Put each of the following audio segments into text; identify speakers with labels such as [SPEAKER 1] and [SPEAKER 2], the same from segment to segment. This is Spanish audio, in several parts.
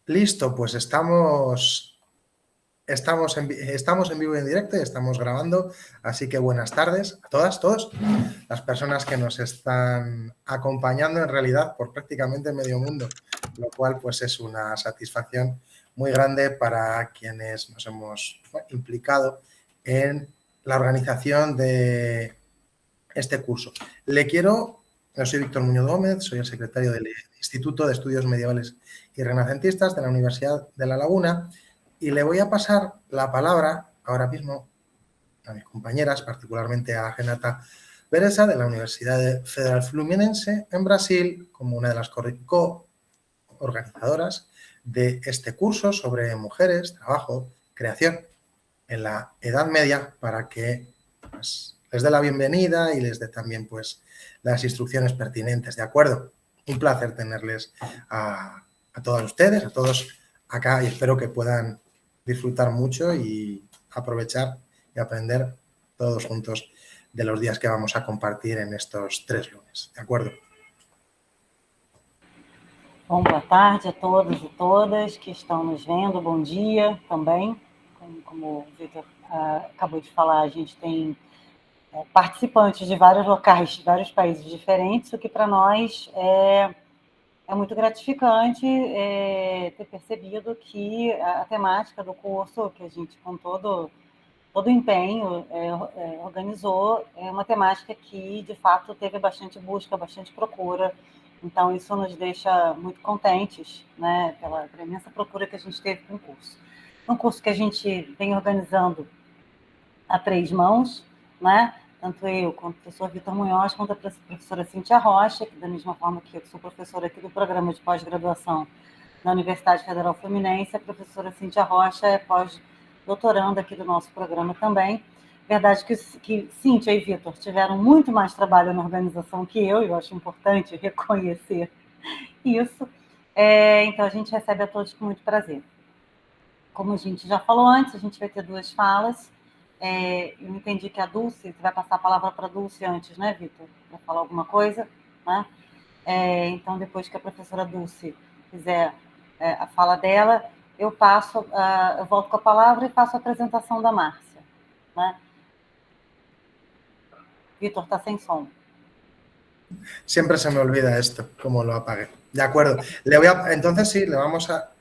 [SPEAKER 1] Listo, pues estamos en vivo y en directo y estamos grabando, así que buenas tardes a todas, todos, las personas que nos están acompañando en realidad por prácticamente medio mundo, lo cual pues es una satisfacción muy grande para quienes nos hemos implicado en la organización de este curso. Yo soy Víctor Muñoz Gómez, soy el secretario del Instituto de Estudios Medievales y Renacentistas de la Universidad de La Laguna y le voy a pasar la palabra ahora mismo a mis compañeras, particularmente a Renata Beresa de la Universidad Federal Fluminense en Brasil, como una de las co-organizadoras de este curso sobre mujeres, trabajo, creación en la Edad Media, para que pues, les dé la bienvenida y les dé también pues, las instrucciones pertinentes, ¿de acuerdo? Un placer tenerles a todas ustedes, a todos acá, y espero que puedan disfrutar mucho y aprovechar y aprender todos juntos de los días que vamos a compartir en estos 3 lunes, ¿de acuerdo?
[SPEAKER 2] Bom, boa tarde a todos e todas que estão nos vendo, bom dia também. Como o Vitor acabou de falar, a gente tem participantes de vários locais, de vários países diferentes, o que para nós é muito gratificante ter percebido que a temática do curso, que a gente com todo empenho organizou, é uma temática que, de fato, teve bastante busca, bastante procura. Então, isso nos deixa muito contentes, né, pela imensa procura que a gente teve com o curso. É um curso que a gente vem organizando a 3 mãos, né? Tanto eu, quanto o professor Vitor Munhoz, quanto a professora Cíntia Rocha, que da mesma forma que eu sou professora aqui do programa de pós-graduação na Universidade Federal Fluminense, a professora Cíntia Rocha é pós-doutoranda aqui do nosso programa também. Verdade que Cíntia e Vitor tiveram muito mais trabalho na organização que eu acho importante reconhecer isso. Então, a gente recebe a todos com muito prazer. Como a gente já falou antes, a gente vai ter 2 falas. Eu entendi que a Dulce, você vai passar a palavra para a Dulce antes, né, Vitor? Para falar alguma coisa, né? Então, depois que a professora Dulce fizer a fala dela, eu volto com a palavra e faço a apresentação da Márcia, né? Víctor, está sem som.
[SPEAKER 1] Siempre se me olvida esto, como lo apagué. De acuerdo. Entonces sí,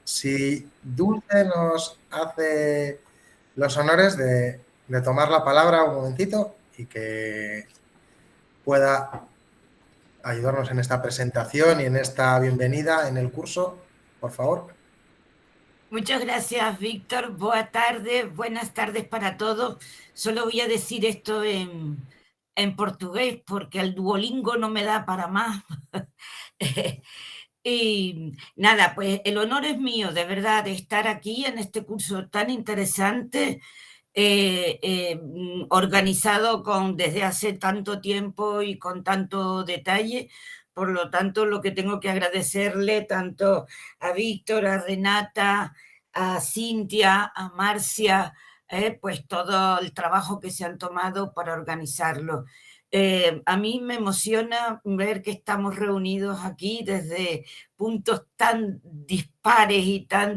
[SPEAKER 1] si Dulce nos hace los honores de tomar la palabra un momentito y que pueda ayudarnos en esta presentación y en esta bienvenida en el curso, por favor.
[SPEAKER 3] Muchas gracias, Víctor. Buenas tardes para todos. Solo voy a decir esto en portugués porque el Duolingo no me da para más. Y nada, pues el honor es mío, de verdad, de estar aquí en este curso tan interesante, organizado desde hace tanto tiempo y con tanto detalle. Por lo tanto, lo que tengo que agradecerle tanto a Víctor, a Renata, a Cintia, a Marcia, pues todo el trabajo que se han tomado para organizarlo. A mí me emociona ver que estamos reunidos aquí desde puntos tan dispares y tan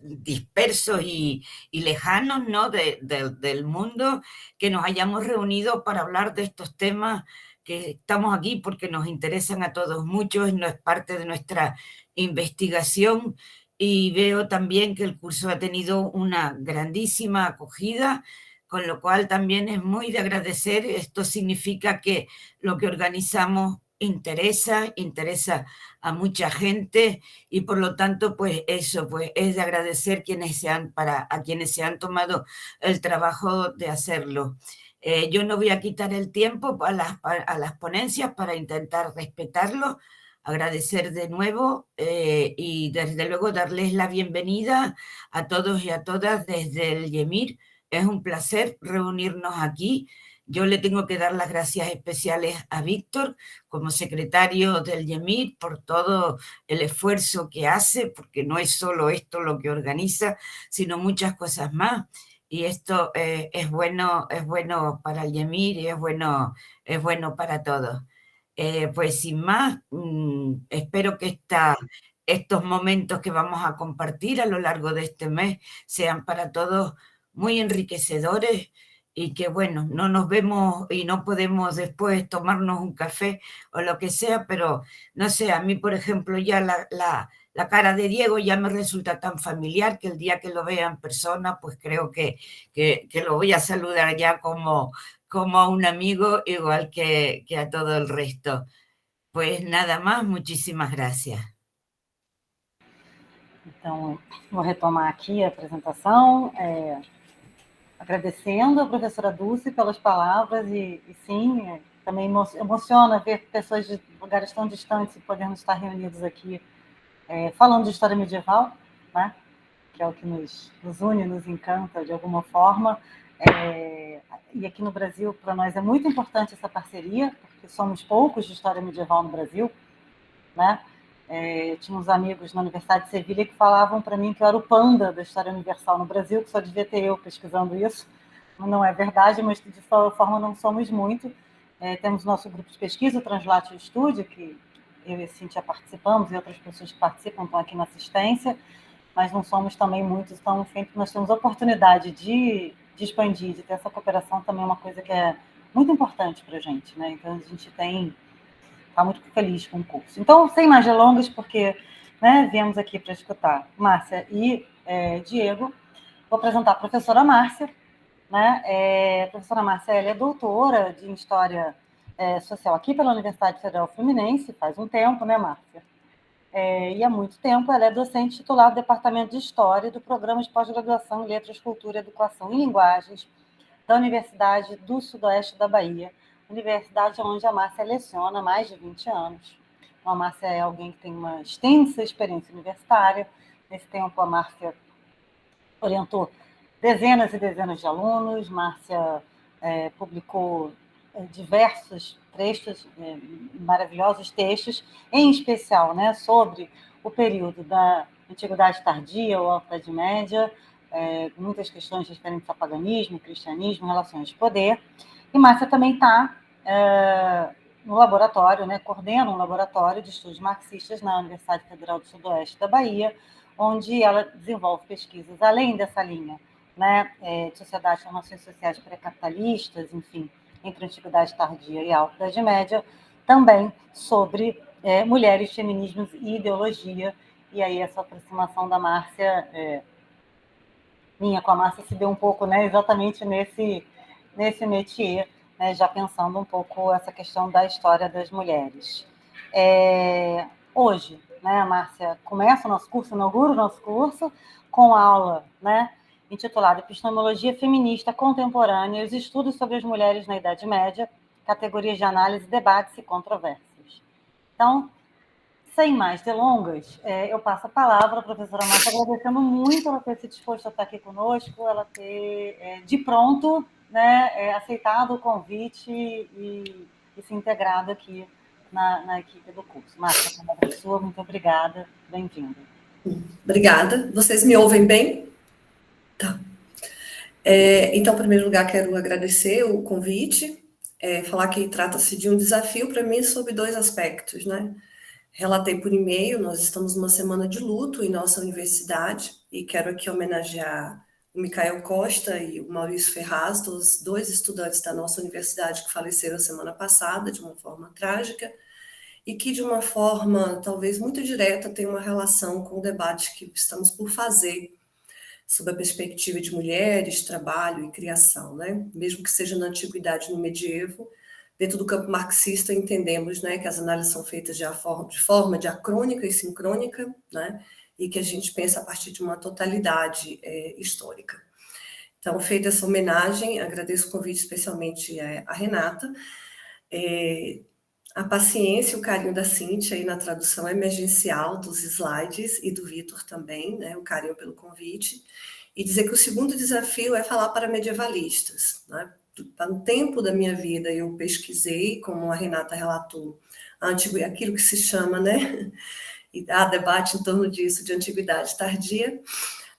[SPEAKER 3] dispersos y lejanos, ¿no? del mundo, que nos hayamos reunido para hablar de estos temas, que estamos aquí porque nos interesan a todos mucho, no es parte de nuestra investigación, y veo también que el curso ha tenido una grandísima acogida, con lo cual también es muy de agradecer. Esto significa que lo que organizamos interesa a mucha gente, y por lo tanto, pues eso, pues es de agradecer a quienes se han tomado el trabajo de hacerlo. Yo no voy a quitar el tiempo a las ponencias para intentar respetarlo, agradecer de nuevo y desde luego darles la bienvenida a todos y a todas desde el YEMIR. Es un placer reunirnos aquí. Yo le tengo que dar las gracias especiales a Víctor como secretario del YEMIR por todo el esfuerzo que hace, porque no es solo esto lo que organiza, sino muchas cosas más. Y esto es bueno para el YEMIR y es bueno para todos. Pues sin más, espero que estos momentos que vamos a compartir a lo largo de este mes sean para todos muy enriquecedores y que, bueno, no nos vemos y no podemos después tomarnos un café o lo que sea, pero no sé, a mí, por ejemplo, ya la cara de Diego ya me resulta tan familiar que el día que lo vea en persona, pues creo que lo voy a saludar ya como a un amigo, igual que a todo el resto. Pues nada más, muchísimas gracias.
[SPEAKER 2] Então, vou retomar aqui a apresentação, agradecendo a professora Dulce pelas palavras e sim, também emociona ver pessoas de lugares tão distantes podendo estar reunidos aqui falando de história medieval, né? Que é o que nos une, nos encanta de alguma forma. E aqui no Brasil, para nós, é muito importante essa parceria, porque somos poucos de história medieval no Brasil, né? Tinha uns amigos na Universidade de Sevilha que falavam para mim que eu era o panda da história universal no Brasil, que só devia ter eu pesquisando isso. Não é verdade, mas de forma não somos muito. Temos nosso grupo de pesquisa, o Translatio Studio, que eu e a Cíntia participamos, e outras pessoas que participam estão aqui na assistência, mas não somos também muitos, então sempre nós temos a oportunidade de expandir, de ter essa cooperação também é uma coisa que é muito importante para a gente, né? Então a gente está muito feliz com o curso. Então, sem mais delongas, porque viemos aqui para escutar Márcia e Diego, vou apresentar a professora Márcia. A professora Márcia ela é doutora em História Social aqui pela Universidade Federal Fluminense, faz um tempo, né, Márcia? E há muito tempo ela é docente titular do Departamento de História do Programa de Pós-Graduação em Letras, Cultura, Educação e Linguagens da Universidade do Sudoeste da Bahia, universidade onde a Márcia leciona há mais de 20 anos. Então, a Márcia é alguém que tem uma extensa experiência universitária. Nesse tempo, a Márcia orientou dezenas e dezenas de alunos. Márcia publicou diversos textos, maravilhosos textos, em especial sobre o período da Antiguidade Tardia ou Alta Idade Média, muitas questões referentes ao paganismo, cristianismo, relações de poder. E Márcia também está no laboratório, coordena um laboratório de estudos marxistas na Universidade Federal do Sudoeste da Bahia, onde ela desenvolve pesquisas além dessa linha, de sociedades e formações sociais pré-capitalistas, enfim, entre a Antiguidade Tardia e a Alta Idade Média, também sobre mulheres, feminismos e ideologia. E aí essa aproximação da Márcia, minha com a Márcia, se deu um pouco exatamente nesse métier, já pensando um pouco essa questão da história das mulheres. Hoje, a Márcia começa o nosso curso, inaugura o nosso curso, com a aula, intitulada Epistemologia Feminista Contemporânea e os estudos sobre as mulheres na Idade Média, categorias de análise, debates e controvérsias. Então, sem mais delongas, eu passo a palavra à professora Márcia, agradecendo muito ela ter se disposto a estar aqui conosco, ela ter, de pronto, aceitado o convite e se integrado aqui na equipe do curso. Márcia, a palavra é sua, muito obrigada, bem-vinda.
[SPEAKER 4] Obrigada. Vocês me ouvem bem? Tá. Então, em primeiro lugar, quero agradecer o convite, falar que trata-se de um desafio para mim sob dois aspectos, Relatei por e-mail, nós estamos numa semana de luto em nossa universidade e quero aqui homenagear o Micael Costa e o Maurício Ferraz, dois estudantes da nossa universidade que faleceram semana passada de uma forma trágica e que, de uma forma talvez muito direta, tem uma relação com o debate que estamos por fazer sob a perspectiva de mulheres, trabalho e criação, Mesmo que seja na antiguidade, no medievo, dentro do campo marxista entendemos, que as análises são feitas de forma diacrônica e sincrônica, e que a gente pensa a partir de uma totalidade histórica. Então, feita essa homenagem, agradeço o convite especialmente à Renata, a paciência e o carinho da Cíntia aí na tradução emergencial dos slides e do Vitor também, o carinho pelo convite, e dizer que o segundo desafio é falar para medievalistas, No tempo da minha vida, eu pesquisei, como a Renata relatou, aquilo que se chama, e há debate em torno disso, de antiguidade tardia.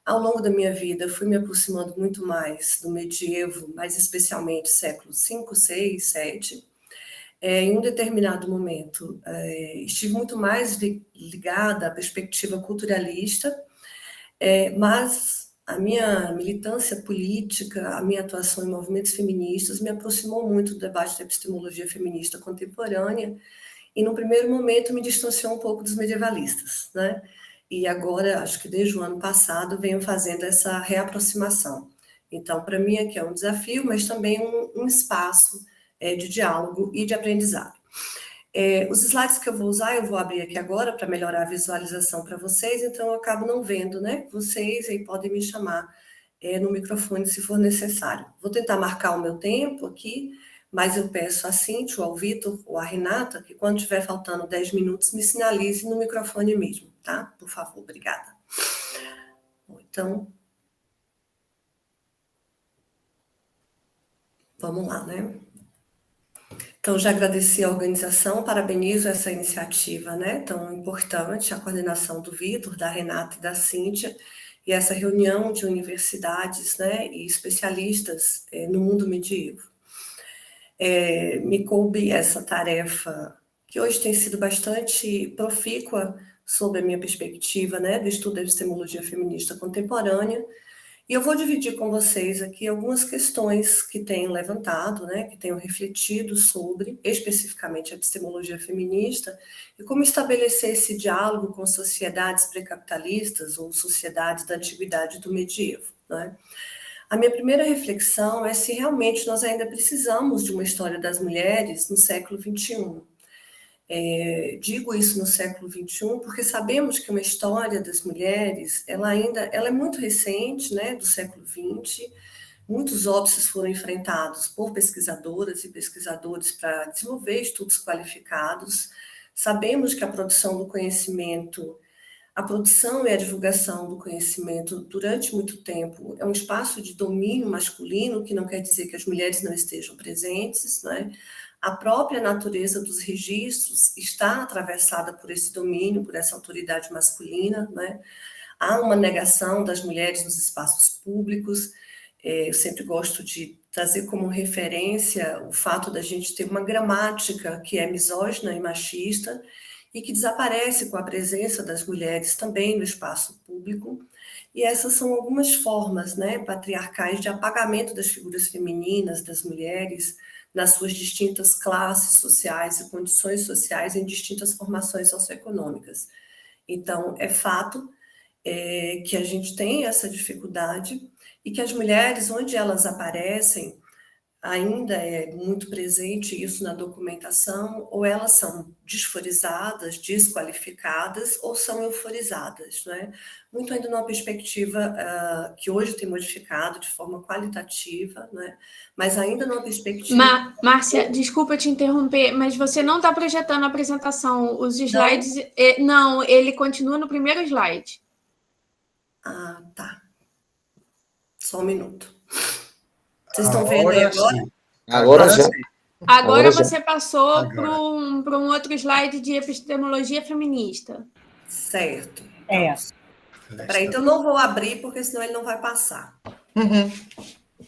[SPEAKER 4] Ao longo da minha vida, fui me aproximando muito mais do medievo, mais especialmente séculos 5, 6, 7, Em um determinado momento, estive muito mais ligada à perspectiva culturalista, mas a minha militância política, a minha atuação em movimentos feministas me aproximou muito do debate da epistemologia feminista contemporânea e, no primeiro momento, me distanciou um pouco dos medievalistas, né? E agora, acho que desde o ano passado, venho fazendo essa reaproximação. Então, para mim, aqui é um desafio, mas também um espaço de diálogo e de aprendizado. Os slides que eu vou usar, eu vou abrir aqui agora para melhorar a visualização para vocês, então eu acabo não vendo, né? Vocês aí podem me chamar no microfone se for necessário. Vou tentar marcar o meu tempo aqui, mas eu peço a Cíntia, ao Vitor ou a Renata, que quando estiver faltando 10 minutos, me sinalize no microfone mesmo, tá? Por favor, obrigada. Bom, então, vamos lá, né? Então, já agradeci a organização, parabenizo essa iniciativa, né, tão importante, a coordenação do Vitor, da Renata e da Cíntia, e essa reunião de universidades, né, e especialistas no mundo medievo. Me coube essa tarefa, que hoje tem sido bastante profícua sob a minha perspectiva, né, do estudo da epistemologia feminista contemporânea, e eu vou dividir com vocês aqui algumas questões que tenho levantado, né, que tenho refletido sobre, especificamente, a epistemologia feminista, e como estabelecer esse diálogo com sociedades pré-capitalistas ou sociedades da antiguidade e do medievo, né? A minha primeira reflexão é se realmente nós ainda precisamos de uma história das mulheres no século XXI. Digo isso no século XXI porque sabemos que uma história das mulheres, ela é muito recente, né, do século XX. Muitos óbices foram enfrentados por pesquisadoras e pesquisadores para desenvolver estudos qualificados. Sabemos que a produção do conhecimento, a produção e a divulgação do conhecimento durante muito tempo é um espaço de domínio masculino, que não quer dizer que as mulheres não estejam presentes, né? A própria natureza dos registros está atravessada por esse domínio, por essa autoridade masculina, né? Há uma negação das mulheres nos espaços públicos. Eu sempre gosto de trazer como referência o fato da gente ter uma gramática que é misógina e machista e que desaparece com a presença das mulheres também no espaço público. E essas são algumas formas, né, patriarcais de apagamento das figuras femininas, das mulheres, nas suas distintas classes sociais e condições sociais em distintas formações socioeconômicas. Então, é fato que a gente tem essa dificuldade e que as mulheres, onde elas aparecem, ainda é muito presente isso na documentação, ou elas são disforizadas, desqualificadas, ou são euforizadas, né? Muito ainda numa perspectiva que hoje tem modificado de forma qualitativa, né? Mas ainda numa perspectiva...
[SPEAKER 5] Márcia, desculpa te interromper, mas você não está projetando a apresentação, os slides... Não, ele continua no primeiro slide.
[SPEAKER 4] Ah, tá. Só um minuto. Vocês estão vendo aí agora?
[SPEAKER 1] Sim.
[SPEAKER 6] Agora já.
[SPEAKER 1] Sim.
[SPEAKER 5] Agora você passou para um outro slide de epistemologia feminista.
[SPEAKER 4] Certo.
[SPEAKER 2] É.
[SPEAKER 4] Então não vou abrir, porque senão ele não vai passar.
[SPEAKER 1] Uhum.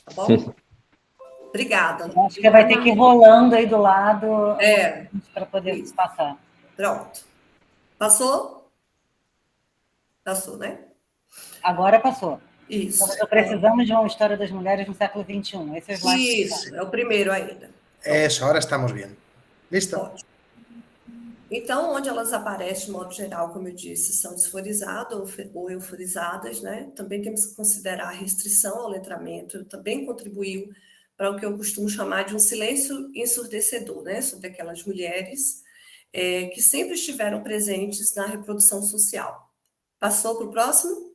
[SPEAKER 4] Tá bom? Obrigada.
[SPEAKER 2] Acho que vai ter que ir rolando aí do lado para poder
[SPEAKER 4] Isso.
[SPEAKER 2] passar.
[SPEAKER 4] Pronto. Passou? Passou, né?
[SPEAKER 2] Agora passou.
[SPEAKER 4] Isso.
[SPEAKER 2] Então, precisamos de uma história das mulheres no século XXI. Esse é o slide.
[SPEAKER 4] Isso, é o primeiro ainda.
[SPEAKER 1] Eso, ahora estamos bien. ¿Listo?
[SPEAKER 4] Ótimo. Então, onde elas aparecem, de modo geral, como eu disse, são desforizadas ou euforizadas, né? Também temos que considerar a restrição ao letramento, também contribuiu para o que eu costumo chamar de um silêncio ensurdecedor, né? Sobre aquelas mulheres que sempre estiveram presentes na reprodução social. Passou para o próximo?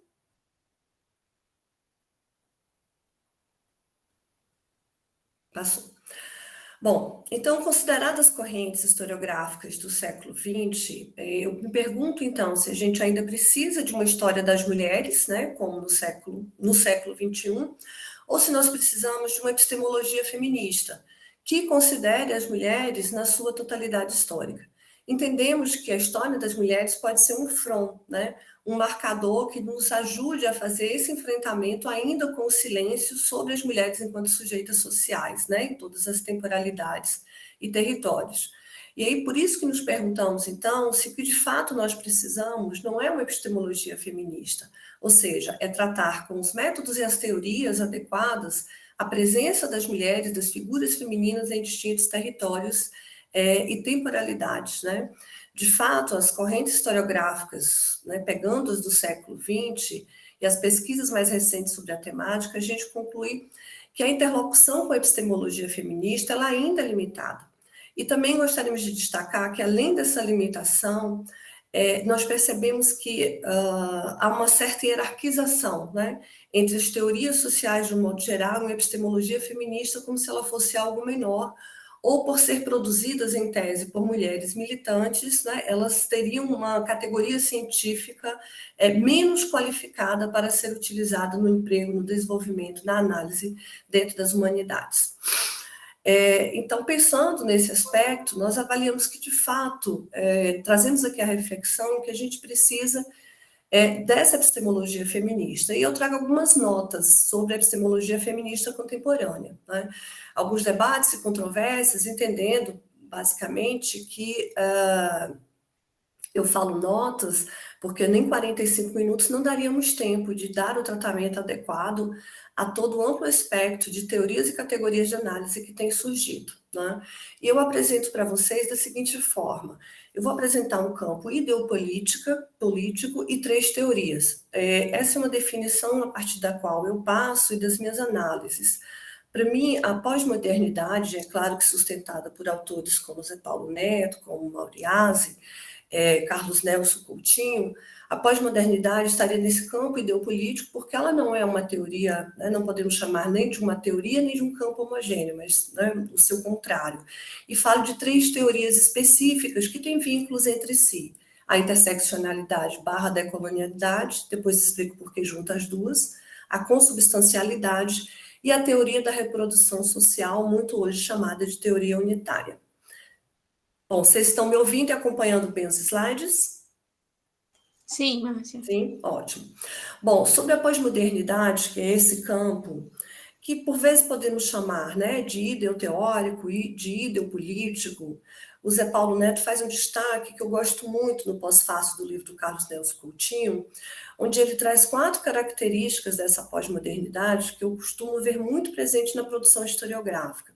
[SPEAKER 4] Passou. Bom, então, consideradas correntes historiográficas do século XX, eu me pergunto, então, se a gente ainda precisa de uma história das mulheres, né, como no século XXI, ou se nós precisamos de uma epistemologia feminista, que considere as mulheres na sua totalidade histórica. entendemos que a história das mulheres pode ser um front, né? Um marcador que nos ajude a fazer esse enfrentamento ainda com o silêncio sobre as mulheres enquanto sujeitos sociais, né? Em todas as temporalidades e territórios. E aí, por isso que nos perguntamos, então, se o que de fato nós precisamos não é uma epistemologia feminista, ou seja, é tratar com os métodos e as teorias adequadas a presença das mulheres, das figuras femininas em distintos territórios e temporalidades, né? De fato, as correntes historiográficas, né, pegando as do século XX e as pesquisas mais recentes sobre a temática, a gente conclui que a interlocução com a epistemologia feminista ela ainda é limitada. E também gostaríamos de destacar que, além dessa limitação, nós percebemos que há uma certa hierarquização, né, entre as teorias sociais de um modo geral e a epistemologia feminista como se ela fosse algo menor, ou por ser produzidas em tese por mulheres militantes, né, elas teriam uma categoria científica menos qualificada para ser utilizada no emprego, no desenvolvimento, na análise dentro das humanidades. Então, pensando nesse aspecto, nós avaliamos que, de fato, trazemos aqui a reflexão que a gente precisa dessa epistemologia feminista. E eu trago algumas notas sobre a epistemologia feminista contemporânea, né? Alguns debates e controvérsias, entendendo, basicamente, que eu falo notas, porque nem 45 minutos não daríamos tempo de dar o tratamento adequado a todo o amplo espectro de teorias e categorias de análise que tem surgido, né? E eu apresento para vocês da seguinte forma: eu vou apresentar um campo político e 3 teorias. Essa é uma definição a partir da qual eu passo e das minhas análises. Para mim, a pós-modernidade, é claro que sustentada por autores como Zé Paulo Neto, como Mauriase, Carlos Nelson Coutinho, a pós-modernidade estaria nesse campo ideopolítico porque ela não é uma teoria, né, não podemos chamar nem de uma teoria nem de um campo homogêneo, mas, né, o seu contrário. E falo de 3 teorias específicas que têm vínculos entre si. A interseccionalidade / decolonialidade, depois explico por que junto as duas, a consubstancialidade e a teoria da reprodução social, muito hoje chamada de teoria unitária. Bom, vocês estão me ouvindo e acompanhando bem os slides?
[SPEAKER 5] Sim, Márcia.
[SPEAKER 4] Sim, ótimo. Bom, sobre a pós-modernidade, que é esse campo, que por vezes podemos chamar, né, de ideoteórico e de ideopolítico, o Zé Paulo Neto faz um destaque que eu gosto muito no pós-fácio do livro do Carlos Nelson Coutinho, onde ele traz 4 características dessa pós-modernidade que eu costumo ver muito presente na produção historiográfica.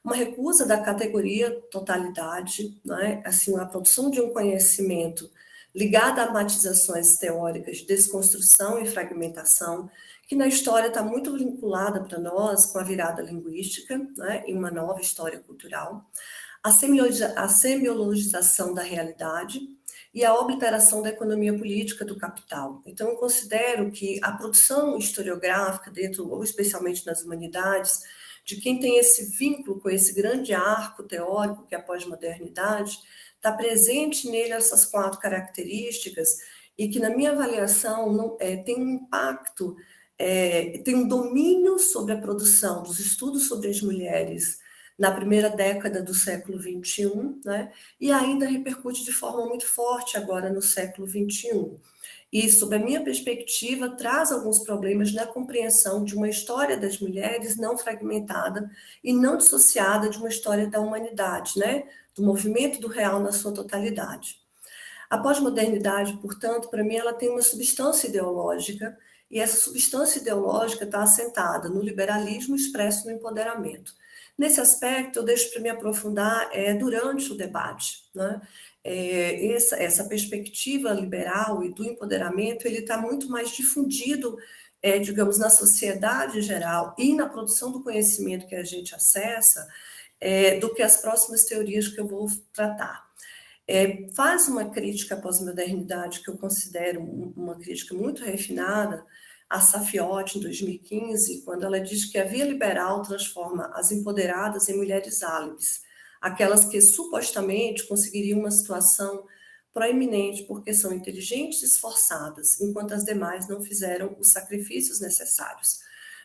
[SPEAKER 4] Uma recusa da categoria totalidade, né? Assim, a produção de um conhecimento ligado a matizações teóricas de desconstrução e fragmentação, que na história está muito vinculada para nós com a virada linguística, né? Em uma nova história cultural, a semiologização da realidade e a obliteração da economia política do capital. Então, eu considero que a produção historiográfica, dentro, ou especialmente nas humanidades, de quem tem esse vínculo com esse grande arco teórico que é a pós-modernidade, está presente nele essas 4 características e que, na minha avaliação, tem um impacto, tem um domínio sobre a produção dos estudos sobre as mulheres na primeira década do século XXI, né? E ainda repercute de forma muito forte agora no século XXI. E, sob a minha perspectiva, traz alguns problemas na compreensão de uma história das mulheres não fragmentada e não dissociada de uma história da humanidade, né? Do movimento do real na sua totalidade. A pós-modernidade, portanto, para mim, ela tem uma substância ideológica, e essa substância ideológica está assentada no liberalismo expresso no empoderamento. Nesse aspecto, eu deixo para me aprofundar durante o debate, né? Essa perspectiva liberal e do empoderamento, ele está muito mais difundido, digamos, na sociedade em geral e na produção do conhecimento que a gente acessa, do que as próximas teorias que eu vou tratar. Faz uma crítica à pós-modernidade que eu considero uma crítica muito refinada, a Safiotti, em 2015, quando ela diz que a via liberal transforma as empoderadas em mulheres álibis, aquelas que supostamente conseguiriam uma situação proeminente porque são inteligentes e esforçadas, enquanto as demais não fizeram os sacrifícios necessários.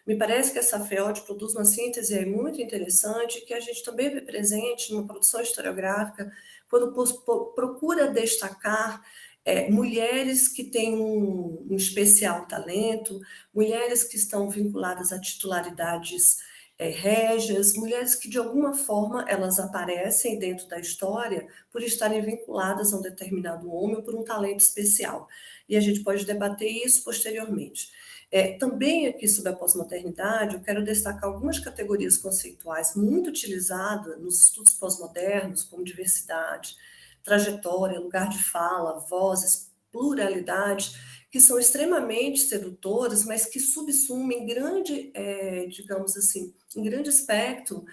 [SPEAKER 4] Me parece que essa FEOD produz uma síntese aí muito interessante, que a gente também vê presente numa produção historiográfica, quando procura destacar mulheres que têm um especial talento, mulheres que estão vinculadas a titularidades régias, mulheres que de alguma forma elas aparecem dentro da história por estarem vinculadas a um determinado homem ou por um talento especial. E a gente pode debater isso posteriormente. Também aqui sobre a pós-modernidade, eu quero destacar algumas categorias conceituais muito utilizadas nos estudos pós-modernos, como diversidade, trajetória, lugar de fala, vozes, pluralidade, que são extremamente sedutoras, mas que subsumem grande, digamos assim, em grande aspecto,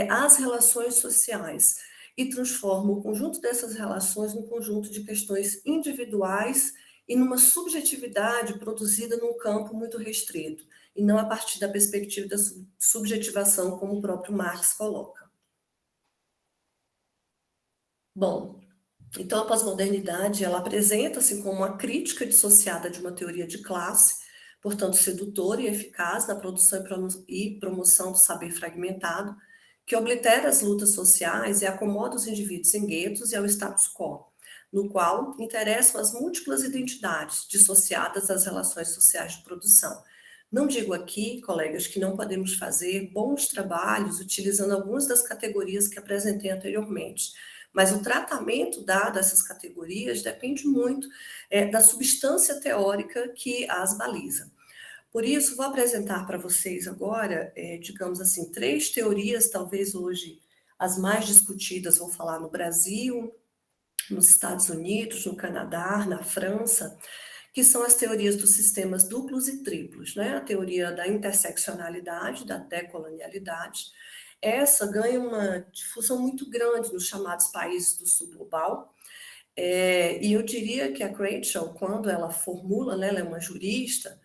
[SPEAKER 4] as relações sociais e transformam o conjunto dessas relações num conjunto de questões individuais e numa subjetividade produzida num campo muito restrito, e não a partir da perspectiva da subjetivação, como o próprio Marx coloca. Bom, então a pós-modernidade, ela apresenta-se como uma crítica dissociada de uma teoria de classe, portanto sedutora e eficaz na produção e promoção do saber fragmentado, que oblitera as lutas sociais e acomoda os indivíduos em guetos e ao status quo, no qual interessam as múltiplas identidades dissociadas das relações sociais de produção. Não digo aqui, colegas, que não podemos fazer bons trabalhos utilizando algumas das categorias que apresentei anteriormente, mas o tratamento dado a essas categorias depende muito da substância teórica que as baliza. Por isso, vou apresentar para vocês agora, digamos assim, 3 teorias, talvez hoje as mais discutidas, vou falar no Brasil, nos Estados Unidos, no Canadá, na França, que são as teorias dos sistemas duplos e triplos, né? A teoria da interseccionalidade, da decolonialidade. Essa ganha uma difusão muito grande nos chamados países do sul global, e eu diria que a Rachel, quando ela formula, né, ela é uma jurista,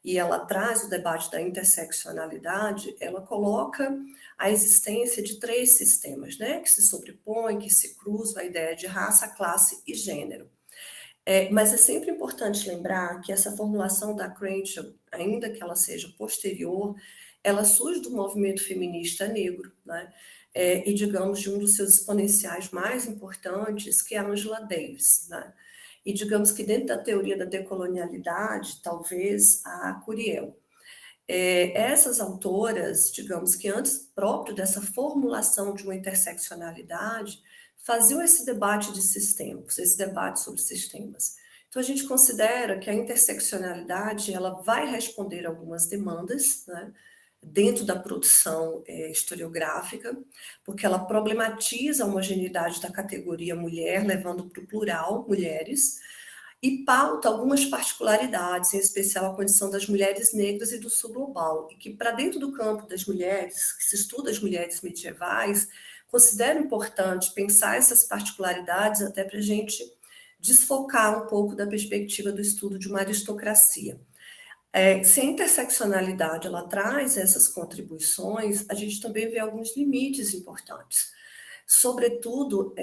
[SPEAKER 4] e ela traz o debate da interseccionalidade, ela coloca a existência de 3 sistemas, né, que se sobrepõem, que se cruzam a ideia de raça, classe e gênero. Mas é sempre importante lembrar que essa formulação da Rachel, ainda que ela seja posterior, ela surge do movimento feminista negro, né? E, digamos, de um dos seus exponenciais mais importantes, que é a Angela Davis, né? E, digamos que dentro da teoria da decolonialidade, talvez a Curiel. Essas autoras, digamos que antes próprio dessa formulação de uma interseccionalidade, faziam esse debate de sistemas, esse debate sobre sistemas. Então, a gente considera que a interseccionalidade ela vai responder a algumas demandas, né, dentro da produção historiográfica, porque ela problematiza a homogeneidade da categoria mulher, levando para o plural, mulheres, e pauta algumas particularidades, em especial a condição das mulheres negras e do sul global, e que para dentro do campo das mulheres, que se estuda as mulheres medievais, considero importante pensar essas particularidades até para a gente desfocar um pouco da perspectiva do estudo de uma aristocracia. Se a interseccionalidade ela traz essas contribuições, a gente também vê alguns limites importantes. Sobretudo,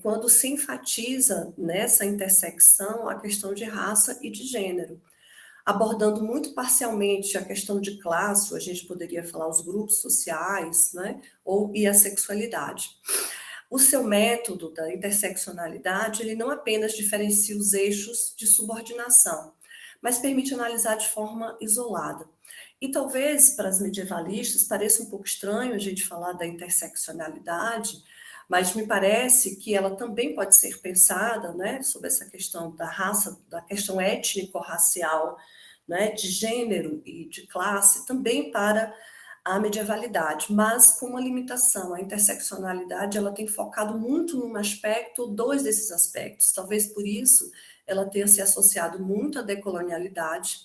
[SPEAKER 4] quando se enfatiza nessa intersecção a questão de raça e de gênero, abordando muito parcialmente a questão de classe, ou a gente poderia falar os grupos sociais, né, e a sexualidade. O seu método da interseccionalidade, ele não apenas diferencia os eixos de subordinação, mas permite analisar de forma isolada. E talvez para as medievalistas pareça um pouco estranho a gente falar da interseccionalidade, mas me parece que ela também pode ser pensada, né, sobre essa questão da raça, da questão étnico-racial, né, de gênero e de classe, também para a medievalidade, mas com uma limitação. A interseccionalidade ela tem focado muito num aspecto, 2 desses aspectos, talvez por isso ela tenha se associado muito à decolonialidade,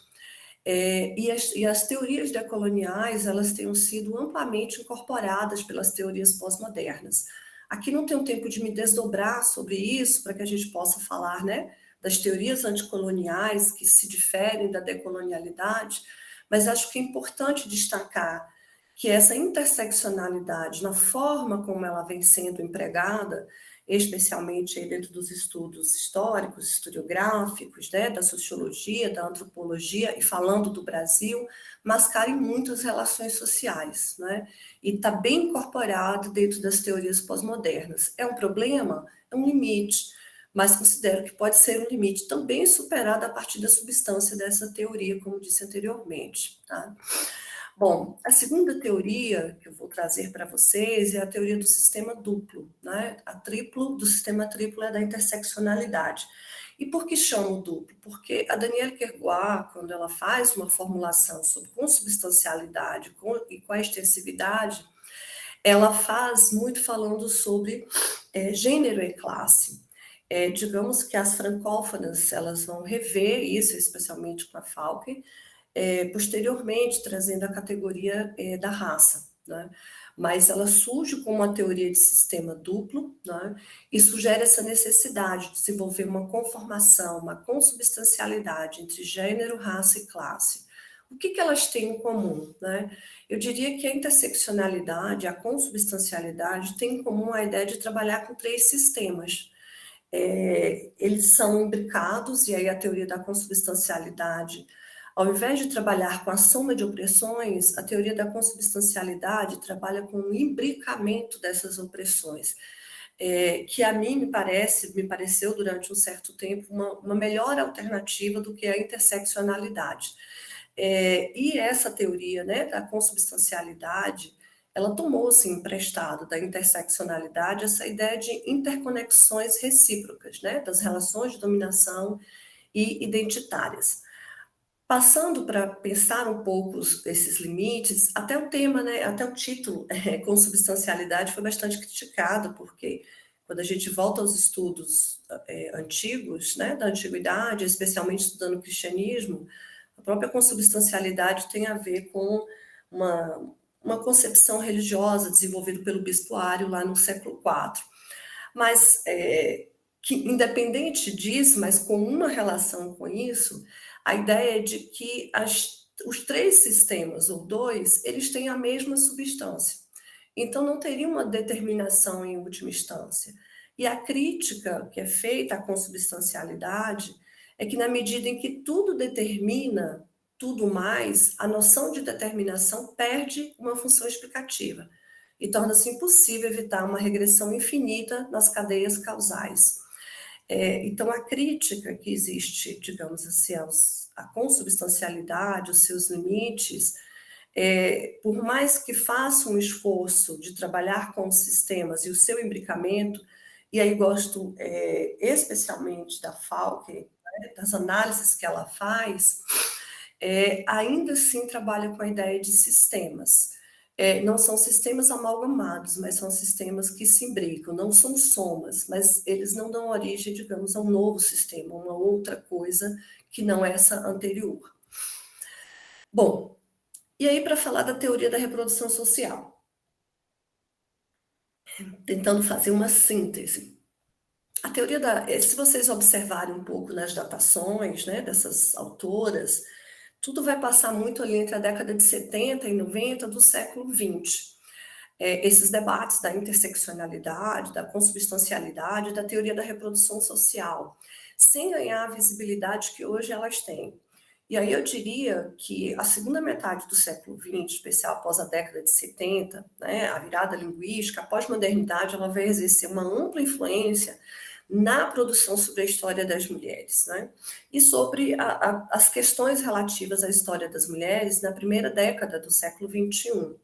[SPEAKER 4] e as teorias decoloniais elas tenham sido amplamente incorporadas pelas teorias pós-modernas. Aqui não tenho tempo de me desdobrar sobre isso, para que a gente possa falar, né, das teorias anticoloniais que se diferem da decolonialidade, mas acho que é importante destacar que essa interseccionalidade, na forma como ela vem sendo empregada, especialmente dentro dos estudos históricos, historiográficos, né, da sociologia, da antropologia, e falando do Brasil, mascara em muitas relações sociais, né? E está bem incorporado dentro das teorias pós-modernas. É um problema? É um limite, mas considero que pode ser um limite também superado a partir da substância dessa teoria, como disse anteriormente, tá? Bom, a segunda teoria que eu vou trazer para vocês é a teoria do sistema duplo, né? Do sistema triplo é da interseccionalidade. E por que chamo duplo? Porque a Danielle Kergoat, quando ela faz uma formulação sobre consubstancialidade e com a extensividade, ela faz muito falando sobre gênero e classe. Digamos que as francófonas, elas vão rever isso, especialmente com a Faulkner, posteriormente trazendo a categoria da raça, né? Mas ela surge como uma teoria de sistema duplo, né? E sugere essa necessidade de desenvolver uma conformação, uma consubstancialidade entre gênero, raça e classe. O que elas têm em comum, né? Eu diria que a interseccionalidade, a consubstancialidade têm em comum a ideia de trabalhar com 3 sistemas. Eles são imbricados, e aí a teoria da consubstancialidade, ao invés de trabalhar com a soma de opressões, a teoria da consubstancialidade trabalha com o imbricamento dessas opressões, que a mim me pareceu durante um certo tempo uma melhor alternativa do que a interseccionalidade. E essa teoria, né, da consubstancialidade, ela tomou, assim, emprestado da interseccionalidade essa ideia de interconexões recíprocas, né, das relações de dominação e identitárias. Passando para pensar um pouco esses limites, até o tema, né, até o título, consubstancialidade, foi bastante criticado, porque quando a gente volta aos estudos antigos, né, da antiguidade, especialmente estudando o cristianismo, a própria consubstancialidade tem a ver com uma concepção religiosa desenvolvida pelo bispo Ário lá no século IV. Mas, que independente disso, mas com uma relação com isso, a ideia é de que os 3 sistemas, ou 2, eles têm a mesma substância. Então, não teria uma determinação em última instância. E a crítica que é feita à consubstancialidade é que, na medida em que tudo determina tudo mais, a noção de determinação perde uma função explicativa e torna-se impossível evitar uma regressão infinita nas cadeias causais. Então, a crítica que existe, digamos assim, à consubstancialidade, os seus limites, por mais que faça um esforço de trabalhar com os sistemas e o seu imbricamento, e aí gosto especialmente da Faulkner, né, das análises que ela faz, ainda assim trabalha com a ideia de sistemas. Não são sistemas amalgamados, mas são sistemas que se imbricam, não são somas, mas eles não dão origem, digamos, a um novo sistema, uma outra coisa que não é essa anterior. Bom, e aí para falar da teoria da reprodução social, tentando fazer uma síntese. A teoria se vocês observarem um pouco nas datações, né, dessas autoras, tudo vai passar muito ali entre a década de 70 e 90 do século XX. Esses debates da interseccionalidade, da consubstancialidade, da teoria da reprodução social, sem ganhar a visibilidade que hoje elas têm. E aí eu diria que a segunda metade do século XX, especial após a década de 70, né, a virada linguística, a pós-modernidade, ela vai exercer uma ampla influência na produção sobre a história das mulheres, né? E sobre as questões relativas à história das mulheres na primeira década do século XXI.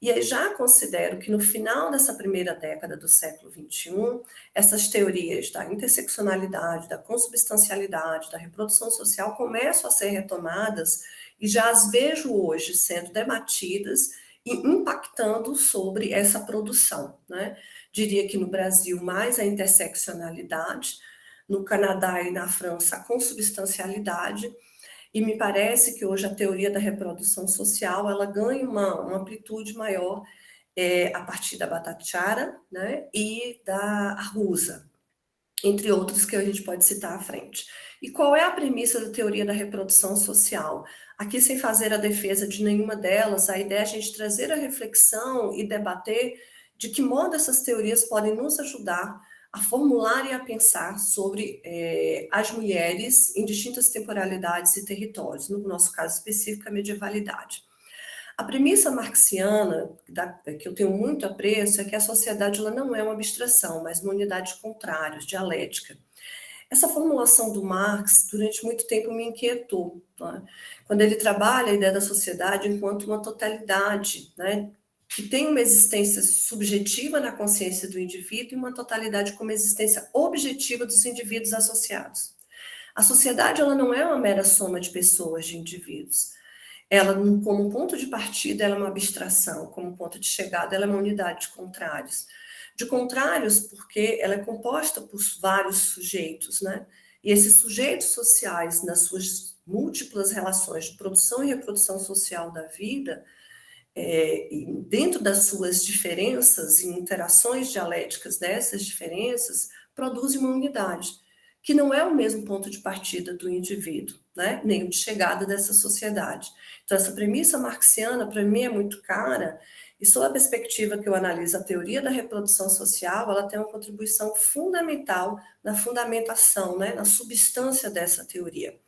[SPEAKER 4] E aí já considero que no final dessa primeira década do século XXI, essas teorias da interseccionalidade, da consubstancialidade, da reprodução social começam a ser retomadas e já as vejo hoje sendo debatidas e impactando sobre essa produção, né? Diria que no Brasil mais a interseccionalidade, no Canadá e na França a consubstancialidade, e me parece que hoje a teoria da reprodução social ela ganha uma amplitude maior a partir da Bhattacharya, né, e da Arruza, entre outros que a gente pode citar à frente. E qual é a premissa da teoria da reprodução social? Aqui, sem fazer a defesa de nenhuma delas, a ideia é a gente trazer a reflexão e debater de que modo essas teorias podem nos ajudar a formular e a pensar sobre as mulheres em distintas temporalidades e territórios, no nosso caso específico, a medievalidade. A premissa marxiana, que eu tenho muito apreço, é que a sociedade ela não é uma abstração, mas uma unidade de contrários, dialética. Essa formulação do Marx, durante muito tempo, me inquietou, né? Quando ele trabalha a ideia da sociedade enquanto uma totalidade, né? Que tem uma existência subjetiva na consciência do indivíduo e uma totalidade como existência objetiva dos indivíduos associados. A sociedade ela não é uma mera soma de pessoas, de indivíduos. Ela, como ponto de partida, ela é uma abstração, como ponto de chegada, ela é uma unidade de contrários. De contrários, porque ela é composta por vários sujeitos, né? E esses sujeitos sociais, nas suas múltiplas relações de produção e reprodução social da vida, dentro das suas diferenças e interações dialéticas dessas diferenças, produzem uma unidade, que não é o mesmo ponto de partida do indivíduo, né? Nem o de chegada dessa sociedade. Então, essa premissa marxiana, para mim, é muito cara, e sob a perspectiva que eu analiso a teoria da reprodução social, ela tem uma contribuição fundamental na fundamentação, né? Na substância dessa teoria.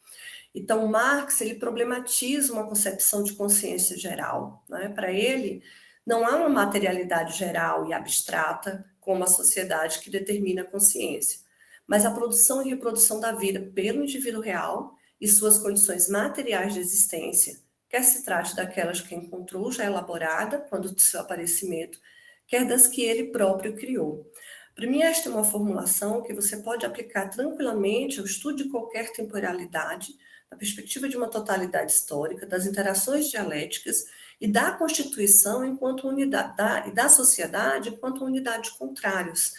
[SPEAKER 4] Então, Marx, ele problematiza uma concepção de consciência geral, né? Para ele, não há uma materialidade geral e abstrata como a sociedade que determina a consciência, mas a produção e reprodução da vida pelo indivíduo real e suas condições materiais de existência, quer se trate daquelas que encontrou já elaborada quando do seu aparecimento, quer das que ele próprio criou. Para mim, esta é uma formulação que você pode aplicar tranquilamente ao estudo de qualquer temporalidade, da perspectiva de uma totalidade histórica, das interações dialéticas e da constituição enquanto unidade, e da sociedade enquanto unidade de contrários.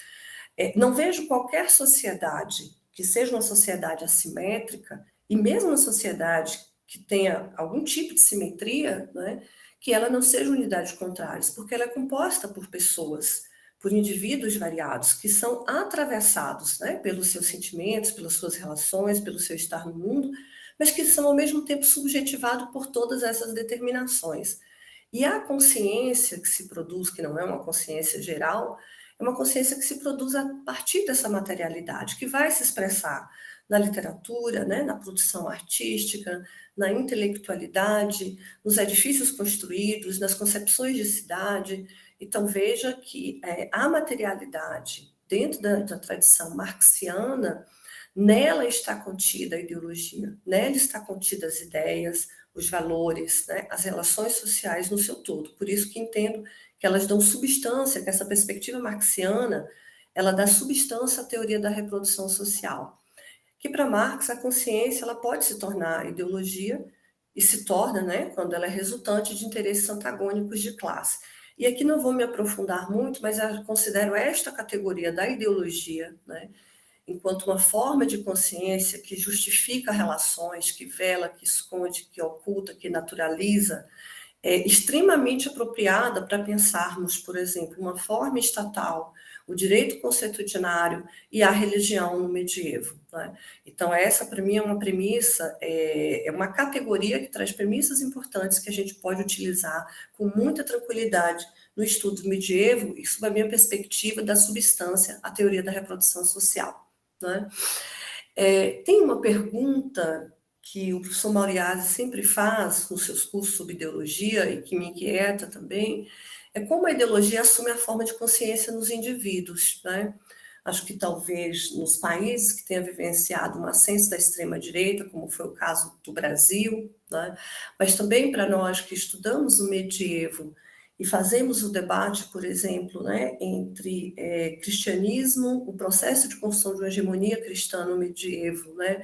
[SPEAKER 4] Não vejo qualquer sociedade que seja uma sociedade assimétrica, e mesmo uma sociedade que tenha algum tipo de simetria, né, que ela não seja unidade de contrários, porque ela é composta por pessoas, por indivíduos variados, que são atravessados, né, pelos seus sentimentos, pelas suas relações, pelo seu estar no mundo, mas que são ao mesmo tempo subjetivados por todas essas determinações. E a consciência que se produz, que não é uma consciência geral, é uma consciência que se produz a partir dessa materialidade, que vai se expressar na literatura, né, na produção artística, na intelectualidade, nos edifícios construídos, nas concepções de cidade. Então, veja que a materialidade, dentro da tradição marxiana, nela está contida a ideologia, nela está contida as ideias, os valores, né, as relações sociais no seu todo. Por isso que entendo que elas dão substância, que essa perspectiva marxiana, ela dá substância à teoria da reprodução social. Que para Marx a consciência ela pode se tornar ideologia e se torna, né, quando ela é resultante de interesses antagônicos de classe. E aqui não vou me aprofundar muito, mas eu considero esta categoria da ideologia, né, enquanto uma forma de consciência que justifica relações, que vela, que esconde, que oculta, que naturaliza, é extremamente apropriada para pensarmos, por exemplo, uma forma estatal, o direito consuetudinário e a religião no medievo, né? Então, essa, para mim, é uma premissa, é uma categoria que traz premissas importantes que a gente pode utilizar com muita tranquilidade no estudo do medievo e, sob a minha perspectiva, da substância, a teoria da reprodução social, né? Tem uma pergunta que o professor Mauriase sempre faz nos seus cursos sobre ideologia e que me inquieta também, é como a ideologia assume a forma de consciência nos indivíduos, né? Acho que talvez nos países que tenham vivenciado um ascenso da extrema-direita, como foi o caso do Brasil, né? Mas também para nós que estudamos o medievo e fazemos o debate, por exemplo, né, entre cristianismo, o processo de construção de uma hegemonia cristã no medievo, né,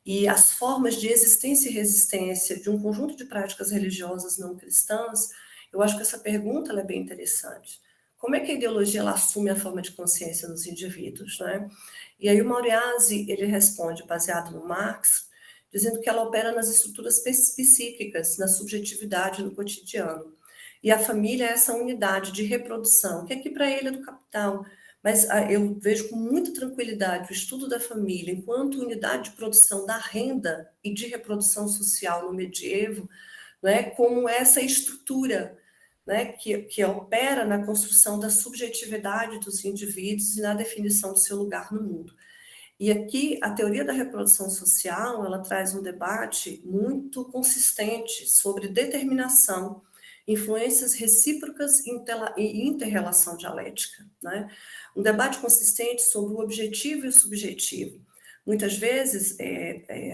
[SPEAKER 4] e as formas de existência e resistência de um conjunto de práticas religiosas não cristãs, eu acho que essa pergunta ela é bem interessante. Como é que a ideologia ela assume a forma de consciência nos indivíduos, né? E aí o Mauriase, ele responde, baseado no Marx, dizendo que ela opera nas estruturas psíquicas, na subjetividade, no cotidiano. E a família é essa unidade de reprodução, que aqui para ele é do capital, mas eu vejo com muita tranquilidade o estudo da família enquanto unidade de produção da renda e de reprodução social no medievo, né, como essa estrutura né, que opera na construção da subjetividade dos indivíduos e na definição do seu lugar no mundo. E aqui, a teoria da reprodução social, ela traz um debate muito consistente sobre determinação, influências recíprocas e inter-relação dialética, né? Um debate consistente sobre o objetivo e o subjetivo. Muitas vezes,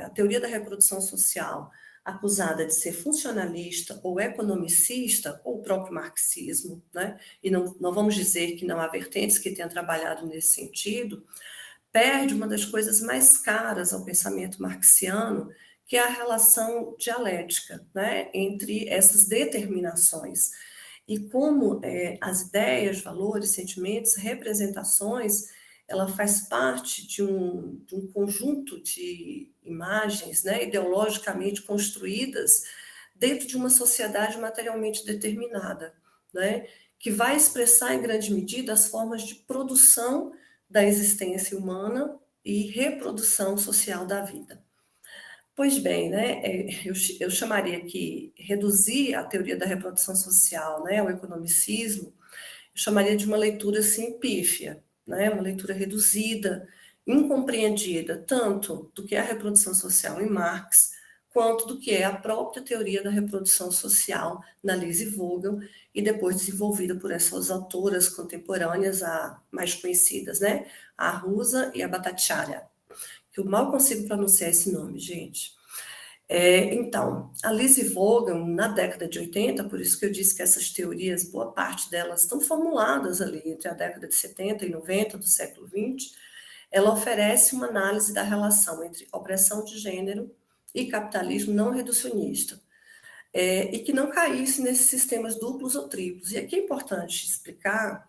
[SPEAKER 4] a teoria da reprodução social, acusada de ser funcionalista ou economicista, ou o próprio marxismo, né? E não vamos dizer que não há vertentes que tenham trabalhado nesse sentido, perde uma das coisas mais caras ao pensamento marxiano, que é a relação dialética, né, entre essas determinações. E como as ideias, valores, sentimentos, representações, ela faz parte de um conjunto de imagens, né, ideologicamente construídas dentro de uma sociedade materialmente determinada, né, que vai expressar em grande medida as formas de produção da existência humana e reprodução social da vida. Pois bem, né, eu chamaria aqui, reduzir a teoria da reprodução social, né, o economicismo, eu chamaria de uma leitura assim pífia, né, uma leitura reduzida, incompreendida, tanto do que é a reprodução social em Marx, quanto do que é a própria teoria da reprodução social na Lise Vogel, e depois desenvolvida por essas autoras contemporâneas, mais conhecidas, né, a Rusa e a Bhattacharya, que eu mal consigo pronunciar esse nome, gente. Então, a Lise Vogel, na década de 80, por isso que eu disse que essas teorias, boa parte delas estão formuladas ali entre a década de 70 e 90 do século XX, ela oferece uma análise da relação entre opressão de gênero e capitalismo não reducionista, e que não caísse nesses sistemas duplos ou triplos. E aqui é importante explicar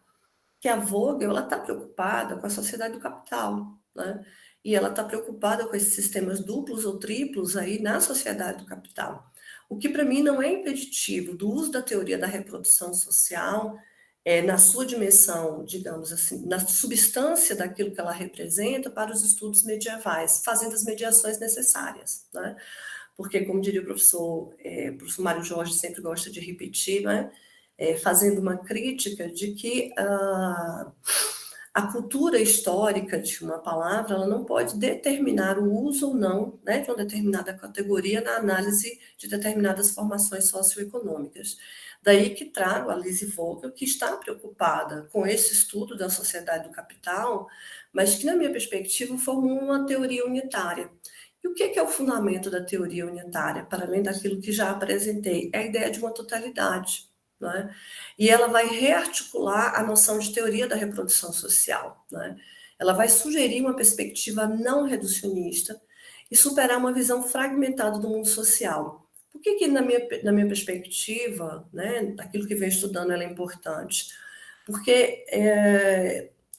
[SPEAKER 4] que a Vogel está preocupada com a sociedade do capital, né? E ela está preocupada com esses sistemas duplos ou triplos aí na sociedade do capital. O que para mim não é impeditivo do uso da teoria da reprodução social na sua dimensão, digamos assim, na substância daquilo que ela representa para os estudos medievais, fazendo as mediações necessárias, né? Porque, como diria o professor Mário Jorge sempre gosta de repetir, né? Fazendo uma crítica de que a cultura histórica de uma palavra, ela não pode determinar o uso ou não, né, de uma determinada categoria na análise de determinadas formações socioeconômicas. Daí que trago a Lise Vogel, que está preocupada com esse estudo da sociedade do capital, mas que, na minha perspectiva, formula uma teoria unitária. E o que é o fundamento da teoria unitária, para além daquilo que já apresentei? É a ideia de uma totalidade. Né? E ela vai rearticular a noção de teoria da reprodução social. Né? Ela vai sugerir uma perspectiva não reducionista e superar uma visão fragmentada do mundo social. Por que na minha perspectiva, né, daquilo que venho estudando, ela é importante? Porque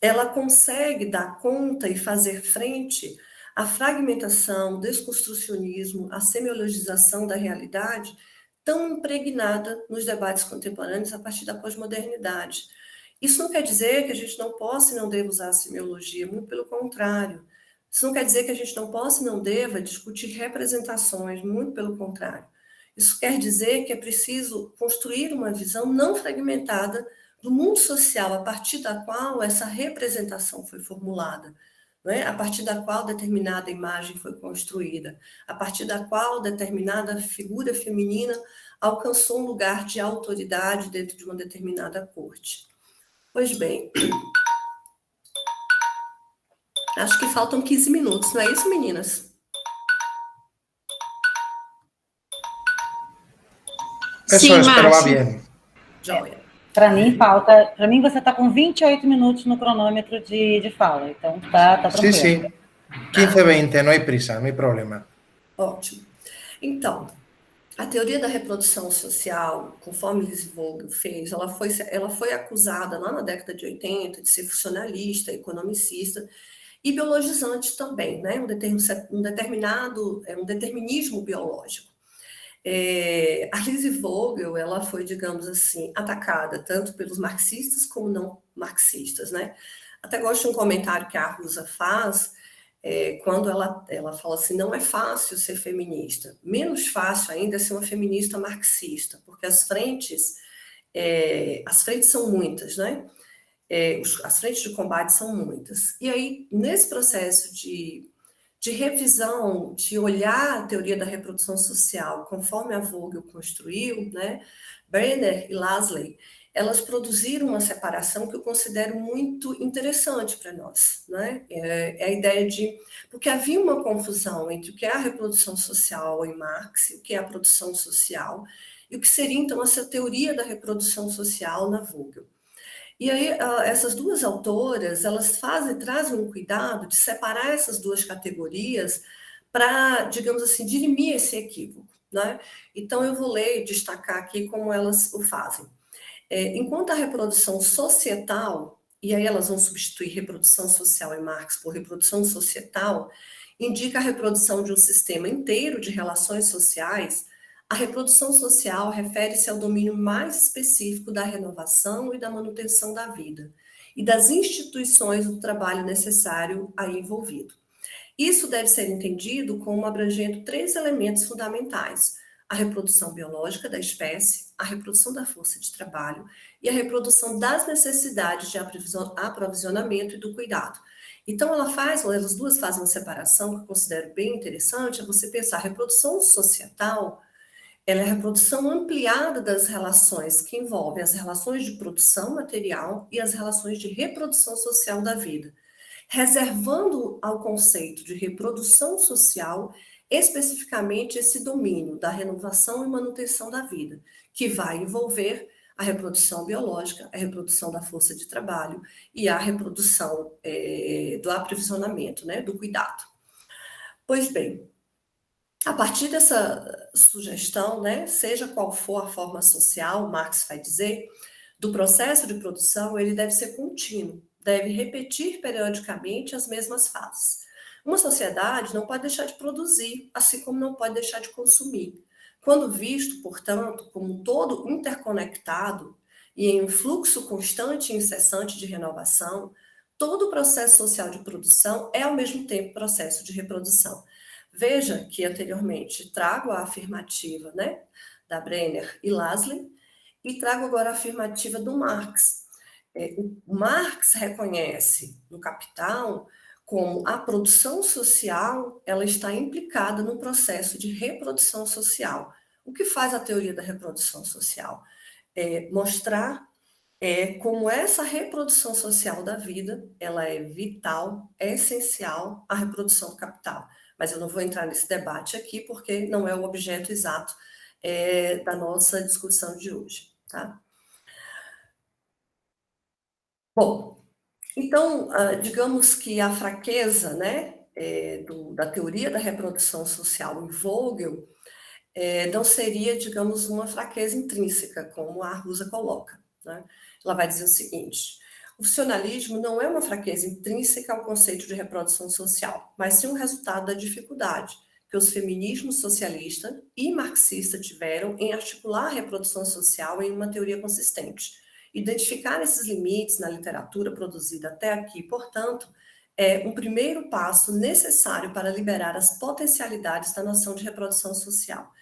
[SPEAKER 4] ela consegue dar conta e fazer frente à fragmentação, desconstrucionismo, à semiologização da realidade, tão impregnada nos debates contemporâneos a partir da pós-modernidade. Isso não quer dizer que a gente não possa e não deva usar a semiologia, muito pelo contrário. Isso não quer dizer que a gente não possa e não deva discutir representações, muito pelo contrário. Isso quer dizer que é preciso construir uma visão não fragmentada do mundo social, a partir da qual essa representação foi formulada, né? A partir da qual determinada imagem foi construída, a partir da qual determinada figura feminina alcançou um lugar de autoridade dentro de uma determinada corte. Pois bem, acho que faltam 15 minutos, não é isso, meninas?
[SPEAKER 1] Sim, Eso pero va bien.
[SPEAKER 4] Joia.
[SPEAKER 2] Para mim, falta. Para mim, você está com 28 minutos no cronômetro de fala, então tá tranquilo.
[SPEAKER 1] Sim. 15, 20, não há prisa, não há problema.
[SPEAKER 4] Ótimo. Então, a teoria da reprodução social, conforme Lise Vogel fez, ela foi acusada lá na década de 80 de ser funcionalista, economicista e biologizante também, né? Um determinismo biológico. A Lise Vogel, ela foi, digamos assim, atacada tanto pelos marxistas como não marxistas, né? Até gosto de um comentário que a Rusa faz, quando ela fala assim, não é fácil ser feminista, menos fácil ainda é ser uma feminista marxista, porque as frentes as frentes são muitas, né? As frentes de combate são muitas. E aí, nesse processo de revisão, de olhar a teoria da reprodução social, conforme a Vogel construiu, né? Brenner e Lasley, elas produziram uma separação que eu considero muito interessante para nós, né? É a ideia de... Porque havia uma confusão entre o que é a reprodução social em Marx, o que é a produção social, e o que seria, então, essa teoria da reprodução social na Vogel. E aí, essas duas autoras, elas trazem um cuidado de separar essas duas categorias para, digamos assim, dirimir esse equívoco, né? Então, eu vou ler e destacar aqui como elas o fazem. Enquanto a reprodução societal, e aí elas vão substituir reprodução social em Marx por reprodução societal, indica a reprodução de um sistema inteiro de relações sociais, a reprodução social refere-se ao domínio mais específico da renovação e da manutenção da vida, e das instituições do trabalho necessário aí envolvido. Isso deve ser entendido como abrangendo 3 elementos fundamentais: a reprodução biológica da espécie, a reprodução da força de trabalho e a reprodução das necessidades de aprovisionamento e do cuidado. Então, elas duas fazem uma separação que eu considero bem interessante, é você pensar a reprodução societal, ela é a reprodução ampliada das relações que envolvem as relações de produção material e as relações de reprodução social da vida, reservando ao conceito de reprodução social especificamente esse domínio da renovação e manutenção da vida, que vai envolver a reprodução biológica, a reprodução da força de trabalho e a reprodução do aprovisionamento, né, do cuidado. Pois bem, a partir dessa sugestão, né, seja qual for a forma social, Marx vai dizer, do processo de produção, ele deve ser contínuo, deve repetir periodicamente as mesmas fases. Uma sociedade não pode deixar de produzir, assim como não pode deixar de consumir. Quando visto, portanto, como um todo interconectado e em um fluxo constante e incessante de renovação, todo o processo social de produção é, ao mesmo tempo, processo de reprodução. Veja que, anteriormente, trago a afirmativa, né, da Brenner e Lasley, e trago agora a afirmativa do Marx. O Marx reconhece no Capital como a produção social, ela está implicada no processo de reprodução social. O que faz a teoria da reprodução social? Mostrar como essa reprodução social da vida, ela é vital, é essencial à reprodução do capital. Mas eu não vou entrar nesse debate aqui, porque não é o objeto exato da nossa discussão de hoje, tá? Bom, então, digamos que a fraqueza, né, da teoria da reprodução social em Vogel não seria, digamos, uma fraqueza intrínseca, como a Rusa coloca, né? Ela vai dizer o seguinte: o funcionalismo não é uma fraqueza intrínseca ao conceito de reprodução social, mas sim um resultado da dificuldade que os feminismos socialista e marxista tiveram em articular a reprodução social em uma teoria consistente. Identificar esses limites na literatura produzida até aqui, portanto, é um primeiro passo necessário para liberar as potencialidades da noção de reprodução social.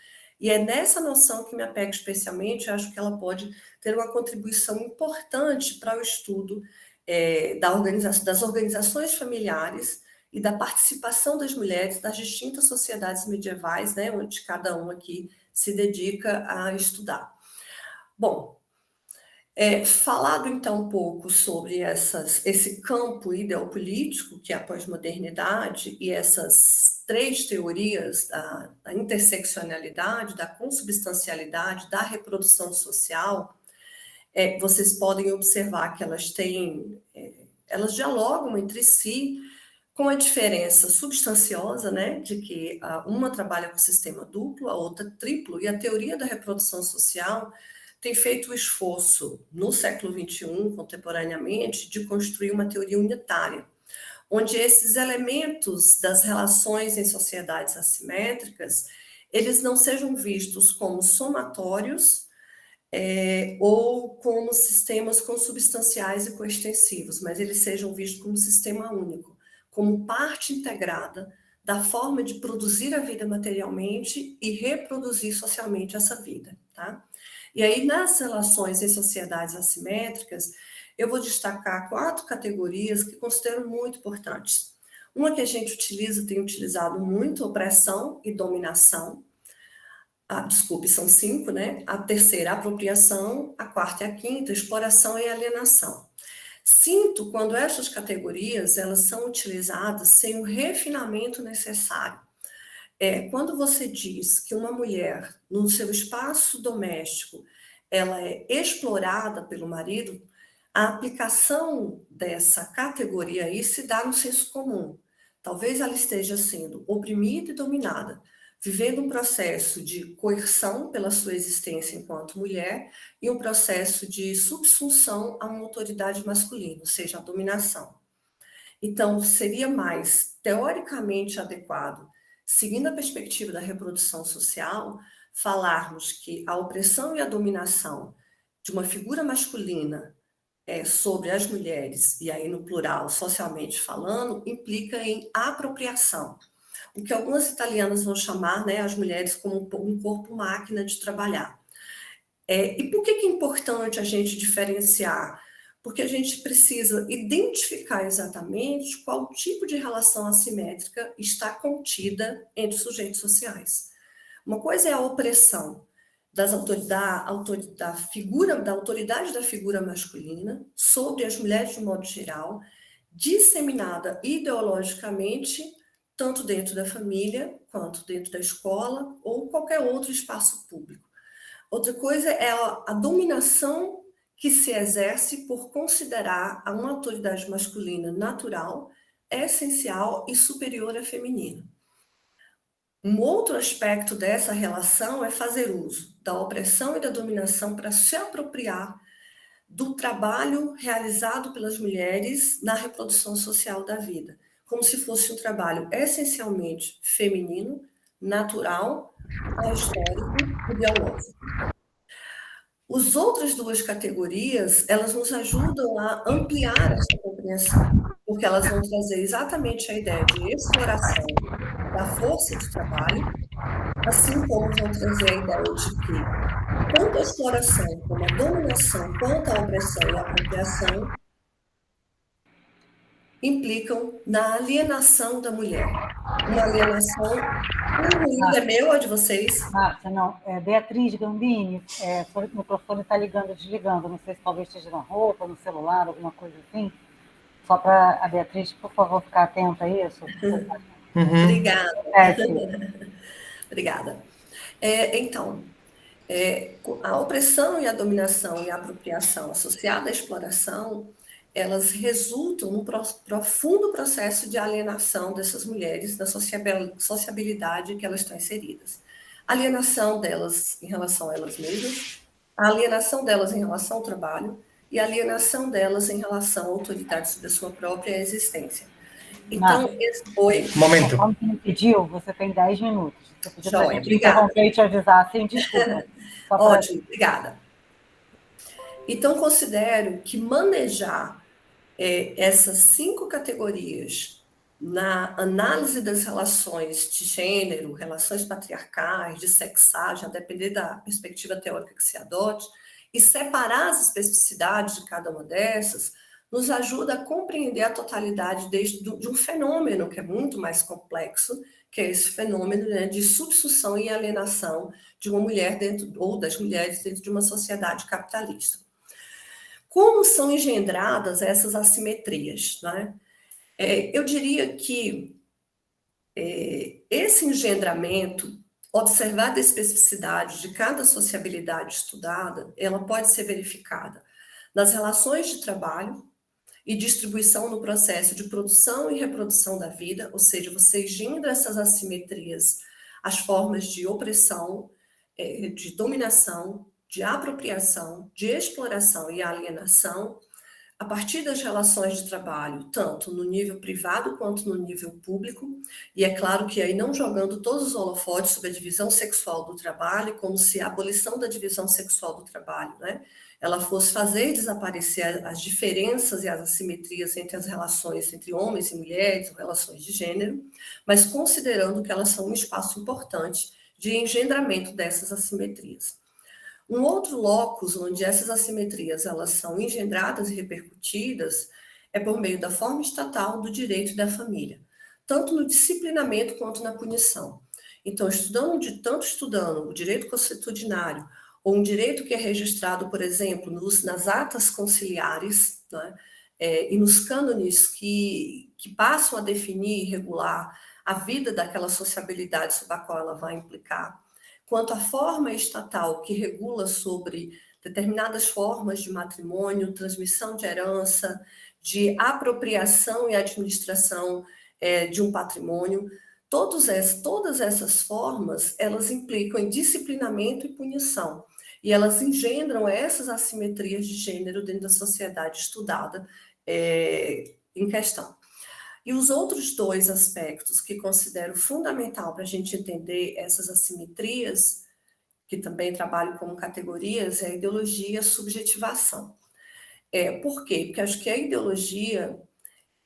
[SPEAKER 4] E é nessa noção que me apego especialmente, eu acho que ela pode ter uma contribuição importante para o estudo das organizações familiares e da participação das mulheres das distintas sociedades medievais, né, onde cada um aqui se dedica a estudar. Bom, falado então um pouco sobre esse campo ideopolítico, que é a pós-modernidade, e essas 3 teorias da interseccionalidade, da consubstancialidade, da reprodução social, vocês podem observar que elas dialogam entre si, com a diferença substanciosa, né, de que uma trabalha com sistema duplo, a outra triplo, e a teoria da reprodução social tem feito o esforço, no século XXI, contemporaneamente, de construir uma teoria unitária, onde esses elementos das relações em sociedades assimétricas, eles não sejam vistos como somatórios ou como sistemas consubstanciais e coextensivos, mas eles sejam vistos como sistema único, como parte integrada da forma de produzir a vida materialmente e reproduzir socialmente essa vida, tá? E aí, nas relações em sociedades assimétricas, eu vou destacar 4 categorias que considero muito importantes. Uma que a gente utiliza, tem utilizado muito, opressão e dominação. Desculpe, são 5, né? A terceira, apropriação. A quarta e a quinta, exploração e alienação. Sinto quando essas categorias elas são utilizadas sem o refinamento necessário. Quando você diz que uma mulher, no seu espaço doméstico, ela é explorada pelo marido, a aplicação dessa categoria aí se dá no senso comum. Talvez ela esteja sendo oprimida e dominada, vivendo um processo de coerção pela sua existência enquanto mulher e um processo de subsunção a uma autoridade masculina, ou seja, a dominação. Então, seria mais teoricamente adequado, seguindo a perspectiva da reprodução social, falarmos que a opressão e a dominação de uma figura masculina sobre as mulheres, e aí no plural, socialmente falando, implica em apropriação. O que algumas italianas vão chamar, né, as mulheres como um corpo-máquina de trabalhar. E por que é importante a gente diferenciar? Porque a gente precisa identificar exatamente qual tipo de relação assimétrica está contida entre os sujeitos sociais. Uma coisa é a opressão da autoridade da figura masculina sobre as mulheres de modo geral, disseminada ideologicamente, tanto dentro da família, quanto dentro da escola, ou qualquer outro espaço público. Outra coisa é a dominação que se exerce por considerar a uma autoridade masculina natural, essencial e superior à feminina. Um outro aspecto dessa relação é fazer uso da opressão e da dominação para se apropriar do trabalho realizado pelas mulheres na reprodução social da vida, como se fosse um trabalho essencialmente feminino, natural, histórico e biológico. As outras 2 categorias, elas nos ajudam a ampliar essa compreensão, porque elas vão trazer exatamente a ideia de exploração da força de trabalho, assim como vão trazer a ideia de que tanto a exploração como a dominação, quanto a opressão e a apropriação, implicam na alienação da mulher. Uma alienação... O ruído é meu ou de vocês?
[SPEAKER 2] Márcia, não. Beatriz Gambini, o microfone está ligando, desligando. Não sei se talvez esteja na roupa, no celular, alguma coisa assim. Só para a Beatriz, por favor, ficar atenta a isso.
[SPEAKER 4] Obrigada.
[SPEAKER 2] Obrigada.
[SPEAKER 4] Então, a opressão e a dominação e a apropriação associada à exploração, elas resultam num profundo processo de alienação dessas mulheres da sociabilidade que elas estão inseridas. A alienação delas em relação a elas mesmas, a alienação delas em relação ao trabalho e a alienação delas em relação à autoridade sobre a sua própria existência. Então,
[SPEAKER 1] Momento.
[SPEAKER 2] Como você me pediu, você tem 10 minutos. Você pediu para eu te
[SPEAKER 4] obrigada.
[SPEAKER 2] interromper e te avisar, sem desculpa.
[SPEAKER 4] Ótimo, obrigada. Então, considero que manejar essas 5 categorias na análise das relações de gênero, relações patriarcais, de sexagem, a depender da perspectiva teórica que se adote, e separar as especificidades de cada uma dessas, nos ajuda a compreender a totalidade de um fenômeno que é muito mais complexo, que é esse fenômeno, né, de subsunção e alienação de uma mulher ou das mulheres dentro de uma sociedade capitalista. Como são engendradas essas assimetrias, né? Eu diria que esse engendramento, observada a especificidade de cada sociabilidade estudada, ela pode ser verificada nas relações de trabalho e distribuição no processo de produção e reprodução da vida, ou seja, você engendra essas assimetrias, as formas de opressão, de dominação, de apropriação, de exploração e alienação, a partir das relações de trabalho, tanto no nível privado quanto no nível público, e é claro que aí não jogando todos os holofotes sobre a divisão sexual do trabalho, como se a abolição da divisão sexual do trabalho, né, ela fosse fazer desaparecer as diferenças e as assimetrias entre as relações entre homens e mulheres, ou relações de gênero, mas considerando que elas são um espaço importante de engendramento dessas assimetrias. Um outro locus onde essas assimetrias elas são engendradas e repercutidas é por meio da forma estatal do direito da família, tanto no disciplinamento quanto na punição. Então, tanto estudando o direito consuetudinário ou um direito que é registrado, por exemplo, nas atas conciliares, né, e nos cânones que passam a definir e regular a vida daquela sociabilidade sobre a qual ela vai implicar, quanto à forma estatal que regula sobre determinadas formas de matrimônio, transmissão de herança, de apropriação e administração de um patrimônio, todas essas formas, elas implicam em disciplinamento e punição, e elas engendram essas assimetrias de gênero dentro da sociedade estudada em questão. E os outros dois aspectos que considero fundamental para a gente entender essas assimetrias, que também trabalho como categorias, é a ideologia e a subjetivação. Por quê? Porque acho que a ideologia,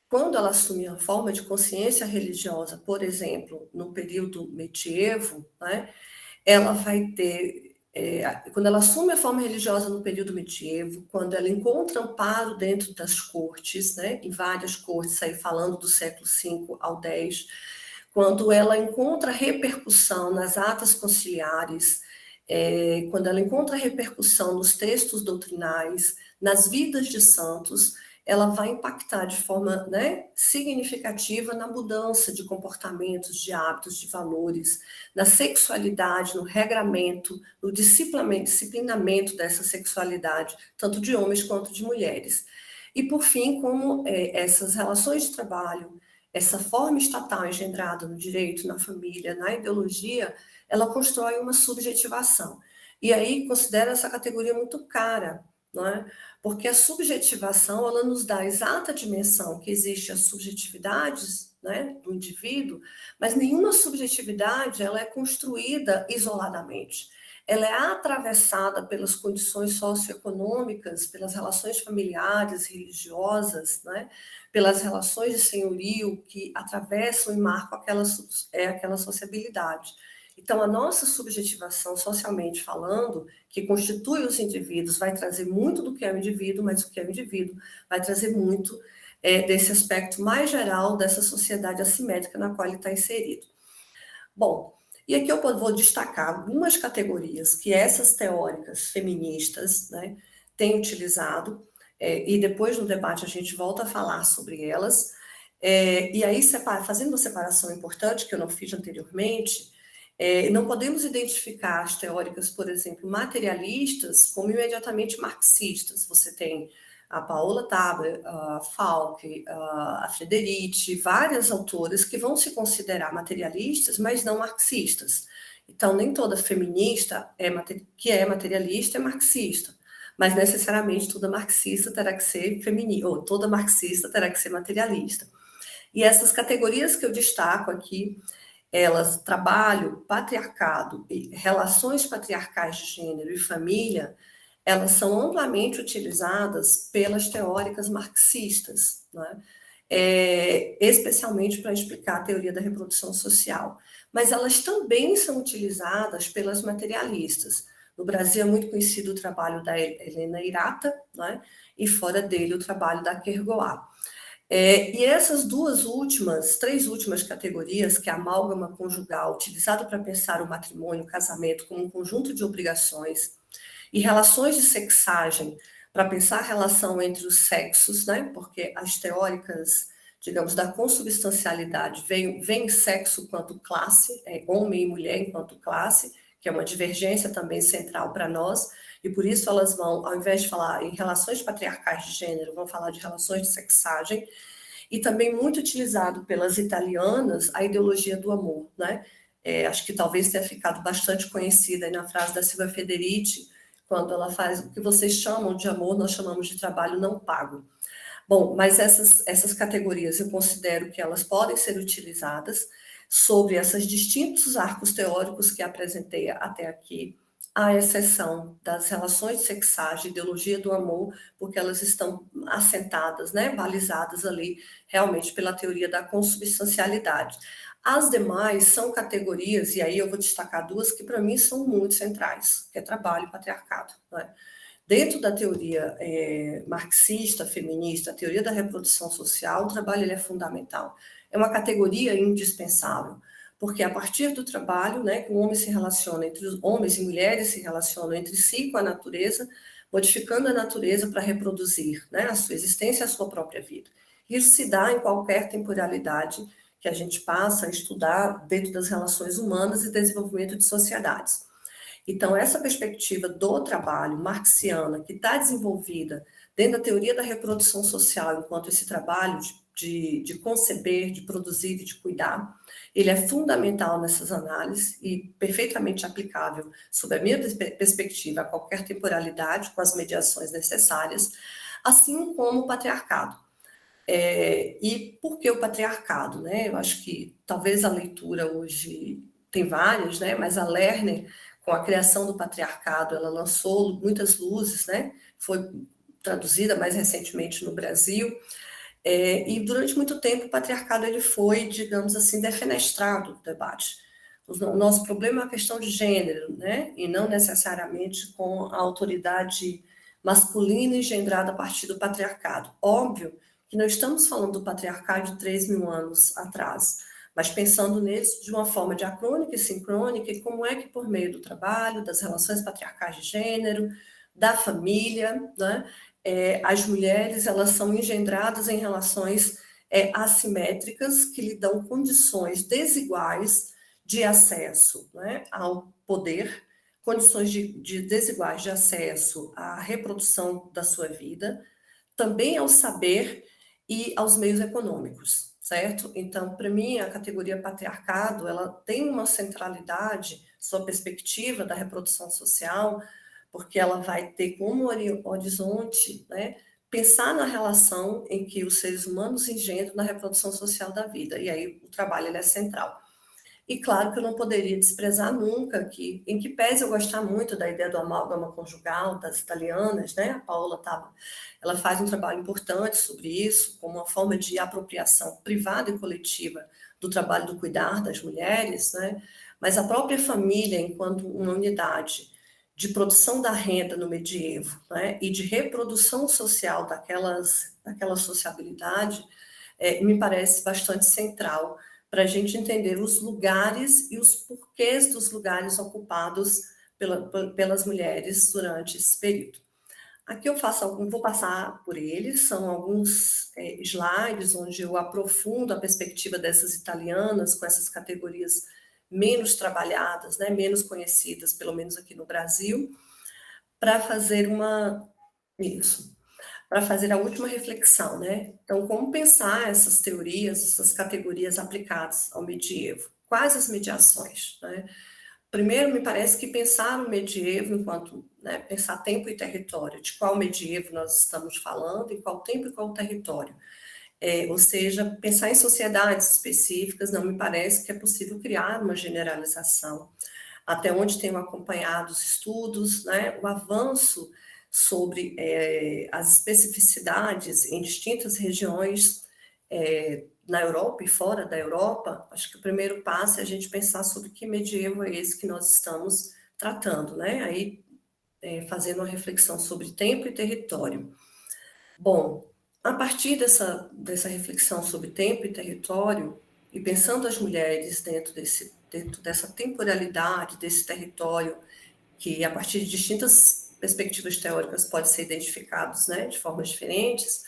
[SPEAKER 4] quando ela assume a forma de consciência religiosa, por exemplo, no período medievo, né, ela vai ter... quando ela assume a forma religiosa no período medievo, quando ela encontra amparo dentro das cortes, né, em várias cortes, aí falando do século V ao X, quando ela encontra repercussão nas atas conciliares, quando ela encontra repercussão nos textos doutrinais, nas vidas de santos, ela vai impactar de forma, né, significativa na mudança de comportamentos, de hábitos, de valores, na sexualidade, no regramento, no disciplinamento dessa sexualidade, tanto de homens quanto de mulheres. E, por fim, como essas relações de trabalho, essa forma estatal engendrada no direito, na família, na ideologia, ela constrói uma subjetivação. E aí considero essa categoria muito cara, não é? Porque a subjetivação, ela nos dá a exata dimensão que existe as subjetividades, né, do indivíduo, mas nenhuma subjetividade ela é construída isoladamente. Ela é atravessada pelas condições socioeconômicas, pelas relações familiares, religiosas, né, pelas relações de senhorio que atravessam e marcam aquela sociabilidade. Então, a nossa subjetivação, socialmente falando, que constitui os indivíduos, vai trazer muito do que é o indivíduo, mas o que é o indivíduo vai trazer muito desse aspecto mais geral dessa sociedade assimétrica na qual ele está inserido. Bom, e aqui eu vou destacar algumas categorias que essas teóricas feministas, né, têm utilizado, e depois no debate a gente volta a falar sobre elas, e aí fazendo uma separação importante que eu não fiz anteriormente. Não podemos identificar as teóricas, por exemplo, materialistas como imediatamente marxistas. Você tem a Paola Tabler, a Falk, a Frederici, várias autoras que vão se considerar materialistas, mas não marxistas. Então, nem toda feminista que é materialista é marxista, mas necessariamente toda marxista terá que ser feminista, ou toda marxista terá que ser materialista. E essas categorias que eu destaco aqui, elas trabalham patriarcado, relações patriarcais de gênero e família, elas são amplamente utilizadas pelas teóricas marxistas, né? Especialmente para explicar a teoria da reprodução social. Mas elas também são utilizadas pelas materialistas. No Brasil é muito conhecido o trabalho da Helena Hirata, né? E fora dele o trabalho da Kergoá. E essas três últimas categorias, que é a amálgama conjugal, utilizado para pensar o matrimônio, o casamento, como um conjunto de obrigações, e relações de sexagem, para pensar a relação entre os sexos, né? Porque as teóricas, digamos, da consubstancialidade veem sexo quanto classe, homem e mulher enquanto classe, que é uma divergência também central para nós, e por isso elas vão, ao invés de falar em relações patriarcais de gênero, vão falar de relações de sexagem, e também muito utilizado pelas italianas a ideologia do amor, né? Acho que talvez tenha ficado bastante conhecida aí na frase da Silvia Federici, quando ela faz o que vocês chamam de amor, nós chamamos de trabalho não pago. Bom, mas essas categorias eu considero que elas podem ser utilizadas sobre esses distintos arcos teóricos que apresentei até aqui, à exceção das relações de sexagem, ideologia do amor, porque elas estão assentadas, né, balizadas ali realmente pela teoria da consubstancialidade. As demais são categorias, e aí eu vou destacar duas que para mim são muito centrais, que é trabalho e patriarcado, né? Dentro da teoria marxista, feminista, a teoria da reprodução social, o trabalho ele é fundamental. É uma categoria indispensável, porque a partir do trabalho, né, que o homem se relaciona, entre os homens e mulheres se relacionam entre si com a natureza, modificando a natureza para reproduzir, né, a sua existência e a sua própria vida. Isso se dá em qualquer temporalidade que a gente passa a estudar dentro das relações humanas e desenvolvimento de sociedades. Então, essa perspectiva do trabalho marxiana, que está desenvolvida dentro da teoria da reprodução social, enquanto esse trabalho de conceber, de produzir e de cuidar, ele é fundamental nessas análises e perfeitamente aplicável, sob a minha perspectiva, a qualquer temporalidade, com as mediações necessárias, assim como o patriarcado. E por que o patriarcado, né? Eu acho que talvez a leitura hoje tem várias, né? Mas a Lerner, com a criação do patriarcado, ela lançou muitas luzes, né? Foi traduzida mais recentemente no Brasil, e durante muito tempo o patriarcado ele foi, digamos assim, defenestrado do debate. O nosso problema é a questão de gênero, né? E não necessariamente com a autoridade masculina engendrada a partir do patriarcado. Óbvio que nós estamos falando do patriarcado de 3.000 anos atrás, mas pensando nisso de uma forma diacrônica e sincrônica, e como é que por meio do trabalho, das relações patriarcais de gênero, da família, né, as mulheres elas são engendradas em relações assimétricas que lhe dão condições desiguais de acesso, né, ao poder, condições de desiguais de acesso à reprodução da sua vida, também ao saber e aos meios econômicos, certo? Então, para mim, a categoria patriarcado, ela tem uma centralidade, sua perspectiva da reprodução social, porque ela vai ter como horizonte, né, pensar na relação em que os seres humanos engendram na reprodução social da vida, e aí o trabalho ele é central. E claro que eu não poderia desprezar nunca que, em que pese eu gostar muito da ideia do amálgama conjugal das italianas, né? A Paola ela faz um trabalho importante sobre isso, como uma forma de apropriação privada e coletiva do trabalho do cuidar das mulheres, né? Mas a própria família, enquanto uma unidade de produção da renda no medievo, né? E de reprodução social daquela sociabilidade, me parece bastante central para a gente entender os lugares e os porquês dos lugares ocupados pelas mulheres durante esse período. Aqui vou passar por eles, são alguns slides onde eu aprofundo a perspectiva dessas italianas com essas categorias menos trabalhadas, né, menos conhecidas, pelo menos aqui no Brasil, para fazer para fazer a última reflexão, né? Então, como pensar essas teorias, essas categorias aplicadas ao medievo? Quais as mediações, né? Primeiro, me parece que pensar o medievo enquanto, né, pensar tempo e território, de qual medievo nós estamos falando, em qual tempo e qual território. Ou seja, pensar em sociedades específicas, não me parece que é possível criar uma generalização. Até onde tenho acompanhado os estudos, né, o avanço sobre as especificidades em distintas regiões na Europa e fora da Europa, acho que o primeiro passo é a gente pensar sobre que medievo é esse que nós estamos tratando, né? Aí, fazendo uma reflexão sobre tempo e território. Bom, a partir dessa reflexão sobre tempo e território, e pensando as mulheres dentro dessa temporalidade, desse território, que a partir de distintas perspectivas teóricas pode ser identificados, né, de formas diferentes,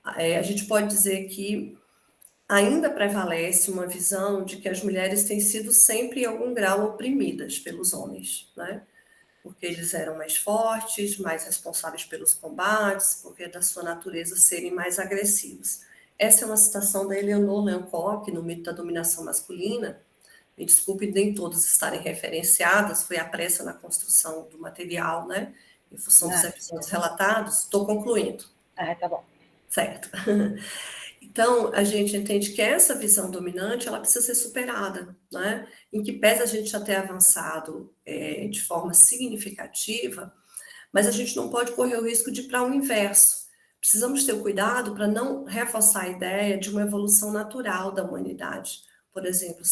[SPEAKER 4] a gente pode dizer que ainda prevalece uma visão de que as mulheres têm sido sempre, em algum grau, oprimidas pelos homens, né? Porque eles eram mais fortes, mais responsáveis pelos combates, porque da sua natureza serem mais agressivos. Essa é uma citação da Eleanor Leoncock, no Mito da Dominação Masculina. Me desculpe nem todas estarem referenciadas, foi a pressa na construção do material, né? Em função dos episódios relatados. Estou concluindo.
[SPEAKER 2] Tá bom.
[SPEAKER 4] Certo. Então, a gente entende que essa visão dominante, ela precisa ser superada, né? Em que pese a gente já ter avançado de forma significativa, mas a gente não pode correr o risco de ir para o inverso. Precisamos ter o cuidado para não reforçar a ideia de uma evolução natural da humanidade, por exemplo,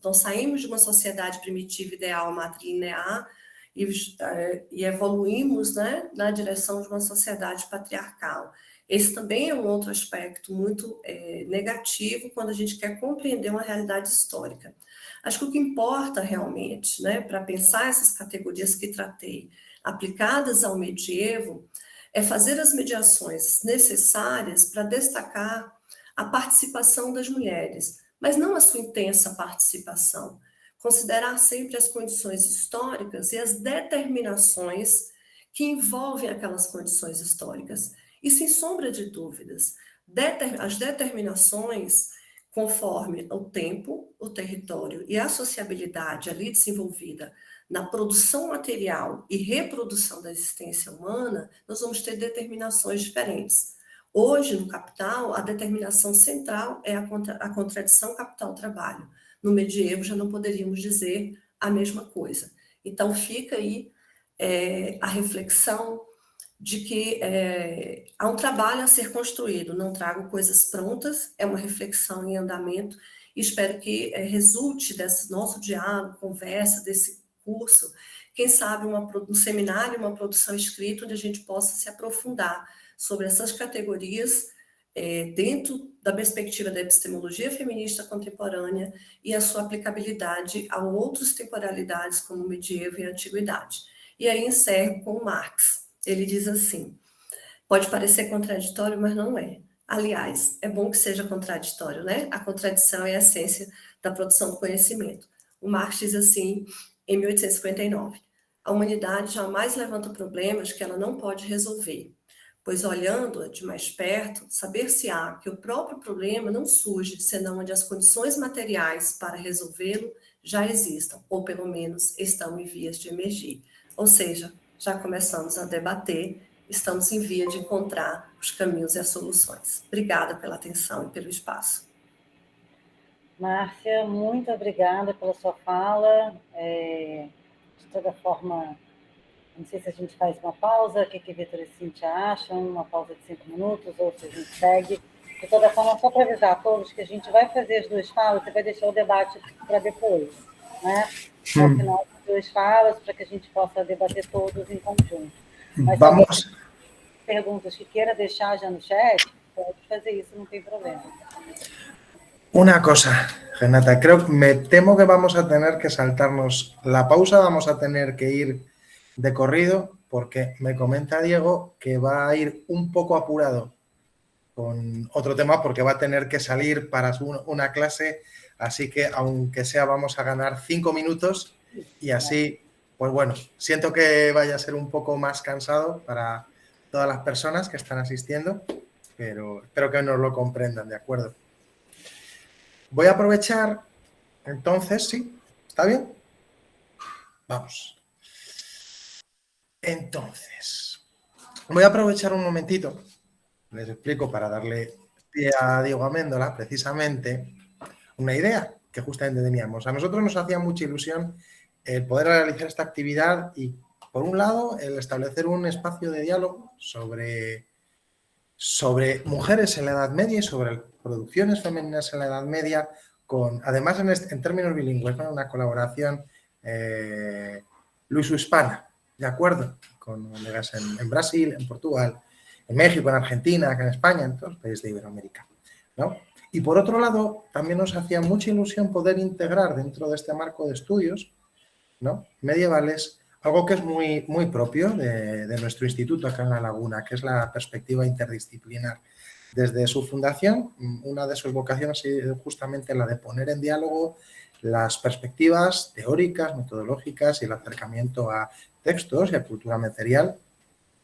[SPEAKER 4] nós saímos de uma sociedade primitiva ideal matrilinear e evoluímos, né, na direção de uma sociedade patriarcal. Esse também é um outro aspecto muito negativo quando a gente quer compreender uma realidade histórica. Acho que o que importa realmente, né, para pensar essas categorias que tratei, aplicadas ao medievo, é fazer as mediações necessárias para destacar a participação das mulheres, mas não a sua intensa participação. Considerar sempre as condições históricas e as determinações que envolvem aquelas condições históricas. E, sem sombra de dúvidas, as determinações, conforme o tempo, o território e a sociabilidade ali desenvolvida na produção material e reprodução da existência humana, nós vamos ter determinações diferentes. Hoje, no capital, a determinação central é a contradição capital-trabalho. No medievo, já não poderíamos dizer a mesma coisa. Então, fica aí a reflexão de que há um trabalho a ser construído. Não trago coisas prontas, é uma reflexão em andamento, e espero que resulte desse nosso diálogo, conversa, desse curso, quem sabe um seminário, uma produção escrita, onde a gente possa se aprofundar sobre essas categorias dentro da perspectiva da epistemologia feminista contemporânea e a sua aplicabilidade a outras temporalidades como o medievo e a antiguidade. E aí encerro com Marx. Ele diz assim: pode parecer contraditório, mas não é. Aliás, é bom que seja contraditório, né? A contradição é a essência da produção do conhecimento. O Marx diz assim, em 1859, a humanidade jamais levanta problemas que ela não pode resolver, pois olhando-a de mais perto, saber-se-á que o próprio problema não surge senão onde as condições materiais para resolvê-lo já existam, ou pelo menos estão em vias de emergir. Ou seja, já começamos a debater, estamos em via de encontrar os caminhos e as soluções. Obrigada pela atenção e pelo espaço.
[SPEAKER 2] Márcia, muito obrigada pela sua fala. De toda forma, não sei se a gente faz uma pausa, o que a Vitor e a Cíntia acham, uma pausa de 5 minutos, ou se a gente segue. De toda forma, só para avisar a todos que a gente vai fazer as duas falas, você vai deixar o debate para depois, né? No final, as duas falas, para que a gente possa debater todos em conjunto. Mas
[SPEAKER 1] vamos.
[SPEAKER 2] Perguntas que queira deixar já no chat, pode fazer isso, não tem problema.
[SPEAKER 1] Una cosa, Renata, me temo que vamos a tener que saltarnos la pausa, vamos a tener que ir de corrido, porque me comenta Diego que va a ir un poco apurado con otro tema, porque va a tener que salir para una clase, así que aunque sea vamos a ganar 5 minutos y así, pues bueno, siento que vaya a ser un poco más cansado para todas las personas que están asistiendo, pero espero que nos lo comprendan, ¿de acuerdo? Voy a aprovechar, entonces, ¿sí? ¿Está bien? Vamos. Entonces, voy a aprovechar un momentito, les explico para darle pie a Diego Améndola, precisamente, una idea que justamente teníamos. A nosotros nos hacía mucha ilusión el poder realizar esta actividad y, por un lado, el establecer un espacio de diálogo sobre mujeres en la Edad Media y sobre producciones femeninas en la Edad Media, además en términos bilingües, ¿no? Una colaboración luso-hispana, ¿de acuerdo? Con colegas en Brasil, en Portugal, en México, en Argentina, en España, en todos los países de Iberoamérica, ¿no? Y por otro lado, también nos hacía mucha ilusión poder integrar dentro de este marco de estudios, ¿no?, medievales, algo que es muy, muy propio de nuestro instituto acá en La Laguna, que es la perspectiva interdisciplinar. Desde su fundación, una de sus vocaciones ha sido justamente la de poner en diálogo las perspectivas teóricas, metodológicas y el acercamiento a textos y a cultura material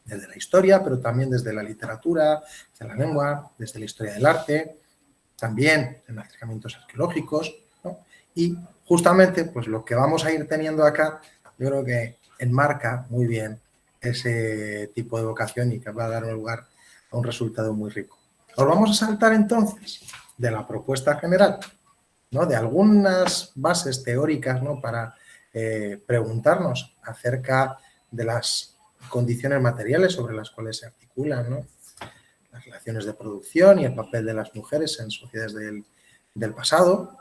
[SPEAKER 1] desde la historia, pero también desde la literatura, desde la lengua, desde la historia del arte, también en acercamientos arqueológicos, ¿no? Y justamente pues lo que vamos a ir teniendo acá, yo creo que enmarca muy bien ese tipo de vocación y que va a dar lugar a un resultado muy rico. Nos vamos a saltar entonces de la propuesta general, ¿no?, de algunas bases teóricas, ¿no?, para preguntarnos acerca de las condiciones materiales sobre las cuales se articulan, ¿no?, las relaciones de producción y el papel de las mujeres en sociedades del pasado,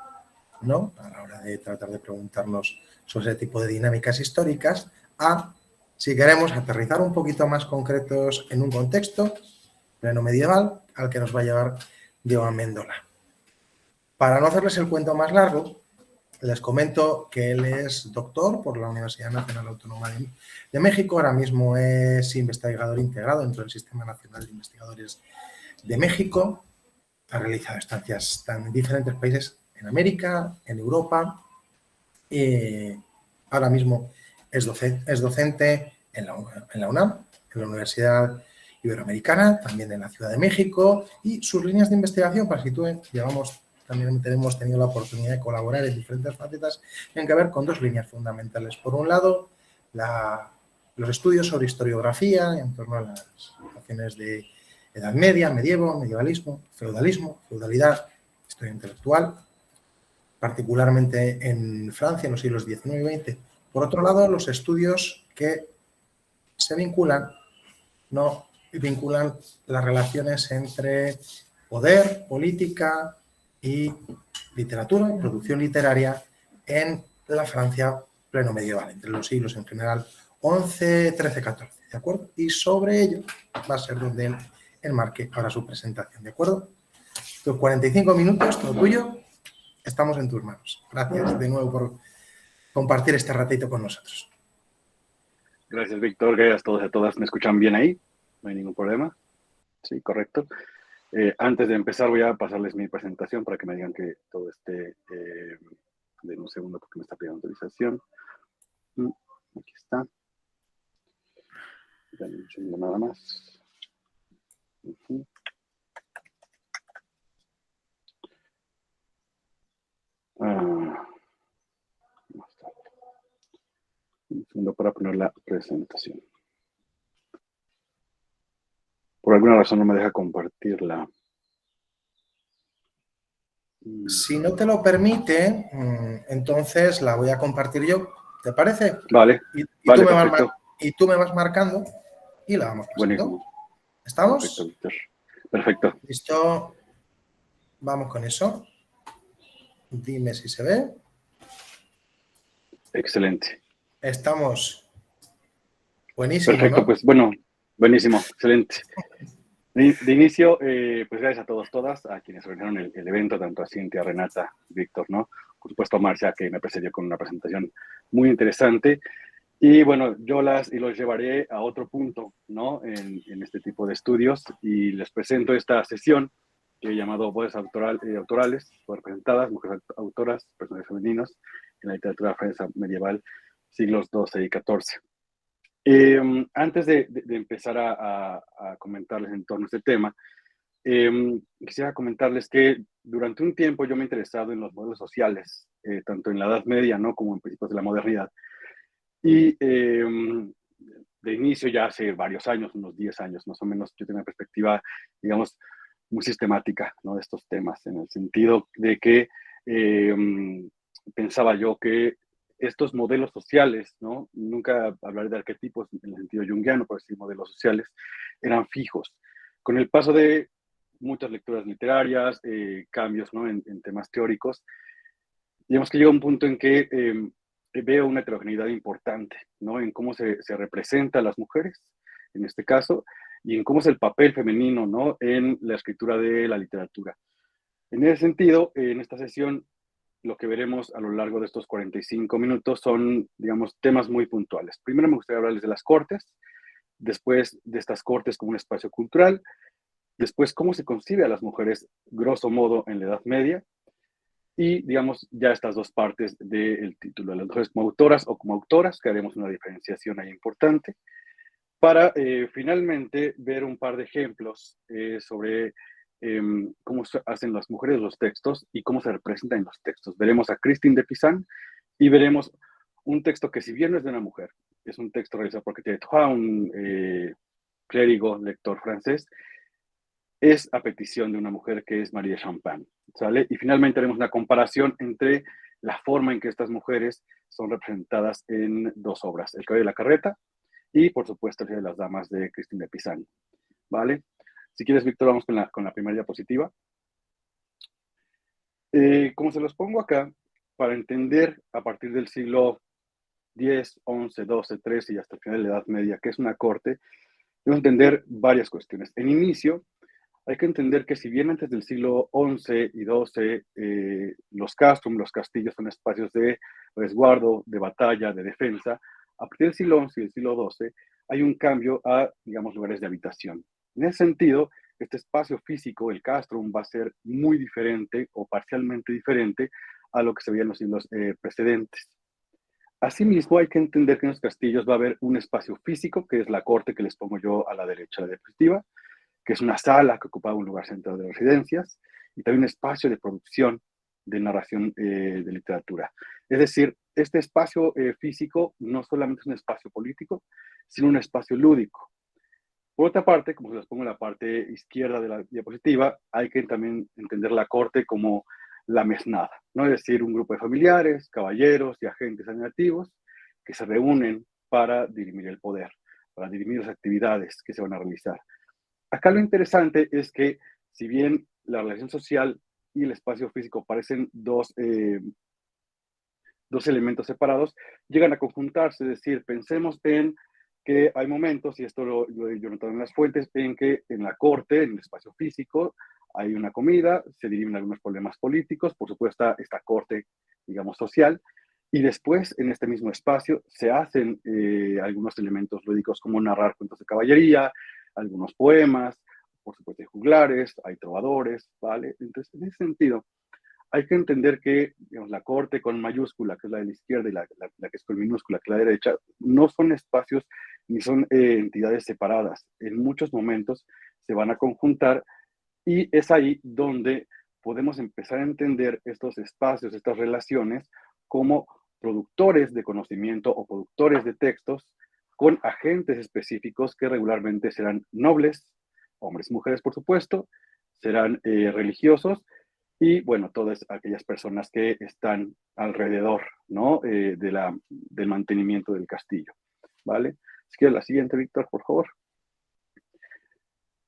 [SPEAKER 1] ¿no?, a la hora de tratar de preguntarnos sobre ese tipo de dinámicas históricas, a, si queremos, aterrizar un poquito más concretos en un contexto pleno medieval al que nos va a llevar Diego Amendola. Para no hacerles el cuento más largo, les comento que él es doctor por la Universidad Nacional Autónoma de México, ahora mismo es investigador integrado dentro del Sistema Nacional de Investigadores de México, ha realizado estancias en diferentes países en América, en Europa, y ahora mismo es docente en la UNAM, en la Universidad Iberoamericana, también en la Ciudad de México, y sus líneas de investigación, para que sitúen, también hemos tenido la oportunidad de colaborar en diferentes facetas, tienen que ver con dos líneas fundamentales. Por un lado, los estudios sobre historiografía en torno a las relaciones de Edad Media, medievo, medievalismo, feudalismo, feudalidad, historia intelectual, particularmente en Francia en los siglos XIX y XX. Por otro lado, los estudios que se vinculan las relaciones entre poder, política y literatura, y producción literaria en la Francia pleno medieval, entre los siglos en general 11, 13, 14, ¿de acuerdo? Y sobre ello va a ser donde él enmarque ahora su presentación, ¿de acuerdo? Tus 45 minutos, todo tuyo, estamos en tus manos. Gracias de nuevo por compartir este ratito con nosotros.
[SPEAKER 6] Gracias, Víctor. Gracias a todos y a todas. ¿Me escuchan bien ahí? No hay ningún problema. Sí, correcto. Antes de empezar voy a pasarles mi presentación para que me digan que todo esté... denme un segundo porque me está pidiendo autorización. Aquí está. Dame un segundo nada más. Un segundo para poner la presentación. Por alguna razón no me deja compartirla.
[SPEAKER 1] Si no te lo permite, entonces la voy a compartir yo. ¿Te parece?
[SPEAKER 6] Vale.
[SPEAKER 1] Vale,
[SPEAKER 6] perfecto.
[SPEAKER 1] Tú me vas marcando y la vamos pasando.
[SPEAKER 6] Buenísimo.
[SPEAKER 1] ¿Estamos?
[SPEAKER 6] Perfecto, Víctor. Perfecto.
[SPEAKER 1] ¿Listo? Vamos con eso. Dime si se ve.
[SPEAKER 6] Excelente.
[SPEAKER 1] Estamos. Buenísimo,
[SPEAKER 6] Perfecto,
[SPEAKER 1] ¿no?
[SPEAKER 6] pues bueno, buenísimo, excelente. De inicio, pues gracias a todos, todas, a quienes organizaron el evento, tanto a Cintia, a Renata, Víctor, ¿no? Por supuesto a Marcia, que me precedió con una presentación muy interesante. Y bueno, yo los llevaré a otro punto, ¿no? En este tipo de estudios, y les presento esta sesión que he llamado Voces autorales, o representadas, mujeres autoras, personajes femeninos, en la literatura francesa medieval, siglos XII y XIV. Antes de empezar a comentarles en torno a este tema, quisiera comentarles que durante un tiempo yo me he interesado en los modelos sociales, tanto en la Edad Media, ¿no?, como en principios de la modernidad. Y de inicio, ya hace varios años, unos 10 años más o menos, yo tengo una perspectiva, digamos, muy sistemática, ¿no?, de estos temas, en el sentido de que pensaba yo que estos modelos sociales, ¿no?, nunca hablaré de arquetipos en el sentido junguiano, pero sí modelos sociales, eran fijos. Con el paso de muchas lecturas literarias, cambios, ¿no?, en temas teóricos, digamos que llega un punto en que veo una heterogeneidad importante, ¿no?, en cómo se representa a las mujeres, en este caso, y en cómo es el papel femenino, ¿no?, en la escritura de la literatura. En ese sentido, en esta sesión, lo que veremos a lo largo de estos 45 minutos son, digamos, temas muy puntuales. Primero me gustaría hablarles de las cortes, después de estas cortes como un espacio cultural, después cómo se concibe a las mujeres, grosso modo, en la Edad Media, y, digamos, ya estas dos partes del título, las mujeres como autoras o como autoras, que haremos una diferenciación ahí importante, para finalmente ver un par de ejemplos sobre cómo hacen las mujeres los textos y cómo se representan en los textos. Veremos a Christine de Pizan y veremos un texto que, si bien no es de una mujer, es un texto realizado por Catherine Trois, un clérigo, lector francés, es a petición de una mujer que es Marie de Champagne, ¿sale? Y finalmente haremos una comparación entre la forma en que estas mujeres son representadas en dos obras, El cabello de la carreta y, por supuesto, El de las damas de Christine de Pizan, ¿vale? Si quieres, Víctor, vamos con la primera diapositiva. Como se los pongo acá, para entender a partir del siglo X, XI, XII, XIII y hasta el final de la Edad Media, que es una corte, debemos entender varias cuestiones. En inicio, hay que entender que si bien antes del siglo XI y XII los castrum, los castillos son espacios de resguardo, de batalla, de defensa, a partir del siglo XI y el siglo XII hay un cambio a, digamos, lugares de habitación. En ese sentido, este espacio físico, el castrum, va a ser muy diferente o parcialmente diferente a lo que se veía en los siglos precedentes. Asimismo, hay que entender que en los castillos va a haber un espacio físico, que es la corte que les pongo yo a la derecha de la diapositiva, que es una sala que ocupaba un lugar central de residencias, y también un espacio de producción de narración de literatura. Es decir, este espacio físico no solamente es un espacio político, sino un espacio lúdico. Por otra parte, como se los pongo en la parte izquierda de la diapositiva, hay que también entender la corte como la mesnada, ¿no? Es decir, un grupo de familiares, caballeros y agentes administrativos que se reúnen para dirimir el poder, para dirimir las actividades que se van a realizar. Acá lo interesante es que, si bien la relación social y el espacio físico parecen dos elementos separados, llegan a conjuntarse. Es decir, pensemos en que hay momentos, y esto lo he yo notado en las fuentes, en que en la corte, en el espacio físico, hay una comida, se dirimen algunos problemas políticos, por supuesto esta corte, digamos, social, y después en este mismo espacio se hacen algunos elementos lúdicos como narrar cuentos de caballería, algunos poemas, por supuesto hay juglares, hay trovadores, ¿vale? Entonces, en ese sentido, hay que entender que, digamos, la corte con mayúscula, que es la de la izquierda, y la que es con minúscula, que es la derecha, no son espacios ni son entidades separadas. En muchos momentos se van a conjuntar y es ahí donde podemos empezar a entender estos espacios, estas relaciones, como productores de conocimiento o productores de textos con agentes específicos que regularmente serán nobles, hombres y mujeres, por supuesto, serán religiosos, y bueno, todas aquellas personas que están alrededor, ¿no? Del mantenimiento del castillo, ¿vale? Así que la siguiente, Víctor, por favor.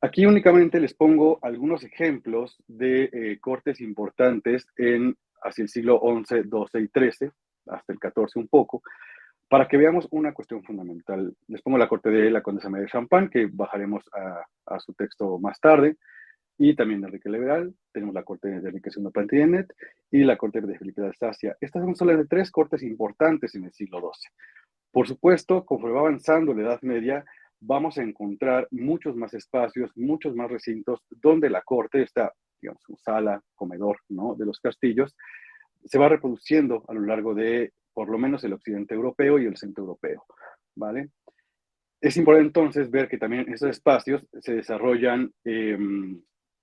[SPEAKER 6] Aquí únicamente les pongo algunos ejemplos de cortes importantes hacia el siglo XI, XII y XIII, hasta el XIV un poco, para que veamos una cuestión fundamental. Les pongo la corte de la condesa María de Champagne, que bajaremos a su texto más tarde, y también de Enrique Liberal. Tenemos la corte de Enrique II Plantagenet y la corte de Felipe de Alsacia. Estas son solo de 3 cortes importantes en el siglo XII. Por supuesto, conforme va avanzando la Edad Media, vamos a encontrar muchos más espacios, muchos más recintos, donde la corte, esta, digamos, sala, comedor, ¿no?, de los castillos, se va reproduciendo a lo largo de, por lo menos, el occidente europeo y el centro europeo, ¿vale? Es importante entonces ver que también en estos espacios se desarrollan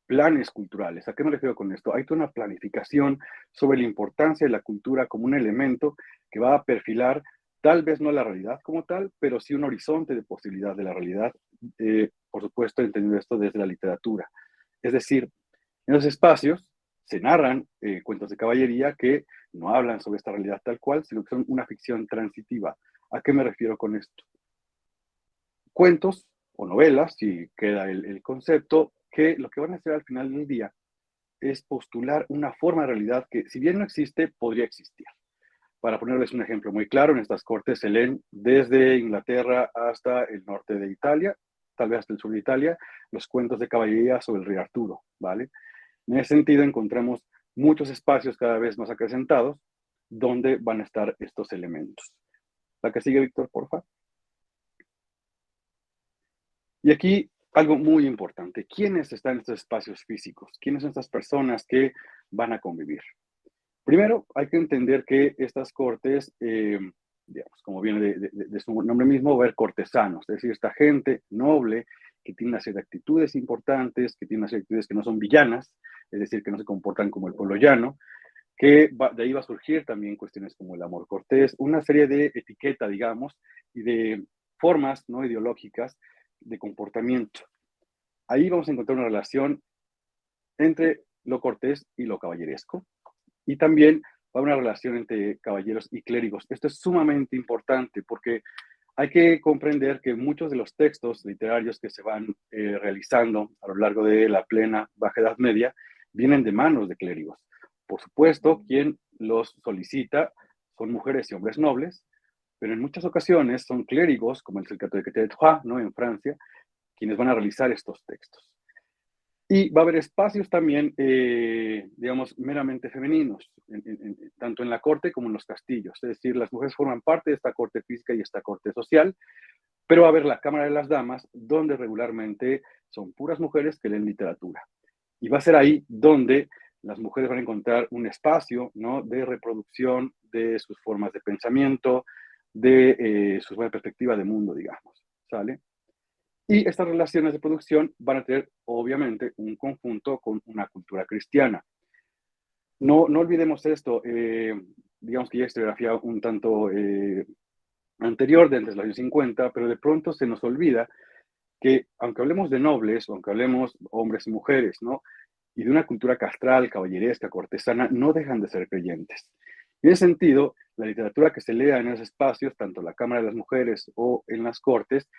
[SPEAKER 6] planes culturales. ¿A qué me refiero con esto? Hay toda una planificación sobre la importancia de la cultura como un elemento que va a perfilar tal vez no la realidad como tal, pero sí un horizonte de posibilidad de la realidad, por supuesto, entendiendo esto desde la literatura. Es decir, en los espacios se narran cuentos de caballería que no hablan sobre esta realidad tal cual, sino que son una ficción transitiva. ¿A qué me refiero con esto? Cuentos o novelas, si queda el concepto, que lo que van a hacer al final del día es postular una forma de realidad que, si bien no existe, podría existir. Para ponerles un ejemplo muy claro, en estas cortes se leen desde Inglaterra hasta el norte de Italia, tal vez hasta el sur de Italia, los cuentos de caballería sobre el rey Arturo, ¿vale? En ese sentido encontramos muchos espacios cada vez más acrecentados donde van a estar estos elementos. La que sigue, Víctor, por favor. Y aquí algo muy importante. ¿Quiénes están en estos espacios físicos? ¿Quiénes son estas personas que van a convivir? Primero, hay que entender que estas cortes, digamos, como viene de su nombre mismo, va a haber cortesanos, es decir, esta gente noble que tiene una serie de actitudes importantes, que tiene una serie de actitudes que no son villanas, es decir, que no se comportan como el pueblo llano, que de ahí va a surgir también cuestiones como el amor cortés, una serie de etiqueta, digamos, y de formas no ideológicas de comportamiento. Ahí vamos a encontrar una relación entre lo cortés y lo caballeresco. Y también va a haber una relación entre caballeros y clérigos. Esto es sumamente importante porque hay que comprender que muchos de los textos literarios que se van realizando a lo largo de la plena Baja Edad Media vienen de manos de clérigos. Por supuesto, quien los solicita son mujeres y hombres nobles, pero en muchas ocasiones son clérigos, como el católico de Troyes, ¿no?, en Francia, quienes van a realizar estos textos. Y va a haber espacios también, digamos, meramente femeninos, tanto en la corte como en los castillos. Es decir, las mujeres forman parte de esta corte física y esta corte social, pero va a haber la Cámara de las Damas, donde regularmente son puras mujeres que leen literatura. Y va a ser ahí donde las mujeres van a encontrar un espacio, ¿no?, de reproducción de sus formas de pensamiento, de su perspectiva de mundo, digamos, ¿sale? Y estas relaciones de producción van a tener, obviamente, un conjunto con una cultura cristiana. No olvidemos esto, digamos que ya historiografía un tanto anterior, de entre los años 50, pero de pronto se nos olvida que, aunque hablemos de nobles, o aunque hablemos hombres y mujeres, ¿no?, y de una cultura castral, caballeresca, cortesana, no dejan de ser creyentes. Y en ese sentido, la literatura que se lea en esos espacios, tanto la Cámara de las Mujeres o en las cortes,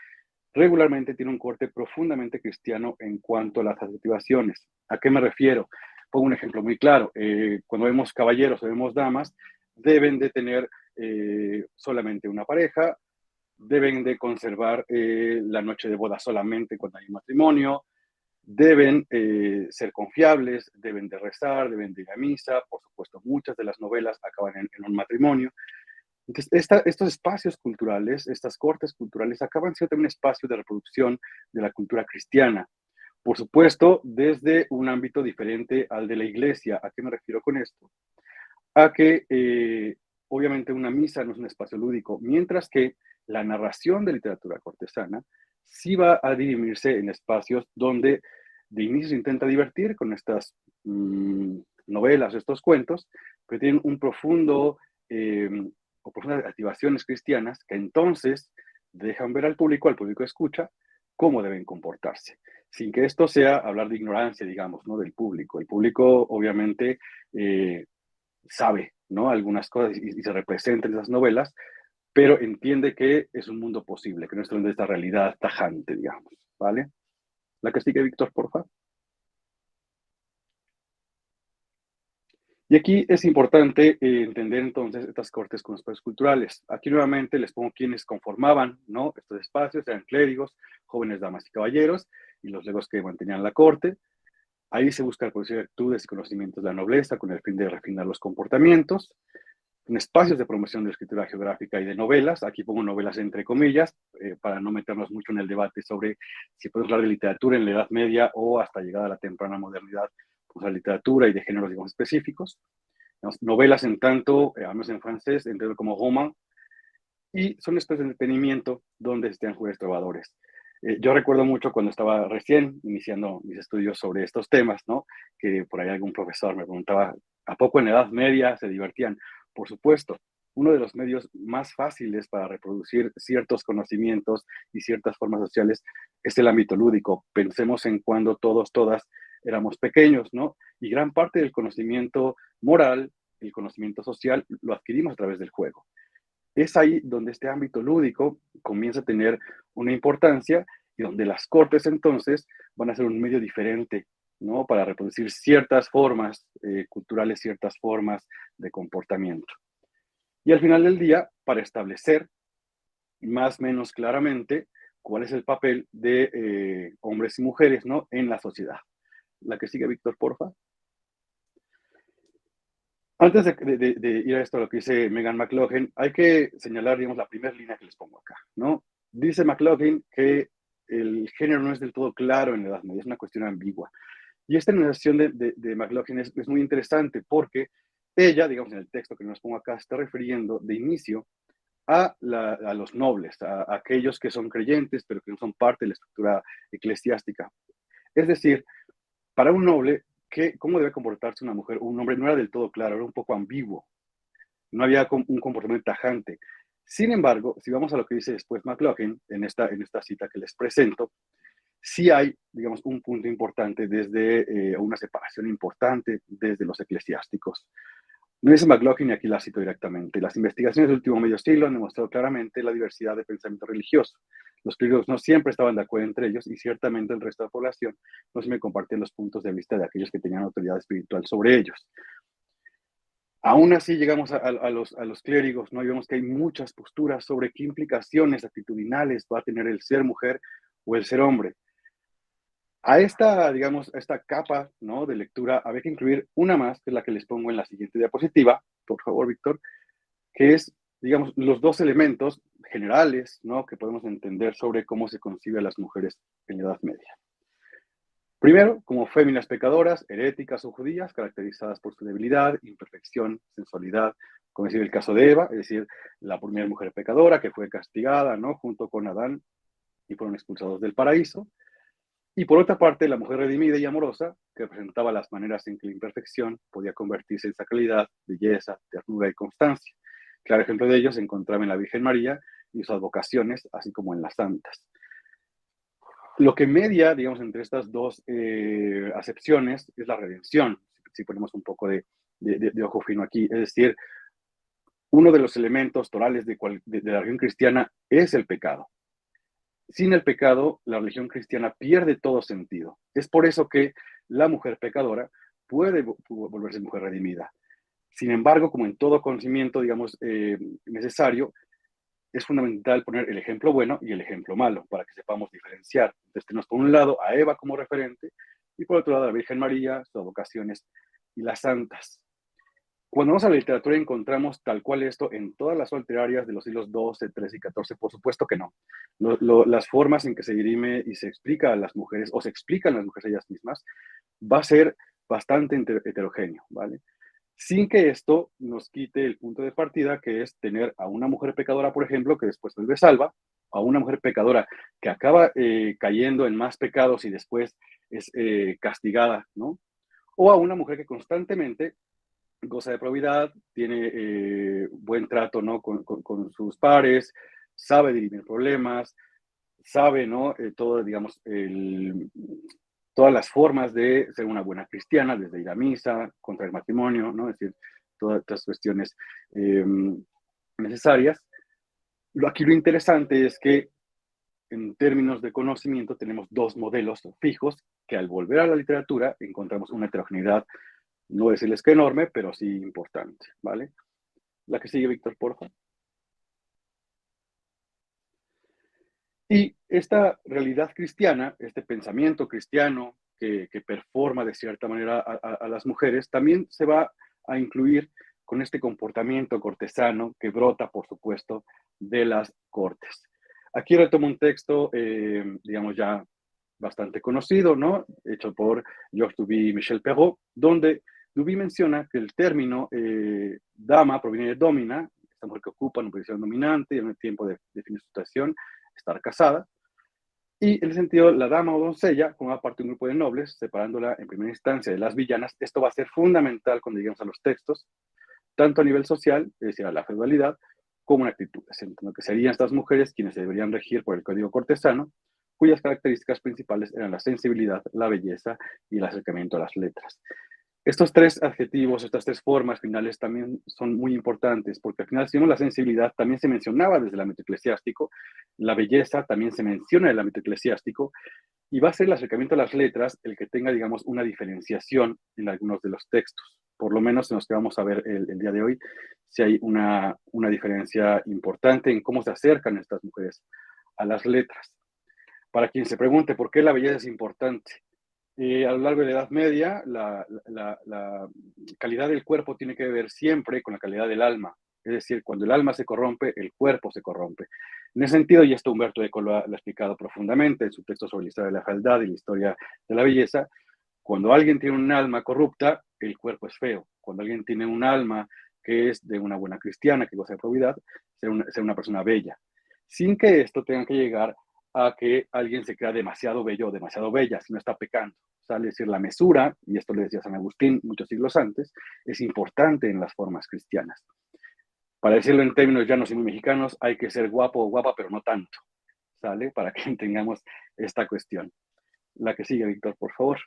[SPEAKER 6] regularmente tiene un corte profundamente cristiano en cuanto a las adjetivaciones. ¿A qué me refiero? Pongo un ejemplo muy claro. Cuando vemos caballeros o vemos damas, deben de tener solamente una pareja, deben de conservar la noche de boda solamente cuando hay matrimonio, deben ser confiables, deben de rezar, deben de ir a misa. Por supuesto, muchas de las novelas acaban en un matrimonio. Entonces, estos espacios culturales, estas cortes culturales, acaban siendo también un espacio de reproducción de la cultura cristiana. Por supuesto, desde un ámbito diferente al de la iglesia. ¿A qué me refiero con esto? A que, obviamente, una misa no es un espacio lúdico, mientras que la narración de literatura cortesana sí va a dirimirse en espacios donde de inicio se intenta divertir con estas novelas, estos cuentos, pero tienen un profundo o profundas activaciones cristianas que entonces dejan ver al público escucha, cómo deben comportarse, sin que esto sea hablar de ignorancia, digamos, ¿no?, del público. El público, obviamente, sabe, ¿no?, algunas cosas y se representa en esas novelas, pero entiende que es un mundo posible, que no es de esta realidad tajante, digamos, ¿vale? La que sigue, Víctor, por favor. Y aquí es importante entender entonces estas cortes con espacios culturales. Aquí nuevamente les pongo quienes conformaban, ¿no?, estos espacios. Eran clérigos, jóvenes damas y caballeros, y los legos que mantenían la corte. Ahí se busca producir virtudes y conocimientos de la nobleza con el fin de refinar los comportamientos. En espacios de promoción de escritura geográfica y de novelas. Aquí pongo novelas entre comillas, para no meternos mucho en el debate sobre si podemos hablar de literatura en la Edad Media o hasta llegada a la temprana modernidad, pues la literatura y de géneros, digamos, específicos. Novelas en tanto, al menos en francés, entendido como roman, y son especies de entretenimiento donde estén jueves trovadores. Yo recuerdo mucho cuando estaba recién iniciando mis estudios sobre estos temas, ¿no?, que por ahí algún profesor me preguntaba, ¿a poco en la Edad Media se divertían? Por supuesto, uno de los medios más fáciles para reproducir ciertos conocimientos y ciertas formas sociales es el ámbito lúdico. Pensemos en cuando todos, todas éramos pequeños, ¿no? Y gran parte del conocimiento moral, el conocimiento social, lo adquirimos a través del juego. Es ahí donde este ámbito lúdico comienza a tener una importancia y donde las cortes entonces van a ser un medio diferente, ¿no?, para reproducir ciertas formas culturales, ciertas formas de comportamiento. Y al final del día, para establecer más o menos claramente cuál es el papel de hombres y mujeres, ¿no?, en la sociedad. La que sigue, Víctor, porfa. Antes de ir a esto, lo que dice Megan McLaughlin, hay que señalar, digamos, la primera línea que les pongo acá, ¿no? Dice McLaughlin que el género no es del todo claro en la Edad Media, es una cuestión ambigua. Y esta enunciación de McLaughlin es muy interesante porque ella, digamos, en el texto que nos pongo acá, está refiriendo de inicio a los nobles, a aquellos que son creyentes, pero que no son parte de la estructura eclesiástica. Es decir, para un noble, ¿cómo debe comportarse una mujer o un hombre? No era del todo claro, era un poco ambiguo. No había un comportamiento tajante. Sin embargo, si vamos a lo que dice después McLaughlin, en esta cita que les presento, sí hay, digamos, un punto importante desde una separación importante desde los eclesiásticos. No dice McLaughlin, y aquí la cito directamente, las investigaciones del último medio siglo han demostrado claramente la diversidad de pensamiento religioso. Los clérigos no siempre estaban de acuerdo entre ellos y ciertamente el resto de la población no siempre compartían los puntos de vista de aquellos que tenían autoridad espiritual sobre ellos. Aún así llegamos a los clérigos, ¿no? Y vemos que hay muchas posturas sobre qué implicaciones actitudinales va a tener el ser mujer o el ser hombre. A esta, digamos, a esta capa, ¿no?, de lectura, había que incluir una más, que es la que les pongo en la siguiente diapositiva, por favor, Víctor, que es, digamos, los dos elementos generales, ¿no?, que podemos entender sobre cómo se concibe a las mujeres en la Edad Media. Primero, como féminas pecadoras, heréticas o judías, caracterizadas por su debilidad, imperfección, sensualidad, como decir el caso de Eva, es decir, la primera mujer pecadora que fue castigada, ¿no?, junto con Adán y fueron expulsados del paraíso. Y por otra parte, la mujer redimida y amorosa, que representaba las maneras en que la imperfección podía convertirse en sacralidad, belleza, ternura y constancia. Claro ejemplo de ello se encontraba en la Virgen María y sus advocaciones, así como en las santas. Lo que media, digamos, entre estas dos acepciones es la redención, si ponemos un poco de ojo fino aquí. Es decir, uno de los elementos torales de la religión cristiana es el pecado. Sin el pecado, la religión cristiana pierde todo sentido. Es por eso que la mujer pecadora puede volverse mujer redimida. Sin embargo, como en todo conocimiento, digamos, necesario, es fundamental poner el ejemplo bueno y el ejemplo malo para que sepamos diferenciar. Entonces tenemos por un lado a Eva como referente y por otro lado a la Virgen María, sus vocaciones y las santas. Cuando vamos a la literatura encontramos tal cual esto en todas las obras literarias de los siglos XII, XIII y XIV, por supuesto que no. Las formas en que se dirime y se explica a las mujeres, o se explican las mujeres ellas mismas, va a ser bastante heterogéneo, ¿vale? Sin que esto nos quite el punto de partida, que es tener a una mujer pecadora, por ejemplo, que después vuelve salva, a una mujer pecadora que acaba cayendo en más pecados y después es castigada, ¿no? O a una mujer que constantemente goza de probidad, tiene buen trato, ¿no?, con sus pares, sabe dirimir problemas, sabe, ¿no?, todo, digamos, todas las formas de ser una buena cristiana, desde ir a misa, contra el matrimonio, ¿no?, es decir, todas estas cuestiones necesarias. Aquí lo interesante es que en términos de conocimiento tenemos dos modelos fijos que al volver a la literatura encontramos una heterogeneidad, no decirles que enorme, pero sí importante, ¿vale? La que sigue, Víctor, por favor. Y esta realidad cristiana, este pensamiento cristiano que performa de cierta manera a las mujeres, también se va a incluir con este comportamiento cortesano que brota, por supuesto, de las cortes. Aquí retomo un texto, digamos, ya bastante conocido, ¿no?, hecho por Georges Duby y Michel Perrault, donde Duby menciona que el término dama proviene de domina, esta mujer que ocupa una posición dominante y en el tiempo de definir su situación, estar casada, y en el sentido, la dama o doncella forma parte de un grupo de nobles, separándola en primera instancia de las villanas. Esto va a ser fundamental cuando lleguemos a los textos, tanto a nivel social, es decir, a la feudalidad, como en actitudes, en lo que serían estas mujeres quienes se deberían regir por el código cortesano, cuyas características principales eran la sensibilidad, la belleza y el acercamiento a las letras. Estos tres adjetivos, estas tres formas finales también son muy importantes, porque al final, si vemos la sensibilidad, también se mencionaba desde el ámbito eclesiástico, la belleza también se menciona en el ámbito eclesiástico, y va a ser el acercamiento a las letras el que tenga, digamos, una diferenciación en algunos de los textos. Por lo menos en los que vamos a ver el día de hoy, si hay una diferencia importante en cómo se acercan estas mujeres a las letras. Para quien se pregunte por qué la belleza es importante, a lo largo de la Edad Media, la calidad del cuerpo tiene que ver siempre con la calidad del alma. Es decir, cuando el alma se corrompe, el cuerpo se corrompe. En ese sentido, y esto Humberto Eco lo ha explicado profundamente en su texto sobre la historia de la fealdad y la historia de la belleza, cuando alguien tiene un alma corrupta, el cuerpo es feo. Cuando alguien tiene un alma que es de una buena cristiana, que goza de probidad, ser una persona bella. Sin que esto tenga que llegar a que alguien se crea demasiado bello o demasiado bella, si no está pecando. Es decir, la mesura, y esto le decía San Agustín muchos siglos antes, es importante en las formas cristianas. Para decirlo en términos llanos y muy mexicanos, hay que ser guapo o guapa, pero no tanto, ¿sale? Para que entendamos esta cuestión. La que sigue, Víctor, por favor.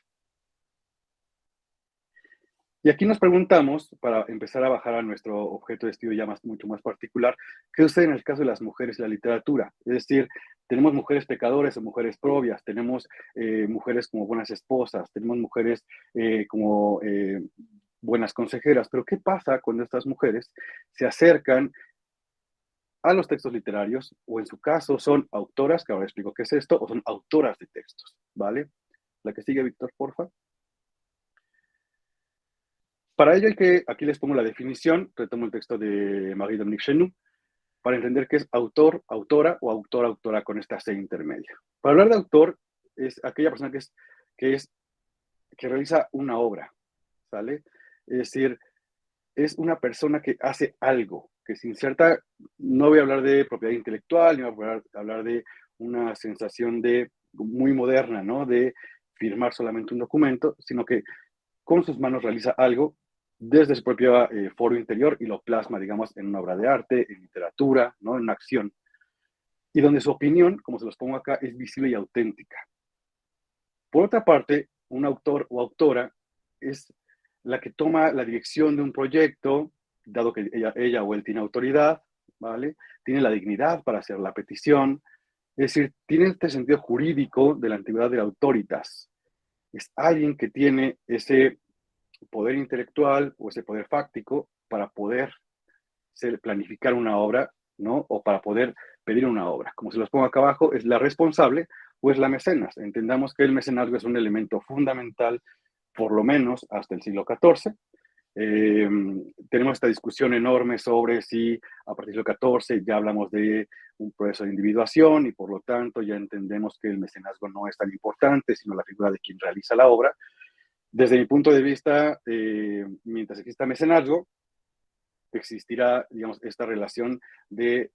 [SPEAKER 6] Y aquí nos preguntamos, para empezar a bajar a nuestro objeto de estudio ya mucho más particular, ¿qué sucede en el caso de las mujeres y la literatura? Es decir, tenemos mujeres pecadoras o mujeres probias, tenemos mujeres como buenas esposas, tenemos mujeres como buenas consejeras. Pero ¿qué pasa cuando estas mujeres se acercan a los textos literarios, o en su caso son autoras, que ahora explico qué es esto, o son autoras de textos, ¿vale? La que sigue, Víctor, porfa. Para ello aquí les pongo la definición, retomo el texto de Marie-Dominique Chenu, para entender qué es autor, autora o autor, autora con esta C intermedia. Para hablar de autor, es aquella persona que realiza una obra, ¿sale? Es decir, es una persona que hace algo, que se inserta, no voy a hablar de propiedad intelectual, ni voy a hablar de una sensación muy moderna, ¿no? De firmar solamente un documento, sino que con sus manos realiza algo desde su propio foro interior y lo plasma, digamos, en una obra de arte, en literatura, ¿no? En una acción. Y donde su opinión, como se los pongo acá, es visible y auténtica. Por otra parte, un autor o autora es la que toma la dirección de un proyecto, dado que ella o él tiene autoridad, ¿vale? Tiene la dignidad para hacer la petición, es decir, tiene este sentido jurídico de la antigüedad de autoritas. Es alguien que tiene ese poder intelectual o ese poder fáctico para poder planificar una obra, ¿no? O para poder pedir una obra. Como se los pongo acá abajo, es la responsable o es la mecenas. Entendamos que el mecenazgo es un elemento fundamental, por lo menos hasta el siglo XIV. Tenemos esta discusión enorme sobre si a partir del XIV ya hablamos de un proceso de individuación y por lo tanto ya entendemos que el mecenazgo no es tan importante, sino la figura de quien realiza la obra. Desde mi punto de vista, mientras exista mecenazgo, existirá, digamos, esta relación de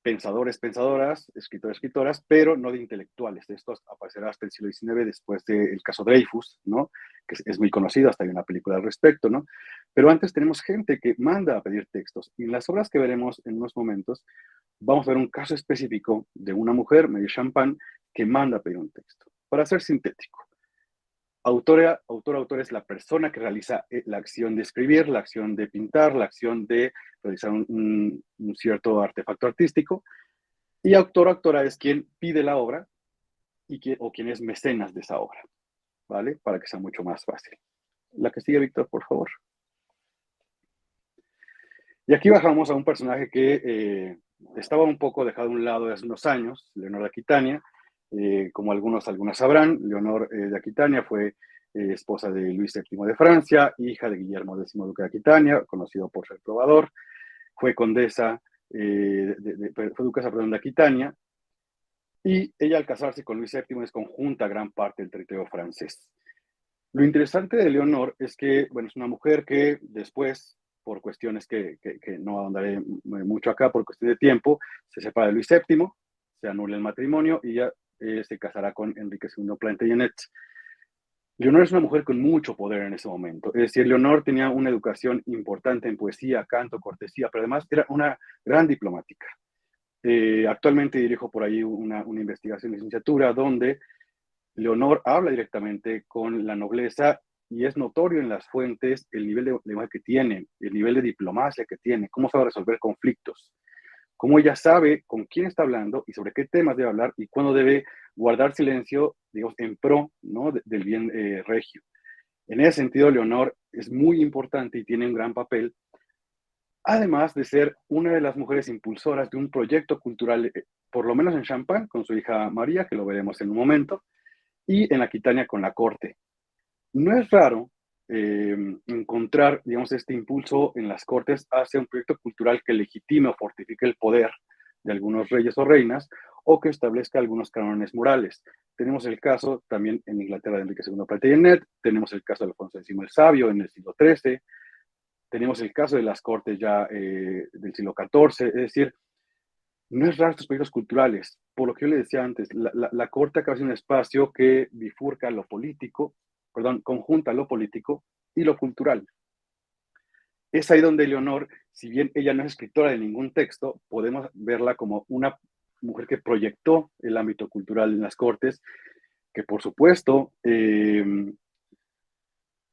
[SPEAKER 6] pensadores, pensadoras, escritores, escritoras, pero no de intelectuales. Esto aparecerá hasta el siglo XIX, después del caso Dreyfus, ¿no? Que es muy conocido, hasta hay una película al respecto, ¿no? Pero antes tenemos gente que manda a pedir textos. Y en las obras que veremos en unos momentos, vamos a ver un caso específico de una mujer, Mary Champagne, que manda a pedir un texto. Para ser sintético, autor es la persona que realiza la acción de escribir, la acción de pintar, la acción de realizar un cierto artefacto artístico. Y autora es quien pide la obra o quien es mecenas de esa obra, ¿vale? Para que sea mucho más fácil. La que sigue, Víctor, por favor. Y aquí bajamos a un personaje que estaba un poco dejado a un lado hace unos años, Leonor de Aquitania. Como algunas sabrán, Leonor de Aquitania fue esposa de Luis VII de Francia, hija de Guillermo X duque de Aquitania, conocido por ser trovador. Fue condesa, fue duquesa de Aquitania, y ella al casarse con Luis VII desconjunta gran parte del territorio francés. Lo interesante de Leonor es que, bueno, es una mujer que después, por cuestiones que no ahondaré mucho acá, por cuestión de tiempo, se separa de Luis VII, se anula el matrimonio y ya se casará con Enrique II Plantagenet. Leonor es una mujer con mucho poder en ese momento. Es decir, Leonor tenía una educación importante en poesía, canto, cortesía, pero además era una gran diplomática. Actualmente dirijo por ahí una investigación de licenciatura donde Leonor habla directamente con la nobleza y es notorio en las fuentes el nivel de lenguaje que tiene, el nivel de diplomacia que tiene, cómo sabe resolver conflictos, cómo ella sabe con quién está hablando y sobre qué temas debe hablar y cuándo debe guardar silencio, digamos, en pro, ¿no? del bien regio. En ese sentido, Leonor es muy importante y tiene un gran papel, además de ser una de las mujeres impulsoras de un proyecto cultural, por lo menos en Champagne, con su hija María, que lo veremos en un momento, y en Aquitania con la corte. No es raro encontrar, digamos, este impulso en las cortes hacia un proyecto cultural que legitime o fortifique el poder de algunos reyes o reinas o que establezca algunos cánones morales. Tenemos el caso también en Inglaterra de Enrique II Plantagenet, tenemos el caso de Alfonso X el Sabio en el siglo XIII, tenemos el caso de las cortes ya del siglo XIV, es decir, no es raro estos proyectos culturales. Por lo que yo le decía antes, la corte acaba siendo un espacio que bifurca lo político, conjunta lo político y lo cultural. Es ahí donde Leonor, si bien ella no es escritora de ningún texto, podemos verla como una mujer que proyectó el ámbito cultural en las cortes, que por supuesto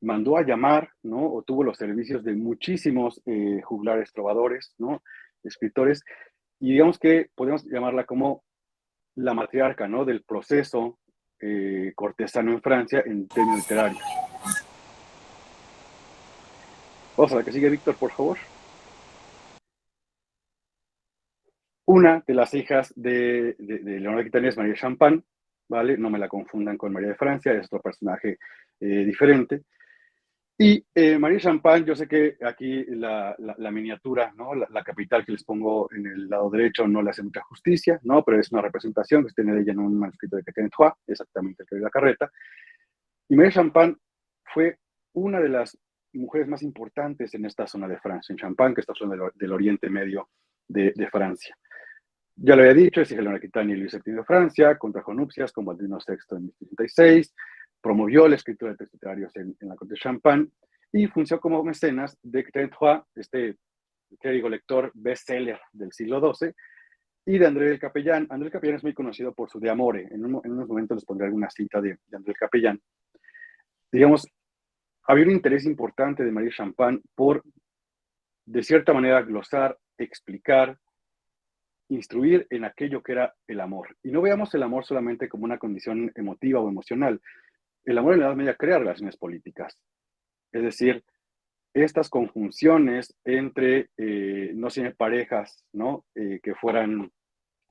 [SPEAKER 6] mandó a llamar, ¿no? O tuvo los servicios de muchísimos juglares, trovadores, ¿no? Escritores, y digamos que podemos llamarla como la matriarca, ¿no? Del proceso cortesano en Francia en términos literarios. Vamos a la que sigue, Víctor, por favor. Una de las hijas de Leonor Aquitania es María Champagne, ¿vale? No me la confundan con María de Francia, es otro personaje diferente. Y María Champagne, yo sé que aquí la miniatura, ¿no? La capital que les pongo en el lado derecho no le hace mucha justicia, ¿no? Pero es una representación que se tiene de ella en un manuscrito de Catherine Trois, exactamente el que de la carreta. Y María Champagne fue una de las mujeres más importantes en esta zona de Francia, en Champagne, que está zona del Oriente Medio de Francia. Ya lo había dicho, es hija de Leonor Aquitania y Luis VII de Francia, contrajo nupcias con Baldino VI en 1666, promovió la escritura de textos literarios en la corte de Champagne y funcionó como mecenas de Catherine Trois, lector bestseller del siglo XII, y de André del Capellán. André del Capellán es muy conocido por su De Amore. En unos momentos les pondré alguna cita de André del Capellán. Digamos, había un interés importante de María Champagne por, de cierta manera, glosar, explicar, instruir en aquello que era el amor. Y no veamos el amor solamente como una condición emotiva o emocional. El amor en la Edad Media crea relaciones políticas. Es decir, estas conjunciones entre, no siempre parejas, ¿no? Que fueran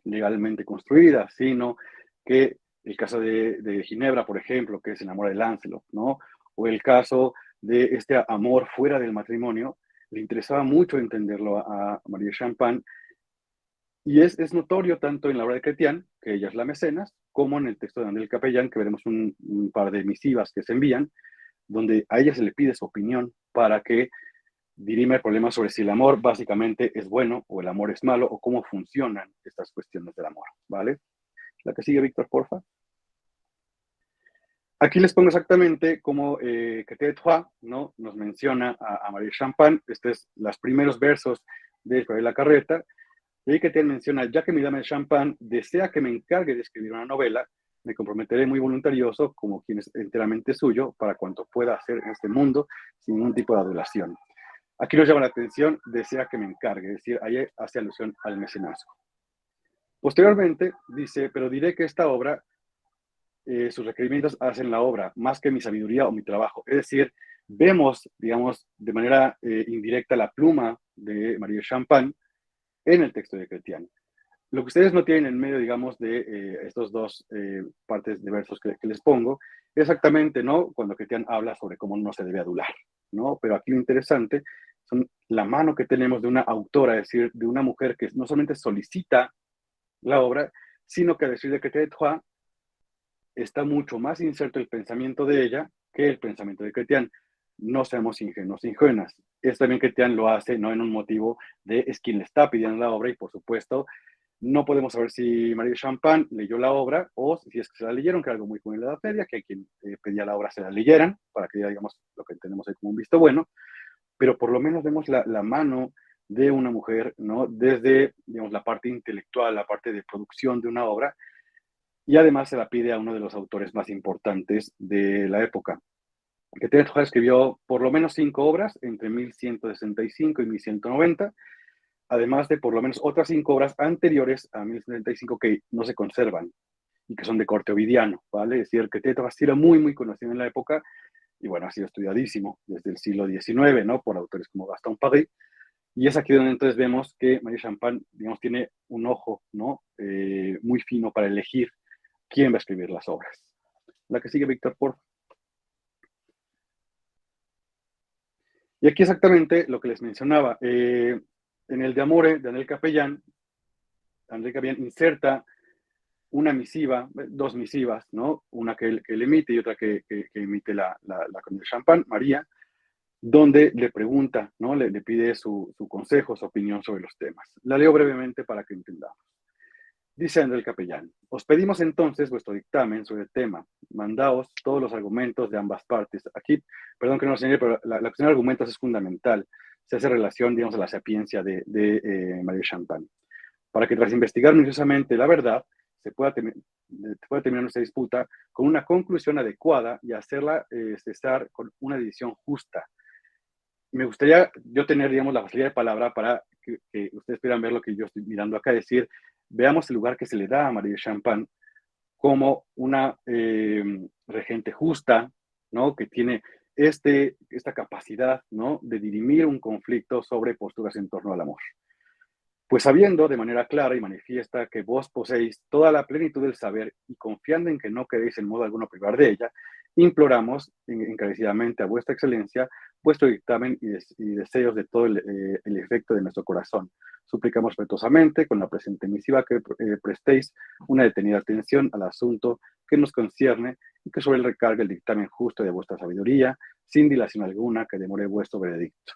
[SPEAKER 6] legalmente construidas, sino que el caso de Ginebra, por ejemplo, que se enamora de Lancelot, ¿no? O el caso de este amor fuera del matrimonio, le interesaba mucho entenderlo a María Champagne. Y es notorio tanto en la obra de Chrétien, que ella es la mecenas, como en el texto de André del Capellán, que veremos un par de misivas que se envían, donde a ella se le pide su opinión para que dirime el problema sobre si el amor básicamente es bueno o el amor es malo o cómo funcionan estas cuestiones del amor, ¿vale? La que sigue, Víctor, porfa. Aquí les pongo exactamente cómo Catherine Trois, ¿no? Nos menciona a María Champagne. Estos es los primeros versos de la carreta. Y ahí Catherine menciona, ya que mi dama de Champagne desea que me encargue de escribir una novela, me comprometeré muy voluntarioso, como quien es enteramente suyo, para cuanto pueda hacer en este mundo, sin ningún tipo de adulación. Aquí nos llama la atención, desea que me encargue, es decir, ahí hace alusión al mecenazgo. Posteriormente dice, pero diré que esta obra, sus requerimientos hacen la obra, más que mi sabiduría o mi trabajo. Es decir, vemos, digamos, de manera indirecta la pluma de María Champagne en el texto de Chrétien. Lo que ustedes no tienen en medio, digamos, de estos dos partes de versos que les pongo, exactamente, ¿no? Cuando Chrétien habla sobre cómo no se debe adular, ¿no? Pero aquí lo interesante son la mano que tenemos de una autora, es decir, de una mujer que no solamente solicita la obra, sino que a decir de Catherine Trois está mucho más inserto el pensamiento de ella que el pensamiento de Chrétien. No seamos ingenuos, ingenuas. Es también Chrétien lo hace, no en un motivo de es quien le está pidiendo la obra y, por supuesto, no podemos saber si María Champagne leyó la obra o si es que se la leyeron, que es algo muy común en la Edad Media, que quien pedía la obra se la leyeran, para que ya digamos lo que entendemos ahí como un visto bueno, pero por lo menos vemos la mano de una mujer, ¿no? Desde, digamos, la parte intelectual, la parte de producción de una obra, y además se la pide a uno de los autores más importantes de la época. Catherine Trois escribió por lo menos 5 obras entre 1165 y 1190, además de por lo menos otras 5 obras anteriores a 1175 que no se conservan y que son de corte ovidiano, ¿vale? Es decir, que Catherine Trois era muy, muy conocido en la época y bueno, ha sido estudiadísimo desde el siglo XIX, ¿no? Por autores como Gaston Paris. Y es aquí donde entonces vemos que María Champagne, digamos, tiene un ojo, ¿no? Muy fino para elegir quién va a escribir las obras. La que sigue, Víctor, por favor. Y aquí exactamente lo que les mencionaba. En el De Amore, de André Capellán, André Capellán inserta una misiva, 2 misivas, ¿no? Una que él emite y otra que emite la Conde de Champagne, María, donde le pregunta, ¿no? Le pide su consejo, su opinión sobre los temas. La leo brevemente para que entendamos. Dice André el Capellán, os pedimos entonces vuestro dictamen sobre el tema. Mandaos todos los argumentos de ambas partes. Aquí, perdón que no lo señale, pero la cuestión de argumentos es fundamental. Se hace relación, digamos, a la sapiencia de María Champagne. Para que tras investigar minuciosamente la verdad, se pueda terminar nuestra disputa con una conclusión adecuada y hacerla cesar con una decisión justa. Me gustaría yo tener, digamos, la facilidad de palabra para que ustedes puedan ver lo que yo estoy mirando acá, decir, veamos el lugar que se le da a María Champagne como una regente justa, ¿no? Que tiene esta capacidad, ¿no?, de dirimir un conflicto sobre posturas en torno al amor. Pues sabiendo de manera clara y manifiesta que vos poseéis toda la plenitud del saber y confiando en que no queréis en modo alguno privar de ella, imploramos encarecidamente a vuestra excelencia vuestro dictamen y deseos de todo el efecto de nuestro corazón. Suplicamos respetuosamente con la presente misiva que prestéis una detenida atención al asunto que nos concierne y que sobre él recargue el dictamen justo de vuestra sabiduría, sin dilación alguna que demore vuestro veredicto.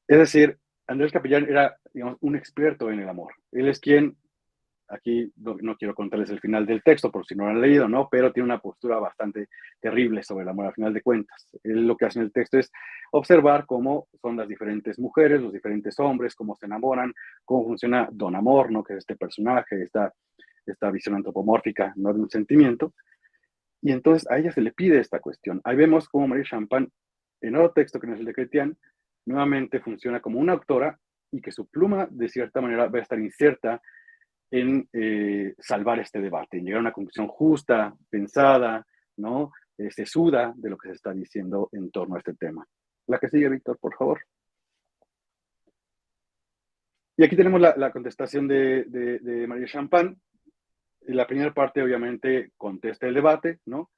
[SPEAKER 6] Es decir, Andrés Capellán era, digamos, un experto en el amor. Él es quien, aquí no quiero contarles el final del texto por si no lo han leído, ¿no?, pero tiene una postura bastante terrible sobre el amor al final de cuentas. Él lo que hace en el texto es observar cómo son las diferentes mujeres, los diferentes hombres, cómo se enamoran, cómo funciona Don Amor, ¿no?, que es este personaje, esta visión antropomórfica, ¿no?, de un sentimiento. Y entonces a ella se le pide esta cuestión. Ahí vemos cómo Marie Champagne, en otro texto que no es el de Chrétien, nuevamente funciona como una autora y que su pluma, de cierta manera, va a estar inserta en salvar este debate, en llegar a una conclusión justa, pensada, ¿no?, sesuda de lo que se está diciendo en torno a este tema. La que sigue, Víctor, por favor. Y aquí tenemos la contestación de Marie Champagne. La primera parte, obviamente, contesta el debate, ¿no?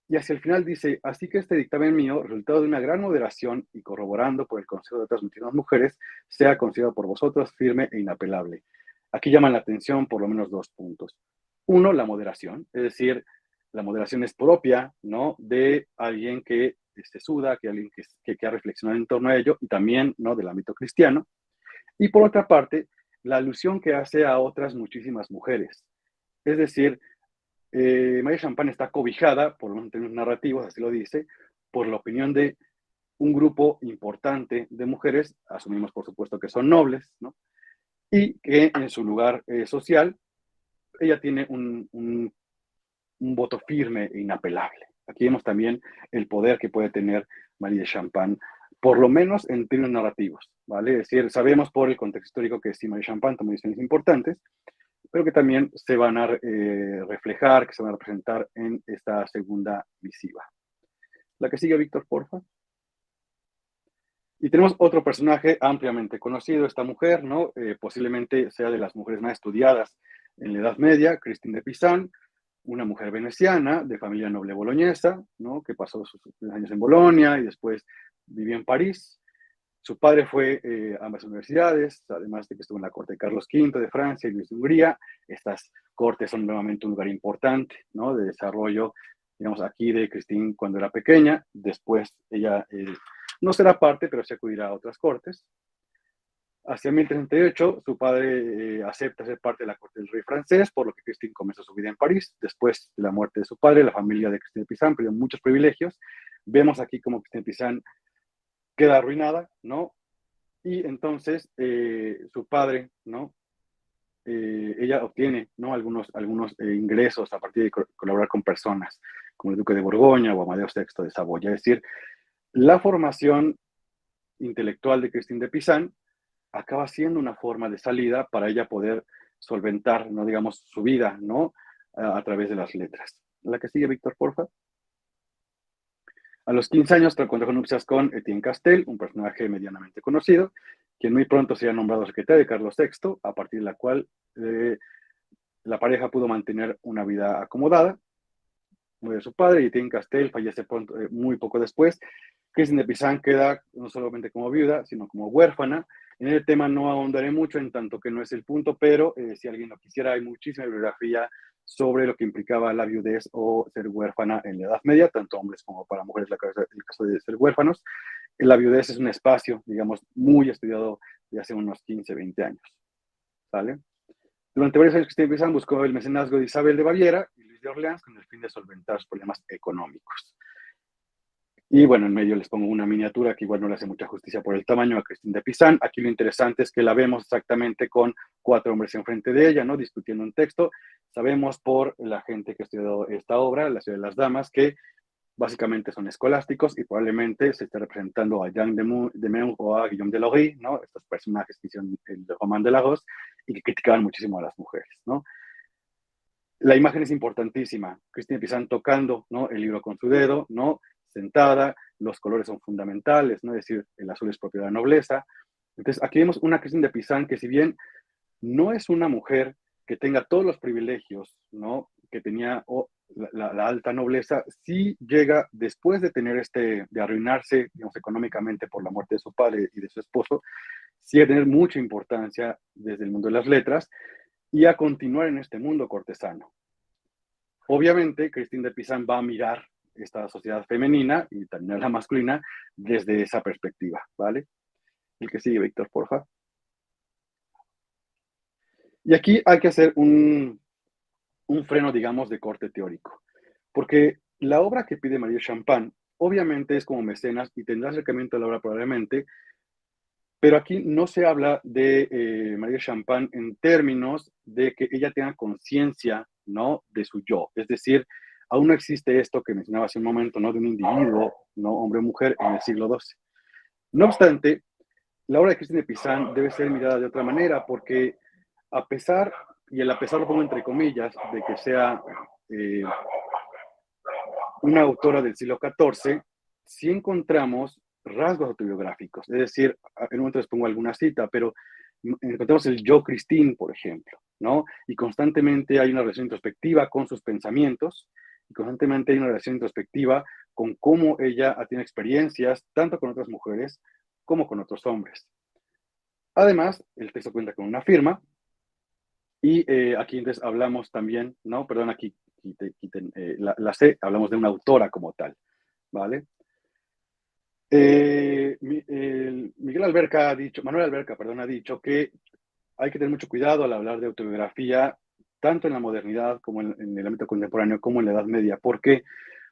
[SPEAKER 6] Y hacia el final dice, así que este dictamen mío, resultado de una gran moderación y corroborando por el consejo de otras muchísimas mujeres, sea considerado por vosotros firme e inapelable. Aquí llaman la atención por lo menos dos puntos. Uno, la moderación, es decir, la moderación es propia, ¿no?, de alguien que se suda, que alguien que ha reflexionado en torno a ello, y también, ¿no?, del ámbito cristiano. Y por otra parte, la alusión que hace a otras muchísimas mujeres. Es decir, Marie Champagne está cobijada, por lo menos en términos narrativos, así lo dice, por la opinión de un grupo importante de mujeres, asumimos por supuesto que son nobles, ¿no?, y que en su lugar social, ella tiene un voto firme e inapelable. Aquí vemos también el poder que puede tener Marie de Champagne, por lo menos en términos narrativos, ¿vale? Es decir, sabemos por el contexto histórico que sí, Marie Champagne tomó decisiones importantes, pero que también se van a reflejar, que se van a representar en esta segunda misiva. La que sigue, Víctor, porfa. Y tenemos otro personaje ampliamente conocido, esta mujer, ¿no? Posiblemente sea de las mujeres más estudiadas en la Edad Media, Christine de Pisan, una mujer veneciana de familia noble boloñesa, ¿no?, que pasó sus años en Bolonia y después vivió en París. Su padre fue a ambas universidades, además de que estuvo en la corte de Carlos V de Francia y Luis de Hungría. Estas cortes son nuevamente un lugar importante, ¿no?, de desarrollo, digamos, aquí de Christine cuando era pequeña. Después ella no será parte, pero se acudirá a otras cortes. Hacia 1338, su padre acepta ser parte de la corte del rey francés, por lo que Christine comenzó su vida en París. Después de la muerte de su padre, la familia de Christine de Pisan perdió muchos privilegios. Vemos aquí cómo Christine de Pisan queda arruinada, ¿no? Y entonces su padre, ¿no?, ella obtiene, ¿no?, algunos ingresos a partir de colaborar con personas como el duque de Borgoña o Amadeo VI de Saboya. Es decir, la formación intelectual de Christine de Pisan acaba siendo una forma de salida para ella poder solventar, ¿no?, digamos, su vida, ¿no?, a través de las letras. La que sigue, Víctor, porfa. A los 15 años contrajo nupcias con Etienne Castel, un personaje medianamente conocido, quien muy pronto sería nombrado secretario de Carlos VI, a partir de la cual la pareja pudo mantener una vida acomodada. Muere su padre y Etienne Castel fallece pronto, muy poco después. Christine de Pisan queda no solamente como viuda, sino como huérfana. En el tema no ahondaré mucho, en tanto que no es el punto, pero si alguien lo quisiera, hay muchísima bibliografía sobre lo que implicaba la viudez o ser huérfana en la Edad Media, tanto hombres como para mujeres, el caso de ser huérfanos. La viudez es un espacio, digamos, muy estudiado de hace unos 15, 20 años. ¿Vale? Durante varios años, Christine de Pisan buscó el mecenazgo de Isabel de Baviera y Luis de Orleans con el fin de solventar los problemas económicos. Y bueno, en medio les pongo una miniatura que igual no le hace mucha justicia por el tamaño a Christine de Pisan. Aquí lo interesante es que la vemos exactamente con 4 hombres enfrente de ella, ¿no?, discutiendo un texto. Sabemos por la gente que ha estudiado esta obra, La ciudad de las damas, que básicamente son escolásticos y probablemente se esté representando a Jean de Meung o a Guillaume de Lorry, ¿no?, estos personajes que hicieron el Roman de Lagos y que criticaban muchísimo a las mujeres, ¿no? La imagen es importantísima. Christine de Pisan tocando, ¿no?, el libro con su dedo, ¿no?, sentada, los colores son fundamentales, ¿no? Es decir, el azul es propiedad de la nobleza. Entonces, aquí vemos una Christine de Pizan que, si bien no es una mujer que tenga todos los privilegios, ¿no?, que tenía la alta nobleza, sí llega, después de tener de arruinarse, digamos, económicamente por la muerte de su padre y de su esposo, sí a tener mucha importancia desde el mundo de las letras y a continuar en este mundo cortesano. Obviamente, Christine de Pizan va a mirar esta sociedad femenina y también la masculina desde esa perspectiva, ¿vale? El que sigue, Víctor, porfa. Y aquí hay que hacer un freno, digamos, de corte teórico, porque la obra que pide María Champagne, obviamente es como Mecenas y tendrá acercamiento a la obra probablemente, pero aquí no se habla de María Champagne en términos de que ella tenga conciencia, ¿no?, de su yo. Es decir, aún no existe esto que mencionaba hace un momento, ¿no?, de un individuo, ¿no?, hombre o mujer, en el siglo XII. No obstante, la obra de Christine de Pizan debe ser mirada de otra manera, porque a pesar, y el a pesar lo pongo entre comillas, de que sea una autora del siglo XIV, sí encontramos rasgos autobiográficos. Es decir, en un momento les pongo alguna cita, pero encontramos el yo Christine, por ejemplo, ¿no? Y constantemente hay una relación introspectiva con sus pensamientos, y constantemente hay una relación introspectiva con cómo ella tiene experiencias, tanto con otras mujeres como con otros hombres. Además, el texto cuenta con una firma, y aquí entonces hablamos también, ¿no? Perdón, aquí quiten la C, hablamos de una autora como tal, ¿vale? Manuel Alberca ha dicho que hay que tener mucho cuidado al hablar de autobiografía, tanto en la modernidad como en el ámbito contemporáneo, como en la Edad Media. ¿Por qué?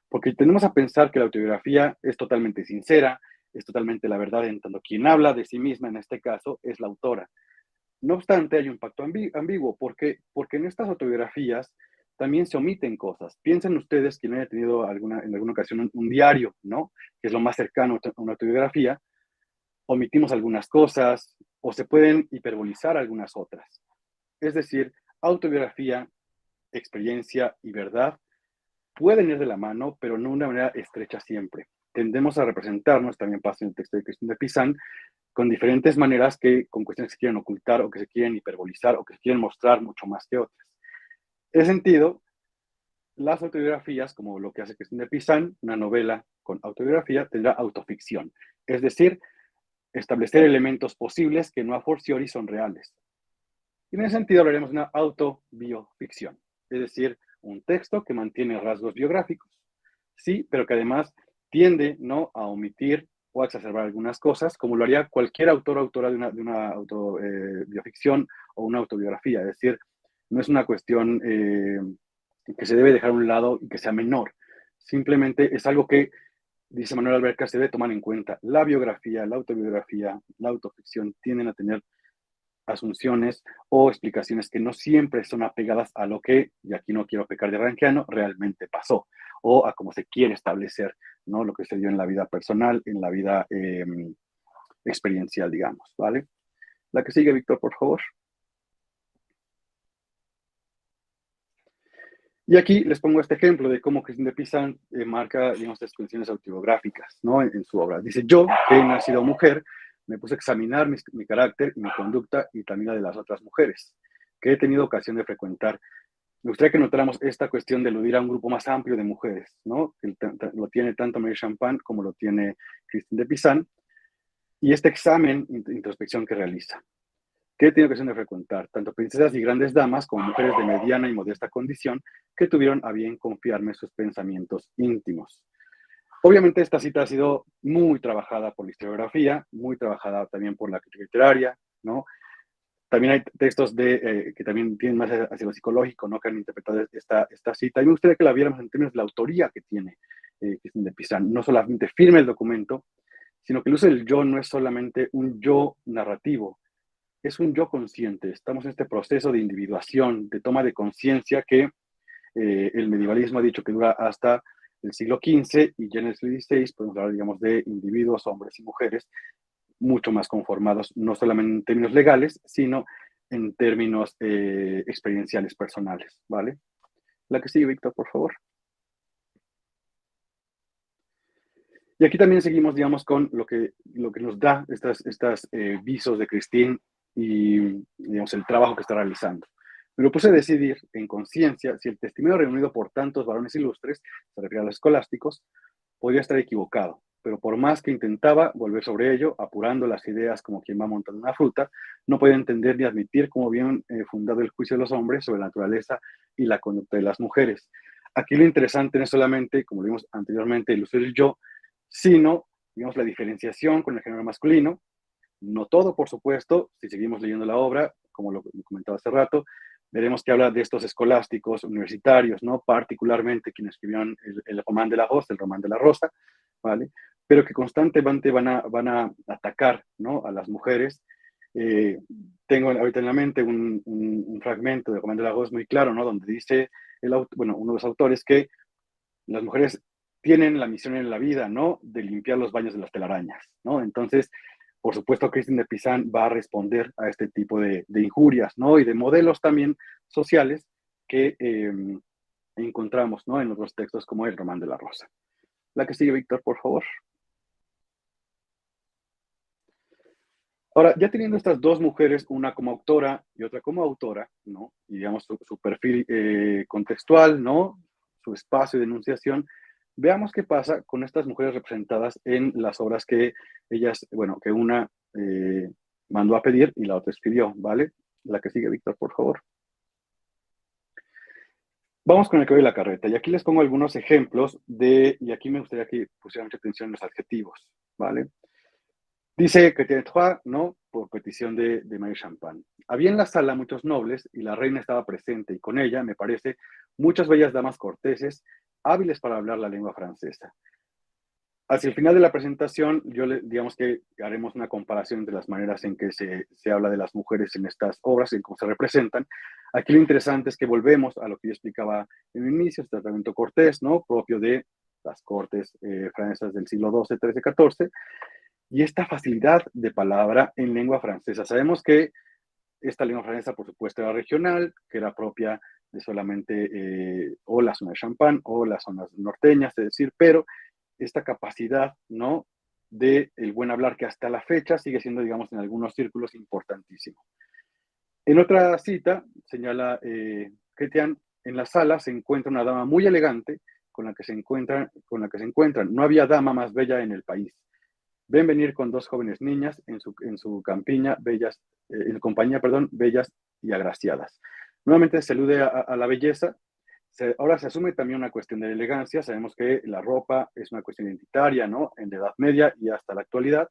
[SPEAKER 6] Porque tenemos a pensar que la autobiografía es totalmente sincera, es totalmente la verdad, en tanto quien habla de sí misma, en este caso, es la autora. No obstante, hay un pacto ambiguo. Porque en estas autobiografías también se omiten cosas. Piensen ustedes, quien haya tenido en alguna ocasión un diario, ¿no?, que es lo más cercano a una autobiografía, omitimos algunas cosas o se pueden hiperbolizar algunas otras. Es decir, autobiografía, experiencia y verdad pueden ir de la mano, pero no de una manera estrecha siempre. Tendemos a representarnos, también pasa en el texto de Christine de Pizan, con diferentes maneras con cuestiones que se quieren ocultar o que se quieren hiperbolizar o que se quieren mostrar mucho más que otras. En ese sentido, las autobiografías, como lo que hace Christine de Pizan, una novela con autobiografía, tendrá autoficción. Es decir, establecer elementos posibles que no a fortiori son reales. Y en ese sentido hablaremos de una autobioficción, es decir, un texto que mantiene rasgos biográficos, sí, pero que además tiende, ¿no?, a omitir o a exacerbar algunas cosas, como lo haría cualquier autor o autora de una autobioficción o una autobiografía. Es decir, no es una cuestión que se debe dejar a un lado y que sea menor. Simplemente es algo que, dice Manuel Alberca, se debe tomar en cuenta. La biografía, la autobiografía, la autoficción tienden a tener asunciones o explicaciones que no siempre son apegadas a lo que, y aquí no quiero pecar de rankeano, realmente pasó, o a cómo se quiere establecer, ¿no?, lo que se dio en la vida personal, en la vida experiencial, digamos, ¿vale? La que sigue, Víctor, por favor. Y aquí les pongo este ejemplo de cómo Christine de Pizan marca, digamos, estas cuestiones autobiográficas, ¿no?, en su obra. Dice: yo, que he nacido mujer, me puse a examinar mi carácter y mi conducta y también la de las otras mujeres que he tenido ocasión de frecuentar. Me gustaría que notáramos esta cuestión de aludir a un grupo más amplio de mujeres, ¿no?, que lo tiene tanto Marie Champagne como lo tiene Christine de Pizan, y este examen, introspección que realiza. Que he tenido ocasión de frecuentar, tanto princesas y grandes damas como mujeres de mediana y modesta condición que tuvieron a bien confiarme sus pensamientos íntimos. Obviamente esta cita ha sido muy trabajada por la historiografía, muy trabajada también por la crítica literaria, ¿no? También hay textos que también tienen más hacia lo psicológico, ¿no?, que han interpretado esta cita. Y me gustaría que la viéramos en términos de la autoría que tiene Christine de Pizan. No solamente firma el documento, sino que el uso del yo no es solamente un yo narrativo, es un yo consciente. Estamos en este proceso de individuación, de toma de conciencia que el medievalismo ha dicho que dura hasta el siglo XV, y ya en el siglo XVI podemos hablar, digamos, de individuos, hombres y mujeres, mucho más conformados, no solamente en términos legales, sino en términos experienciales, personales, ¿vale? La que sigue, Víctor, por favor. Y aquí también seguimos, digamos, con lo que nos da estas visos de Christine y, digamos, el trabajo que está realizando. Me lo puse a decidir en conciencia si el testimonio reunido por tantos varones ilustres, se refiere a los escolásticos, podría estar equivocado, pero por más que intentaba volver sobre ello, apurando las ideas como quien va montando una fruta, no podía entender ni admitir cómo habían fundado el juicio de los hombres sobre la naturaleza y la conducta de las mujeres. Aquí lo interesante no es solamente, como lo vimos anteriormente, el uso del yo, sino, digamos, la diferenciación con el género masculino. No todo, por supuesto, si seguimos leyendo la obra, como lo comentaba hace rato, veremos que habla de estos escolásticos universitarios, ¿no? Particularmente quienes escribieron el Román de la Rosa, el Román de la Rosa, ¿vale? Pero que constantemente van a atacar, ¿no? A las mujeres. Tengo ahorita en la mente un fragmento de Román de la Rosa muy claro, ¿no? Donde dice, uno de los autores, que las mujeres tienen la misión en la vida, ¿no? De limpiar los baños de las telarañas, ¿no? Entonces, por supuesto, Christine de Pizan va a responder a este tipo de injurias, ¿no? Y de modelos también sociales que encontramos, ¿no? En otros textos como el Román de la Rosa. La que sigue, Víctor, por favor. Ahora, ya teniendo estas dos mujeres, una como autora y otra como autora, ¿no? Y digamos su perfil contextual, ¿no? Su espacio de enunciación, veamos qué pasa con estas mujeres representadas en las obras que ellas, bueno, que una mandó a pedir y la otra escribió, ¿vale? La que sigue, Víctor, por favor. Vamos con el caballo y la carreta, y aquí les pongo algunos ejemplos y aquí me gustaría que pusieran mucha atención en los adjetivos, ¿vale? Dice que tiene trois, ¿no? Por petición de Marie Champagne. Había en la sala muchos nobles y la reina estaba presente, y con ella, me parece, muchas bellas damas corteses, hábiles para hablar la lengua francesa. Hacia el final de la presentación, digamos que haremos una comparación entre las maneras en que se habla de las mujeres en estas obras y cómo se representan. Aquí lo interesante es que volvemos a lo que yo explicaba en el inicio, el tratamiento cortés, ¿no? Propio de las cortes francesas del siglo XII, XIII, XIV, y esta facilidad de palabra en lengua francesa. Sabemos que esta lengua francesa, por supuesto, era regional, que era propia de solamente o la zona de Champagne o las zonas norteñas, es decir, pero esta capacidad, ¿no? De el buen hablar, que hasta la fecha sigue siendo, digamos, en algunos círculos importantísimo. En otra cita, señala Chrétien, en la sala se encuentra una dama muy elegante con la que se encuentran. No había dama más bella en el país. Ven venir con dos jóvenes niñas en su campiña, compañía, bellas y agraciadas. Nuevamente se alude a la belleza. Ahora se asume también una cuestión de elegancia. Sabemos que la ropa es una cuestión identitaria, ¿no? En la Edad Media y hasta la actualidad.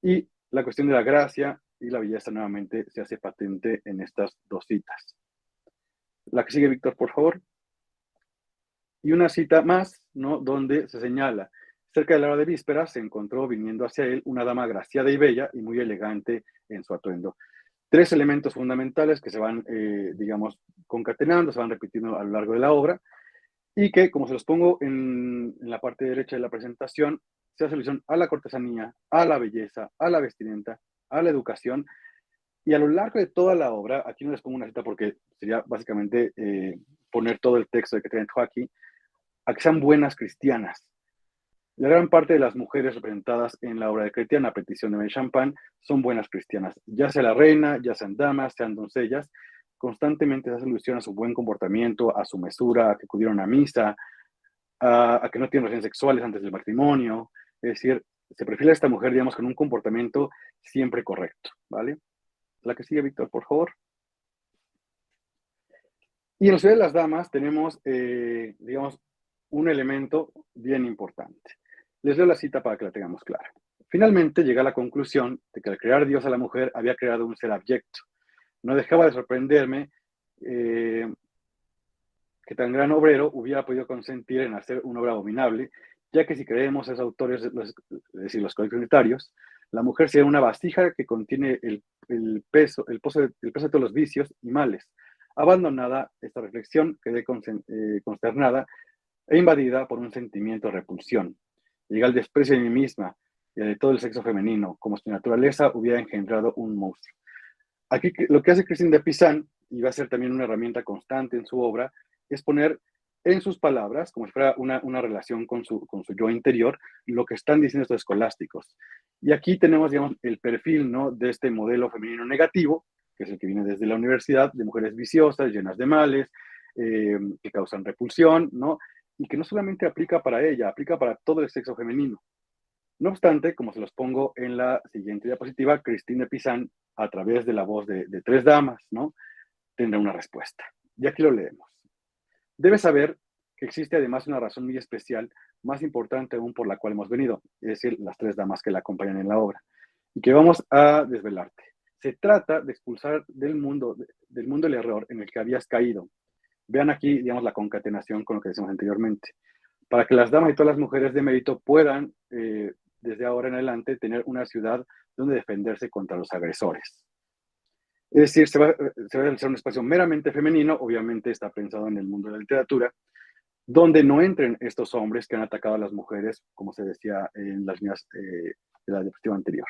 [SPEAKER 6] Y la cuestión de la gracia y la belleza nuevamente se hace patente en estas dos citas. La que sigue, Víctor, por favor. Y una cita más, ¿no? Donde se señala: cerca de la hora de vísperas se encontró viniendo hacia él una dama agraciada y bella y muy elegante en su atuendo. Tres elementos fundamentales que se van, digamos, concatenando, se van repitiendo a lo largo de la obra, y que, como se los pongo en la parte derecha de la presentación, se hace alusión a la cortesanía, a la belleza, a la vestimenta, a la educación, y a lo largo de toda la obra, aquí no les pongo una cita porque sería básicamente poner todo el texto de Catherine aquí, a que sean buenas cristianas. La gran parte de las mujeres representadas en la obra de Chrétien, a petición de Marie Champagne, son buenas cristianas, ya sea la reina, ya sean damas, sean doncellas. Constantemente se hace alusión a su buen comportamiento, a su mesura, a que acudieron a misa, a que no tienen relaciones sexuales antes del matrimonio. Es decir, se perfila a esta mujer, digamos, con un comportamiento siempre correcto, ¿vale? La que sigue, Víctor, por favor. Y en la ciudad de las damas tenemos, digamos, un elemento bien importante. Les leo la cita para que la tengamos clara. Finalmente llegué a la conclusión de que al crear Dios a la mujer había creado un ser abyecto. No dejaba de sorprenderme que tan gran obrero hubiera podido consentir en hacer una obra abominable, ya que si creemos a esos autores, es decir, los coleccionitarios, la mujer sería una vasija que contiene el peso de todos los vicios y males. Abandonada esta reflexión, quedé consternada e invadida por un sentimiento de repulsión. Llegué al desprecio de mí misma y de todo el sexo femenino, como si naturaleza hubiera engendrado un monstruo. Aquí lo que hace Christine de Pizan, y va a ser también una herramienta constante en su obra, es poner en sus palabras, como si fuera una relación con su yo interior, lo que están diciendo estos escolásticos. Y aquí tenemos, digamos, el perfil, ¿no?, de este modelo femenino negativo, que es el que viene desde la universidad, de mujeres viciosas, llenas de males, que causan repulsión, ¿no? Y que no solamente aplica para ella, aplica para todo el sexo femenino. No obstante, como se los pongo en la siguiente diapositiva, Christine de Pizan, a través de la voz de tres damas, ¿no?, tendrá una respuesta. Y aquí lo leemos. Debes saber que existe además una razón muy especial, más importante aún por la cual hemos venido, es decir, las tres damas que la acompañan en la obra, y que vamos a desvelarte. Se trata de expulsar del mundo el error en el que habías caído. Vean aquí, digamos, la concatenación con lo que decimos anteriormente, para que las damas y todas las mujeres de mérito puedan, desde ahora en adelante, tener una ciudad donde defenderse contra los agresores. Es decir, se va a realizar un espacio meramente femenino, obviamente está pensado en el mundo de la literatura, donde no entren estos hombres que han atacado a las mujeres, como se decía en las líneas de la diapositiva anterior.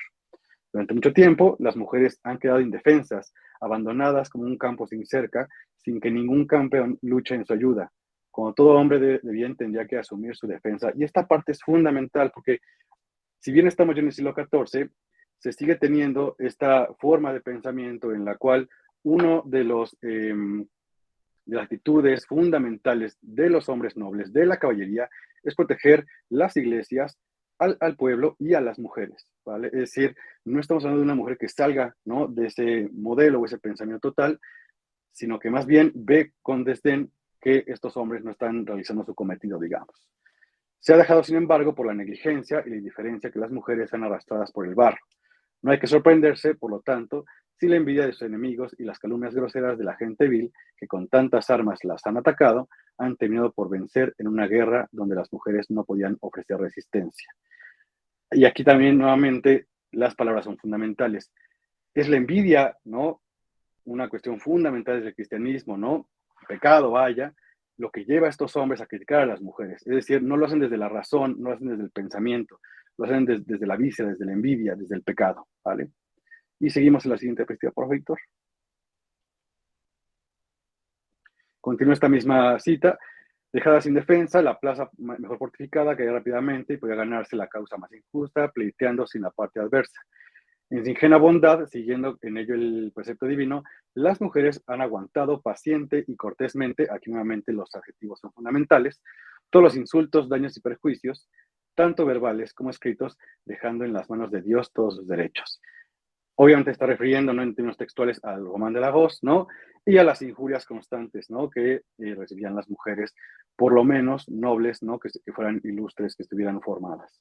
[SPEAKER 6] Durante mucho tiempo, las mujeres han quedado indefensas, abandonadas como un campo sin cerca, sin que ningún campeón luche en su ayuda. Como todo hombre de bien tendría que asumir su defensa. Y esta parte es fundamental porque, si bien estamos ya en el siglo XIV, se sigue teniendo esta forma de pensamiento en la cual uno de las actitudes fundamentales de los hombres nobles, de la caballería, es proteger las iglesias, al pueblo y a las mujeres, ¿vale? Es decir, no estamos hablando de una mujer que salga, ¿no?, de ese modelo o ese pensamiento total, sino que más bien ve con desdén que estos hombres no están realizando su cometido, digamos. Se ha dejado, sin embargo, por la negligencia y la indiferencia que las mujeres sean arrastradas por el barro. No hay que sorprenderse, por lo tanto, si la envidia de sus enemigos y las calumnias groseras de la gente vil, que con tantas armas las han atacado, han terminado por vencer en una guerra donde las mujeres no podían ofrecer resistencia. Y aquí también, nuevamente, las palabras son fundamentales. Es la envidia, ¿no?, una cuestión fundamental desde el cristianismo, ¿no?, pecado, vaya, lo que lleva a estos hombres a criticar a las mujeres. Es decir, no lo hacen desde la razón, no lo hacen desde el pensamiento, lo hacen desde la víscera, desde la envidia, desde el pecado, ¿vale? Y seguimos en la siguiente diapositiva, por favor, Víctor. Continúa esta misma cita. Dejada sin defensa, la plaza mejor fortificada caía rápidamente y podía ganarse la causa más injusta, pleiteando sin la parte adversa. En su ingenua bondad, siguiendo en ello el precepto divino, las mujeres han aguantado paciente y cortésmente, aquí nuevamente los adjetivos son fundamentales, todos los insultos, daños y perjuicios, tanto verbales como escritos, dejando en las manos de Dios todos sus derechos. Obviamente está refiriendo, ¿no?, en términos textuales al Román de Lagos, ¿no?, y a las injurias constantes, ¿no?, que recibían las mujeres, por lo menos nobles, ¿no?, que fueran ilustres, que estuvieran formadas.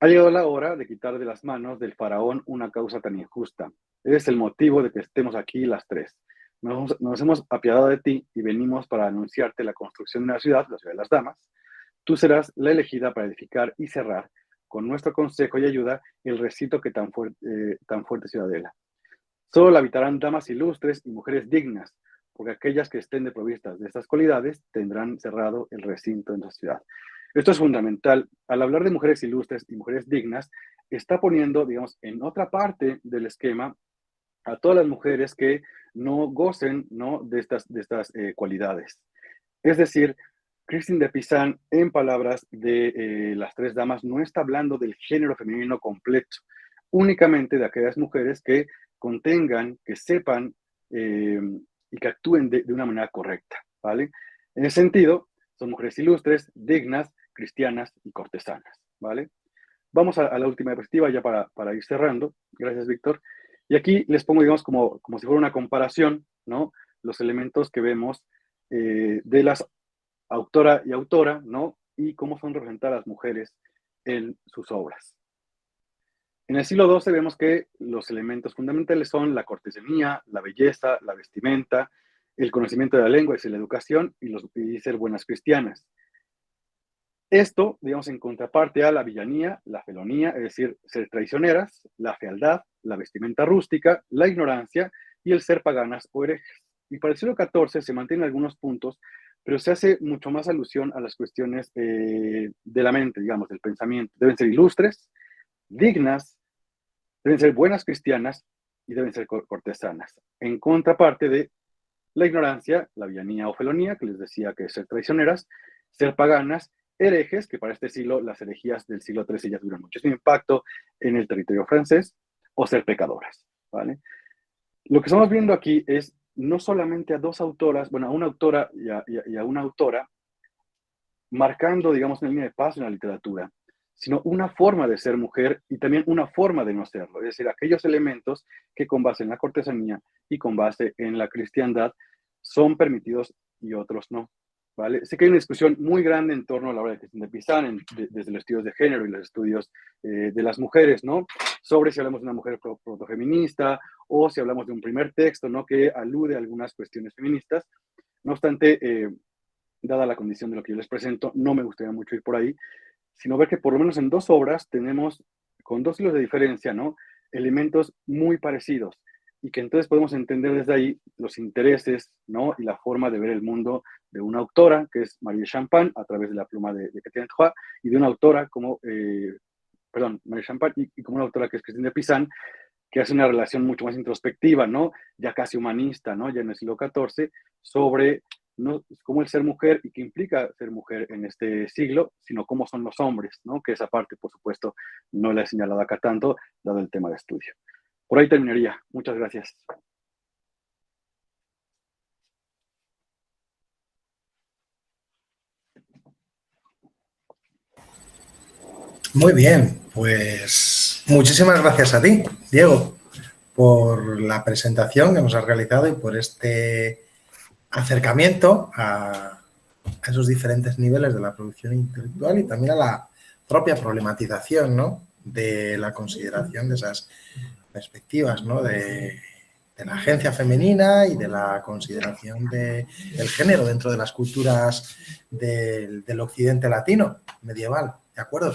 [SPEAKER 6] Ha llegado la hora de quitar de las manos del faraón una causa tan injusta. Es el motivo de que estemos aquí las tres. Nos hemos apiadado de ti y venimos para anunciarte la construcción de una ciudad, la ciudad de las damas. Tú serás la elegida para edificar y cerrar, con nuestro consejo y ayuda, el recinto que tan fuerte ciudadela. Solo la habitarán damas ilustres y mujeres dignas, porque aquellas que estén desprovistas de estas cualidades tendrán cerrado el recinto de nuestra ciudad. Esto es fundamental. Al hablar de mujeres ilustres y mujeres dignas, está poniendo, digamos, en otra parte del esquema a todas las mujeres que no gocen, ¿no?, de estas cualidades. Es decir, Christine de Pizan, en palabras de las tres damas, no está hablando del género femenino completo, únicamente de aquellas mujeres que contengan, que sepan y que actúen de una manera correcta, ¿vale? En ese sentido, son mujeres ilustres, dignas, cristianas y cortesanas, ¿vale? Vamos a la última diapositiva ya para ir cerrando. Gracias, Víctor. Y aquí les pongo, digamos, como si fuera una comparación, ¿no?, los elementos que vemos de las autora y autora, ¿no?, y cómo son representadas las mujeres en sus obras. En el siglo XII vemos que los elementos fundamentales son la cortesanía, la belleza, la vestimenta, el conocimiento de la lengua, es decir, la educación, y ser buenas cristianas. Esto, digamos, en contraparte a la villanía, la felonía, es decir, ser traicioneras, la fealdad, la vestimenta rústica, la ignorancia y el ser paganas o herejes. Y para el siglo XIV se mantienen algunos puntos, pero se hace mucho más alusión a las cuestiones de la mente, digamos, del pensamiento. Deben ser ilustres, dignas, deben ser buenas cristianas y deben ser cortesanas. En contraparte de La ignorancia, la villanía o felonía, que les decía que es ser traicioneras, ser paganas, herejes, que para este siglo, las herejías del siglo XIII ya tuvieron muchísimo impacto en el territorio francés, o ser pecadoras, ¿vale? Lo que estamos viendo aquí es no solamente a dos autoras, bueno, a una autora y a una autora, marcando, digamos, una línea de paso en la literatura, sino una forma de ser mujer y también una forma de no serlo. Es decir, aquellos elementos que con base en la cortesanía y con base en la cristiandad son permitidos y otros no. ¿Vale? Sé que hay una discusión muy grande en torno a la obra de Christine de Pizan, desde los estudios de género y los estudios de las mujeres, ¿no? Sobre si hablamos de una mujer protofeminista o si hablamos de un primer texto, ¿no? Que alude a algunas cuestiones feministas. No obstante, dada la condición de lo que yo les presento, no me gustaría mucho ir por ahí, sino ver que por lo menos en dos obras tenemos, con dos hilos de diferencia, ¿no? Elementos muy parecidos y que entonces podemos entender desde ahí los intereses, ¿no? Y la forma de ver el mundo de una autora, que es Marie Champagne, a través de la pluma de Catherine Trois, y de una autora como, Marie Champagne, y como una autora que es Christine de Pizan, que hace una relación mucho más introspectiva, ¿no? Ya casi humanista, ¿no? Ya en el siglo XIV, sobre no cómo el ser mujer y qué implica ser mujer en este siglo, sino cómo son los hombres, ¿no? Que esa parte, por supuesto, no la he señalado acá tanto, dado el tema de estudio. Por ahí terminaría. Muchas gracias.
[SPEAKER 1] Muy bien, pues muchísimas gracias a ti, Diego, por la presentación que nos has realizado y por este acercamiento a esos diferentes niveles de la producción intelectual y también a la propia problematización, ¿no? De la consideración de esas perspectivas, ¿no? De la agencia femenina y de la consideración del género dentro de las culturas del occidente latino medieval, ¿de acuerdo?